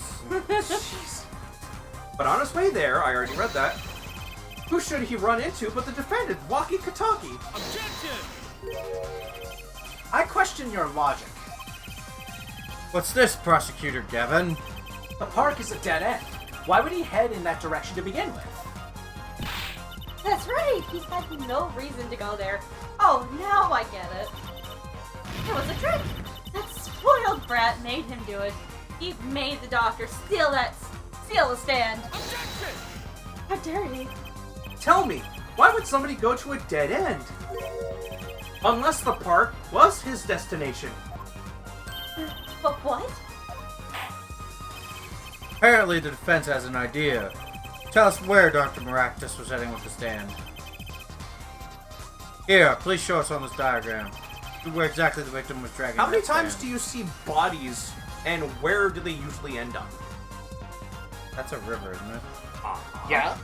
But on his way there, I already read that. Who should he run into but the defendant, Walkie Kataki? I question your logic. What's this, Prosecutor Gavin? The park is a dead end. Why would he head in that direction to begin with? That's right. He had no reason to go there. Oh, now I get it. It was a trick. That spoiled brat made him do it. He made the doctor steal the stand. Objection! How dare he? Tell me, why would somebody go to a dead end? Unless the park was his destination. But what? Apparently the defense has an idea. Tell us where Dr. Maractus was heading with the stand. Here, please show us on this diagram where exactly the victim was dragging. How many that times stand. do you see bodies, and where do they usually end up? That's a river, isn't it? Yeah?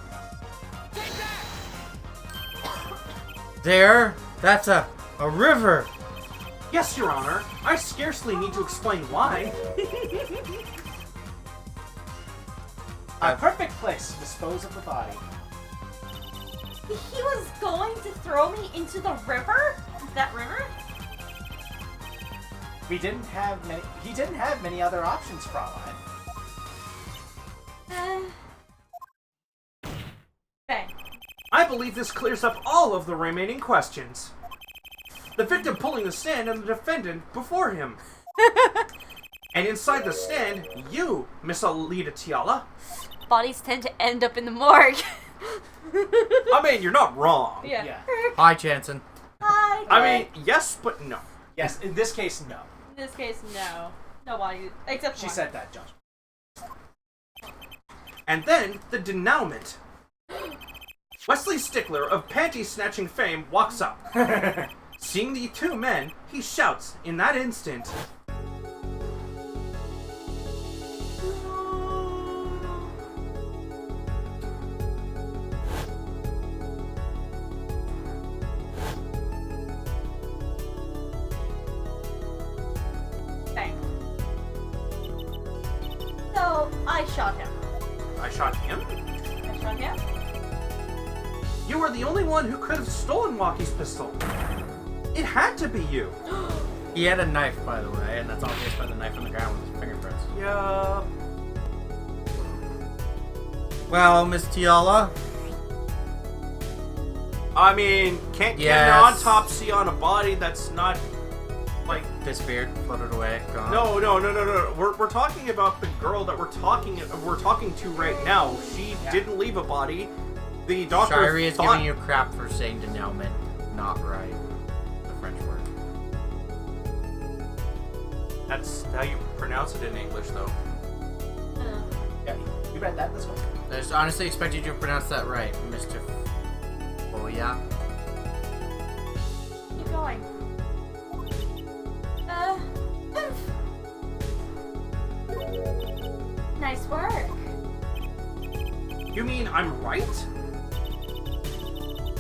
There? That's a river! Yes, Your Honor. I scarcely need to explain why. A perfect place to dispose of the body. He was going to throw me into the river? That river? He didn't have many other options, Fraulein. Okay. believe this clears up all of the remaining questions. The victim pulling the stand and the defendant before him. And inside the stand, you, Miss Alita Tiala. Bodies tend to end up in the morgue. I mean, you're not wrong. Yeah. Hi, Jansen. Hi. I mean, yes, but no. Yes, in this case, no. in this case, no. Nobody, except She one. said that, Josh. And then, the denouement. Wesley Stickler of panty snatching fame walks up. Seeing the two men, he shouts in that instant. Okay. So, I shot him. I shot him? I shot him? You were the only one who could have stolen Walkie's pistol. It had to be you. He had a knife, by the way, and that's obvious by the knife on the ground with his fingerprints. Yeah. Well, Miss Tiala, I mean, can't get Yes. an autopsy on a body that's not like. disappeared, floated away, gone. No. We're talking about the girl that we're talking to right now. She didn't leave a body. The doctor Shirey is thought... giving you crap for saying denouement, not right. The French word. That's how you pronounce it in English, though. Yeah, you read that this one. I just honestly expected you to pronounce that right, Mr. Oh, yeah. Keep going. Nice work. You mean I'm right?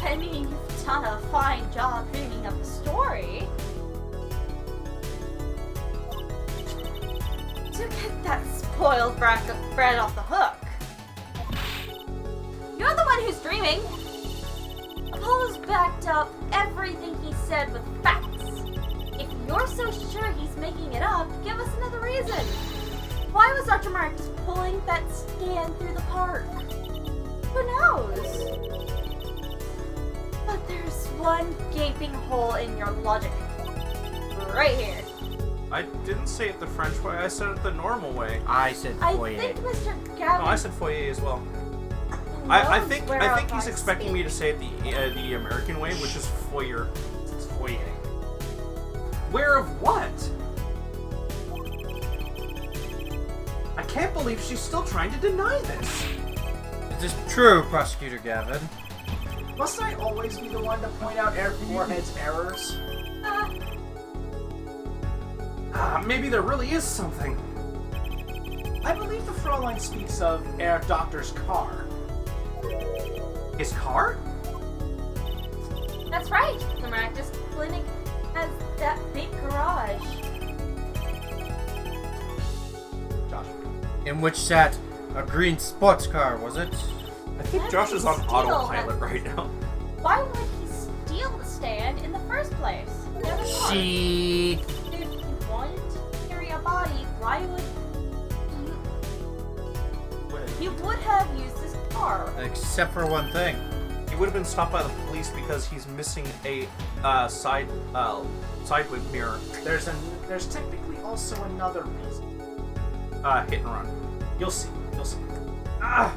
I mean, you've done a fine job dreaming up a story. To get that spoiled bread off the hook. You're the one who's dreaming. Apollo's backed up everything he said with facts. If you're so sure he's making it up, give us another reason. Why was Dr. Marcus pulling that stand through the park? Who knows? But there's one gaping hole in your logic. Right here. I didn't say it the French way. I said it the normal way. I said I foyer. think Mr. No, Gavin I said foyer as well. I knows think whereabouts he's I expecting me speak. to say it the American way, which is foyer. It's foyer. Where of what? I can't believe she's still trying to deny this. Is this true, Prosecutor Gavin? Must I always be the one to point out Warhead's errors? Maybe there really is something. I believe the Fraulein speaks of Air Doctor's car. His car? That's right. The Maractus Clinic has that big garage. Josh. In which sat a green sports car, was it? I think Why Josh would is he on steal autopilot that? right now. Why would he steal the stand in the first place? Never thought. She... If he wanted to carry a body, why would he would have used this car? Except for one thing. He would have been stopped by the police because he's missing a side mirror. There's technically also another reason. Hit and run. You'll see. You'll see. Ah!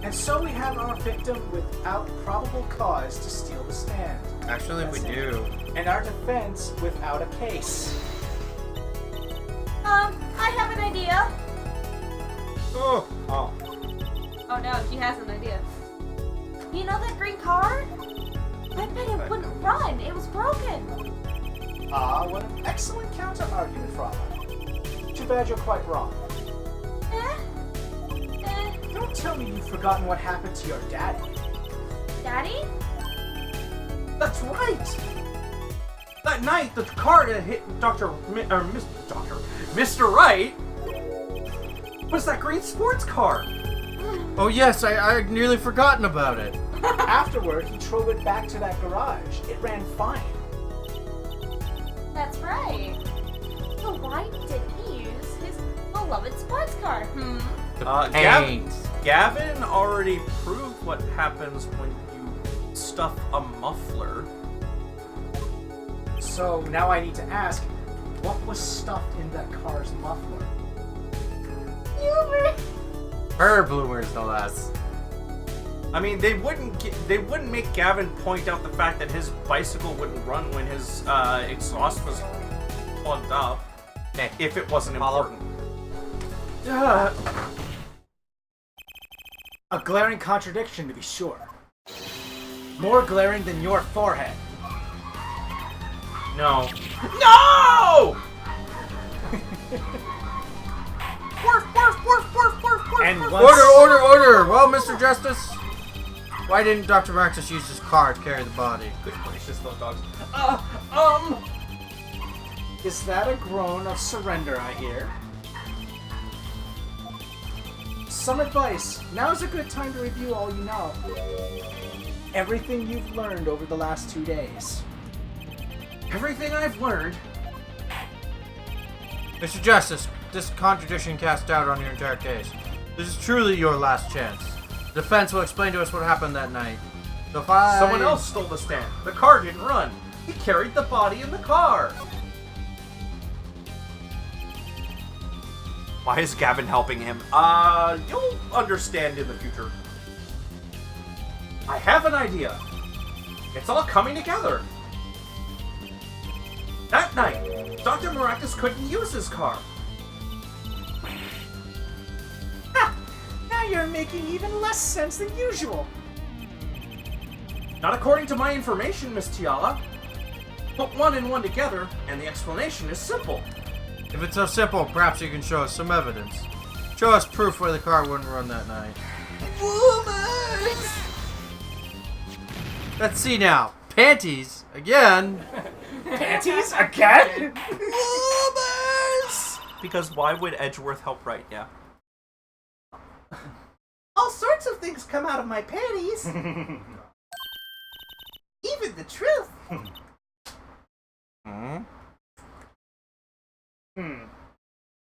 And so we have our victim without probable cause to steal the stand. Actually, we do. And our defense without a case. I have an idea. Oh. Oh no, she has an idea. You know that green car? I bet it wouldn't run. It was broken. What an excellent counter-argument, Fraulein. Too bad you're quite wrong. Don't tell me you've forgotten what happened to your daddy. Daddy? That's right! That night, the car that hit Mr. Wright was that green sports car. Oh yes, I nearly forgotten about it. Afterward, he drove it back to that garage. It ran fine. That's right. So why did he use his beloved sports car? Gav, Paint. Gavin already proved what happens when you stuff a muffler. So now I need to ask, what was stuffed in that car's muffler? Hubert! Her bloomers, no less. I mean, they wouldn't make Gavin point out the fact that his bicycle wouldn't run when his exhaust was plugged up Hey, if it wasn't Follow. important. A glaring contradiction, to be sure. More glaring than your forehead. No. No! And once, Order! Well, Mr. Justice, why didn't Dr. Marcus use his car to carry the body? Good gracious, those dogs. Is that a groan of surrender I hear? Some advice. Now's a good time to review all you know. Everything you've learned over the last 2 days. Everything I've learned. Mr. Justice, this contradiction cast doubt on your entire case. This is truly your last chance. The defense will explain to us what happened that night. So if I... Someone else stole the stand. The car didn't run. He carried the body in the car. Why is Gavin helping him? You'll understand in the future. I have an idea. It's all coming together. That night, Dr. Maractus couldn't use his car. Now you're making even less sense than usual. Not according to my information, Miss Tiala. Put one and one together, and the explanation is simple. If it's so simple, perhaps you can show us some evidence. Show us proof why the car wouldn't run that night. Woman! Let's see now. Panties? Again? Panties? Again? Woman! Because why would Edgeworth help right now? All sorts of things come out of my panties. Even the truth.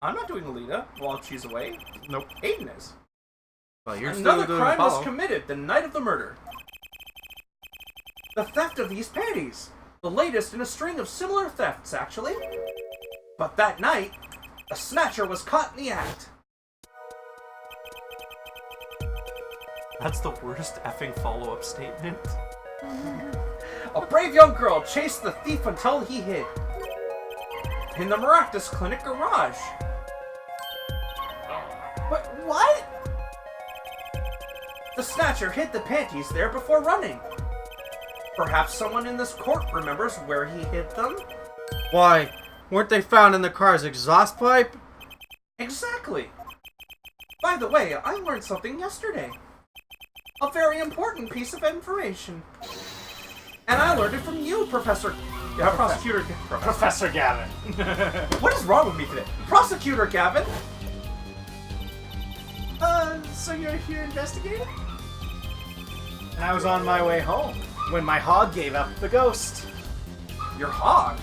I'm not doing Alita while she's away. Nope. Aiden is. Well, you're Another still doing crime was Apollo. committed the night of the murder. The theft of these panties. The latest in a string of similar thefts, actually. But that night, a snatcher was caught in the act. That's the worst effing follow-up statement. A brave young girl chased the thief until he hid. In the Maractus Clinic garage. But what? The snatcher hid the panties there before running. Perhaps someone in this court remembers where he hid them? Why? Weren't they found in the car's exhaust pipe? Exactly. By the way, I learned something yesterday. A very important piece of information. And I learned it from you, Prosecutor Professor Gavin. What is wrong with me today? Prosecutor Gavin! So you're here investigating? And I was on my way home when my hog gave up the ghost. Your hog?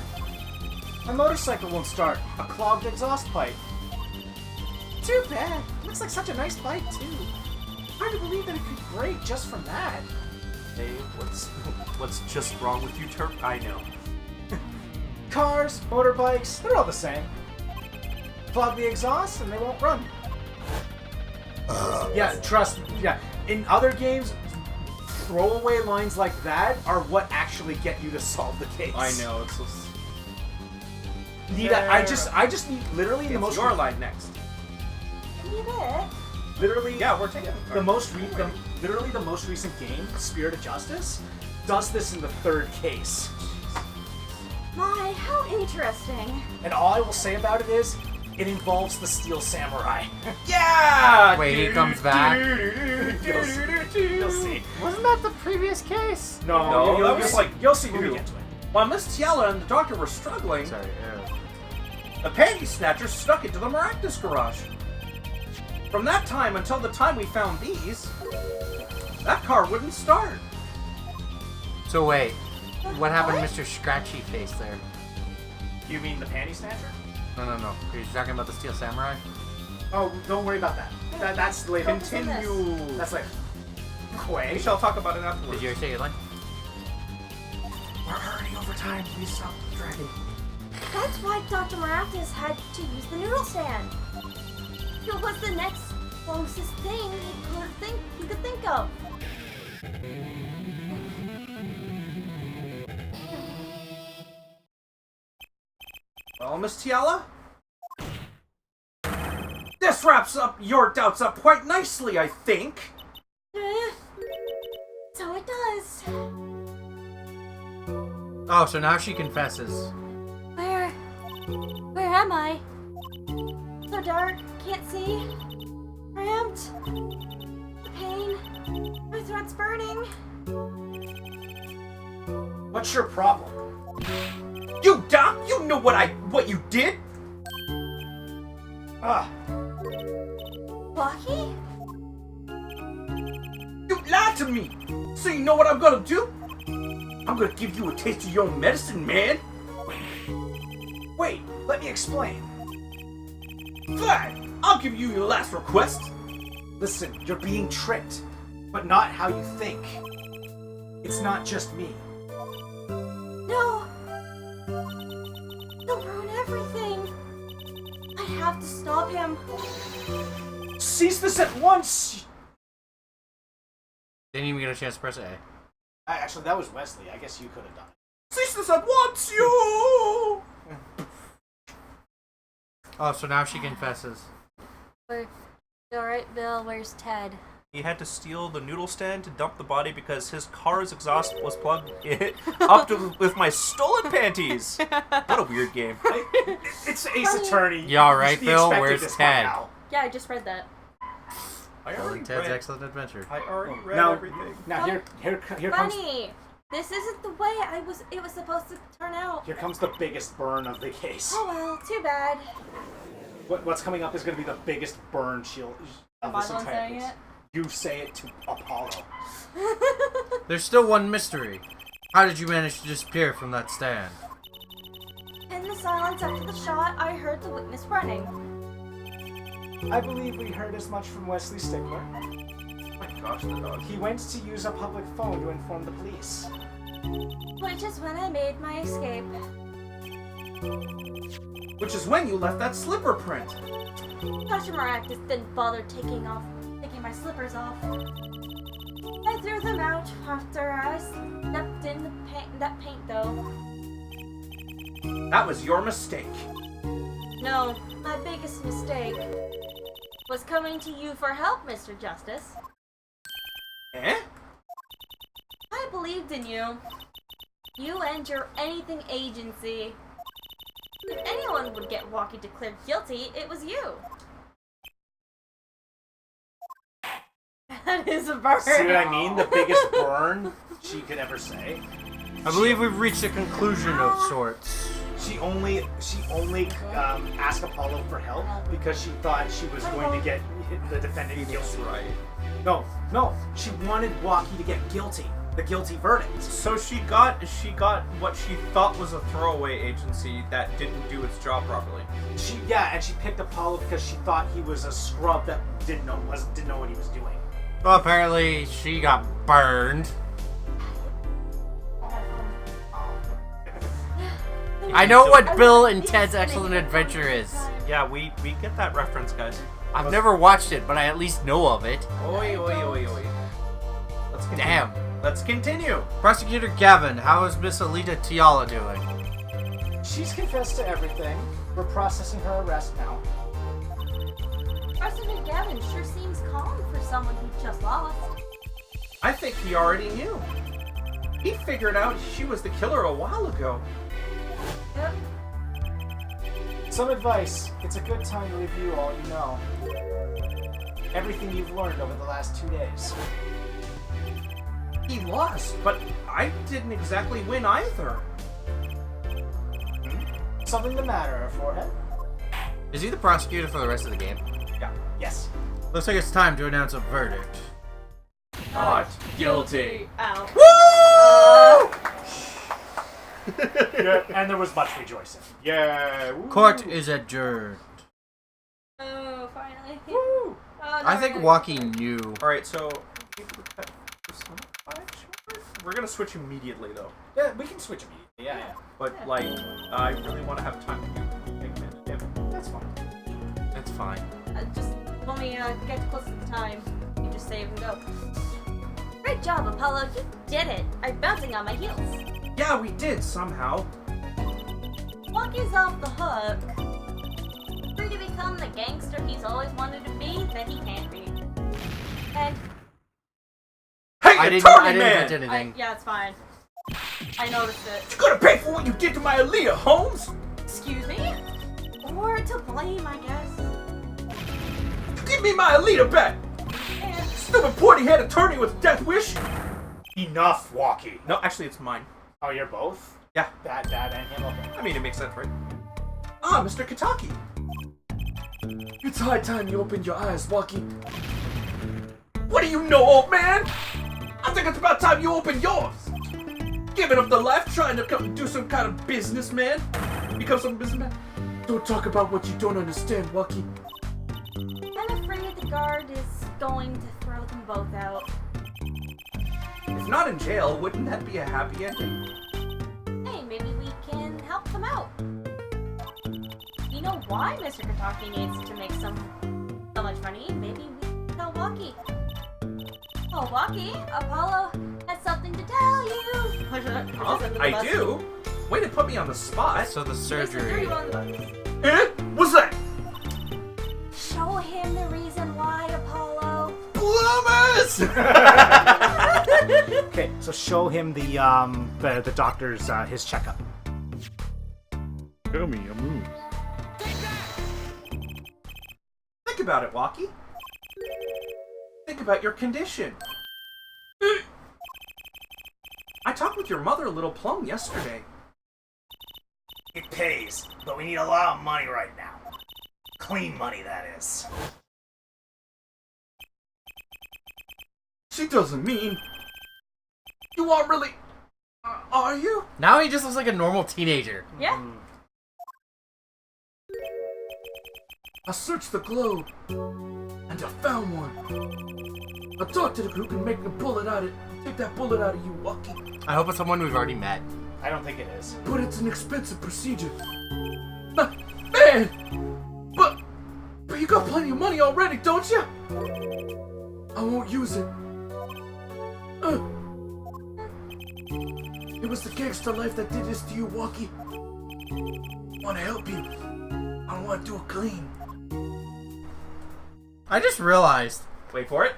My motorcycle won't start. A clogged exhaust pipe. Too bad. Looks like such a nice bike, too. Hard to believe that it could break just from that. Hey, what's just wrong with you, Turk? I know. Cars, motorbikes, they're all the same. Clog the exhaust and they won't run. Yeah, trust me. Yeah, in other games, throwaway lines like that are what actually get you to solve the case. I know, it's just... I just need literally It's the most your line next. Need it. literally Yeah, we're taking literally the most recent game, Spirit of Justice, does this in the third case. My, how interesting. And all I will say about it is, it involves the Steel Samurai. Yeah! Wait, he comes back? You'll see. Wasn't that the previous case? No, that was like you'll see when we two. get to it. While Miss Tiala and the doctor were struggling, Sorry, the panty snatcher snuck into the Maractus garage. From that time until the time we found these, that car wouldn't start. So wait, what happened to Mr. Scratchy Face there? You mean the panty snatcher? No. Are you talking about the Steel Samurai? Oh, don't worry about that. That's later. Focus on this. Continue. That's later. We Quay. shall talk about it afterwards. Did you already say your line? We're already over time. Please stop dragging. That's why Dr. Maractus had to use the noodle stand. It was the next closest thing he could think of. Well, Miss Tiala? This wraps up your doubts up quite nicely, I think. So it does. Oh, so now she confesses. Where am I? So dark, can't see. Cramped. Pain. My throat's burning. What's your problem? You doc, you know what you did? Ah, Blocky? You lied to me. So you know what I'm gonna do? I'm gonna give you a taste of your own medicine, man. wait, let me explain. Fine, I'll give you your last request. Listen, you're being tricked, but not how you think. It's not just me. No! He'll ruin everything. I have to stop him. Cease this at once! Didn't even get a chance to press A. Actually, that was Wesley. I guess you could have done it. Cease this at once, you! Oh, so now she confesses. Alright, Bill, where's Ted? He had to steal the noodle stand to dump the body because his car's exhaust was plugged up with my stolen panties. What a weird game. It's Ace Attorney. You alright, should be Bill? expecting Where's this by Ted? now. Yeah, I just read that. I Bill already and Ted's read, Excellent Adventure. I already read Now- everything. Now here comes Funny! This isn't the way it was supposed to turn out. here comes the biggest burn of the case. Oh well, too bad. What's coming up is going to be the biggest burn she'll of Am I this the one entire saying case. You say it to Apollo. There's still one mystery. How did you manage to disappear from that stand? In the silence after the shot, I heard the witness running. I believe we heard as much from Wesley Stickler. Oh my gosh, the dog. He went to use a public phone to inform the police. Which is when I made my escape. Which is when you left that slipper print. Dr. Maractus didn't bother taking my slippers off. I threw them out after I stepped in that paint though. That was your mistake. No, my biggest mistake was coming to you for help, Mr. Justice. Eh? I believed in you. You and your anything agency. If anyone would get Walkie declared guilty, it was you. That is a burn. See what I mean? The biggest burn she could ever say. I believe we've reached a conclusion of sorts. She only asked Apollo for help because she thought she was going to get the defendant guilty. Right. No, she wanted Walkie to get guilty. The guilty verdict. So she got what she thought was a throwaway agency that didn't do its job properly. And she picked Apollo because she thought he was a scrub that didn't know what he was doing. Well, apparently she got burned. I know what Bill and Ted's Excellent Adventure is. Yeah, we get that reference, guys. I've never watched it, but I at least know of it. Oi, oi, oi, oi. Let's continue. Damn. Let's continue. Prosecutor Gavin, how is Miss Alita Tiala doing? She's confessed to everything. We're processing her arrest now. President Gavin sure seems calm for someone who just lost. I think he already knew. He figured out she was the killer a while ago. Yep. Some advice. It's a good time to review all you know. Everything you've learned over the last 2 days. He lost, but I didn't exactly win either. Something the matter, Forehead? Is he the prosecutor for the rest of the game? Yeah. Yes. Looks like it's time to announce a verdict. Not guilty. Ow. Yeah, and there was much rejoicing. Yeah. Court is adjourned. Oh, finally. I think Walkie knew. Alright, so we're gonna switch immediately though. Yeah, we can switch immediately. Yeah. But like, I really want to have time to do Eggman. Yeah, that's fine. It's fine. Just let me get close to the time. You just save and go. Great job, Apollo. You did it. I'm bouncing on my heels. Yeah, we did somehow. Walkie's off the hook. Free to become the gangster he's always wanted to be, that he can't be. And Hey, I attorney didn't man! touch anything. yeah, it's fine. I noticed it. You gonna pay for what you did to my Aaliyah, Holmes? Excuse me? Or to blame, I guess. Give me my Aaliyah back! And Stupid pointy-head attorney with a death wish! Enough, Walkie. No, actually, it's mine. Oh, you're both? Yeah. Dad and him. Okay. I mean, it makes sense, right? Ah, Mr. Kataki. It's high time you opened your eyes, Walkie. What do you know, old man? I think it's about time you open yours. Giving up the life, trying to come do some kind of business, man. Become some businessman. Don't talk about what you don't understand, Walkie. I'm afraid the guard is going to throw them both out. If not in jail, wouldn't that be a happy ending? Hey, maybe we can help them out. You know why Mr. Kataki needs to make so much money? Maybe we can tell Walkie. Oh, Walkie, Apollo has something to tell you. I do? Way to put me on the spot. So the Surgery surgery. on the bus. Eh? What's that? Show him the reason why, Apollo. Plumbers! Okay, so show him the doctor's his checkup. Show me your moves. Think about it, Walkie. Think about your condition. I talked with your mother, a little Plum, yesterday. It pays, but we need a lot of money right now. Clean money, that is. She doesn't mean... You aren't really... are you? Now he just looks like a normal teenager. Yeah. I searched the globe, and I found one. I talked to the group and make a bullet out of it. Take that bullet out of you, Walkie. I hope it's someone we've already met. I don't think it is. But it's an expensive procedure. Man! But you got plenty of money already, don't you? I won't use it. It was the gangster life that did this to you, Walkie. I want to help you. I want to do it clean. I just realized. Wait for it.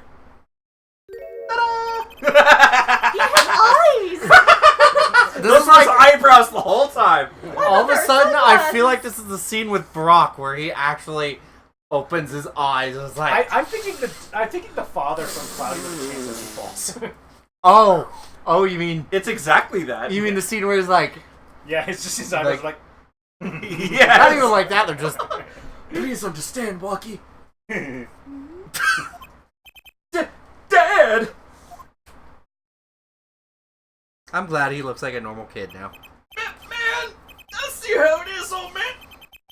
He has eyes! This Those is were his like eyebrows the whole time. all of a They're sudden I sunglasses. feel like this is the scene with Brock where he actually opens his eyes and is like, I'm thinking the father from Cloudy with the Chance of Meatballs. oh, you mean It's exactly that. you mean the scene where he's like, Yeah, it's just his eyebrows like. Yes. not even like that, they're just Please understand, Walkie. Dad! I'm glad he looks like a normal kid now. Man, I see how it is, old man.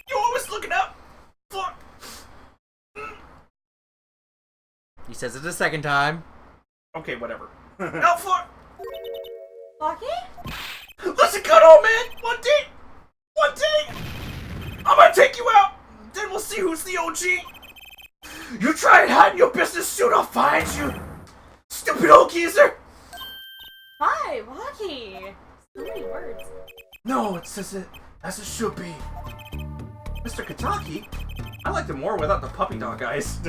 You're always looking out for... He says it a second time. Okay, whatever. Out for... Walkie? Listen good, old man. One day, I'm gonna take you out. Then we'll see who's the OG. You try and hide in your business suit, I'll find you. Stupid old geezer. Hi, Walkie. So many words. No, it says it as it should be. Mr. Kataki, I liked him more without the puppy dog eyes.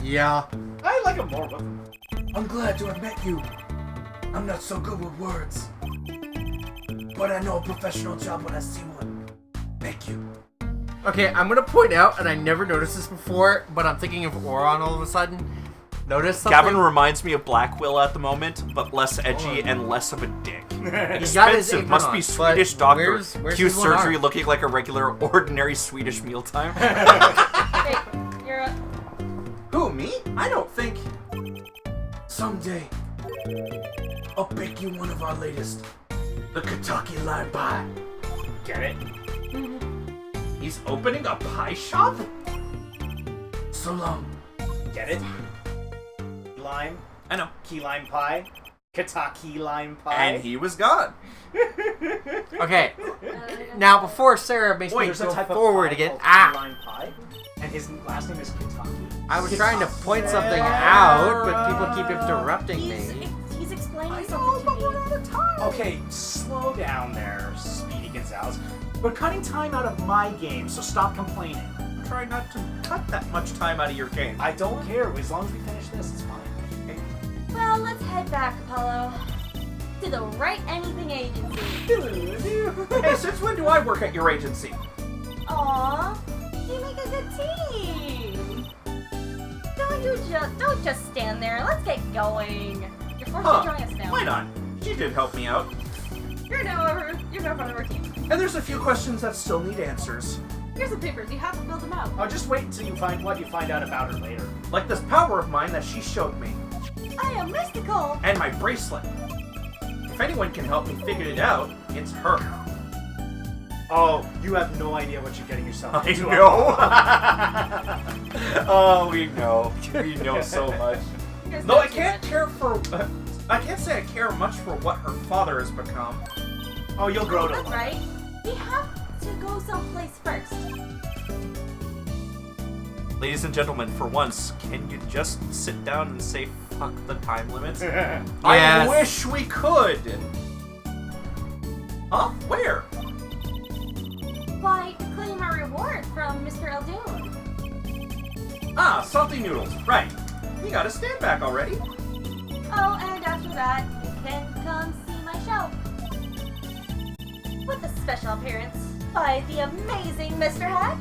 Yeah. I like him more, but I'm glad to have met you. I'm not so good with words. But I know a professional job when I see one. Thank you. Okay, I'm gonna point out, and I never noticed this before, but I'm thinking of Oron all of a sudden. Notice something? Gavin reminds me of Black Will at the moment, but less edgy and less of a dick. He's got his Expensive, apron must on, be but Swedish doctor. where's Cue his one surgery arm? looking like a regular, ordinary Swedish mealtime. Wait, you're Who, me? I don't think. Someday, I'll bake you one of our latest. The Kentucky Lime Pie. get it. He's opening a pie shop? So long, Get it? Key lime? I know. Key lime pie? Key lime pie? And he was gone. Okay, now before Sarah makes me There's a go type of forward pie again. called Ah! Key lime pie? And his last name is Kentucky. I was trying to point something out, but people keep interrupting He's, me. he's explaining something to me. Okay, slow down there, Speedy Gonzales. We're cutting time out of my game, so stop complaining. Try not to cut that much time out of your game. I don't care. As long as we finish this, it's fine. Well, let's head back, Apollo. To the Right Anything Agency. Hey, since when do I work at your agency? Aw, you make a good team. Don't just stand there. Let's get going. You're forced to join us now. Why not? She did help me out. You're now part of our team. And there's a few questions that still need answers. Here's the papers. You have to fill them out. I'll just wait until you find what you find out about her later. Like this power of mine that she showed me. I am mystical. And my bracelet. If anyone can help me figure it out, it's her. Oh, you have no idea what you're getting yourself I into. know. Oh, we know. We know so much. Here's No, I not too can't much. care for. I can't say I care much for what her father has become. Oh, you'll grow to That's love it. right. We have to go someplace first. Ladies and gentlemen, for once, can you just sit down and say fuck the time limits? I Yes. wish we could. Huh? Where? Why, claim our reward from Mr. Eldoon. Ah, salty noodles. Right. You got a stand back already. Oh, and after that, you can come see my show. With a special appearance by the amazing Mr. Hat.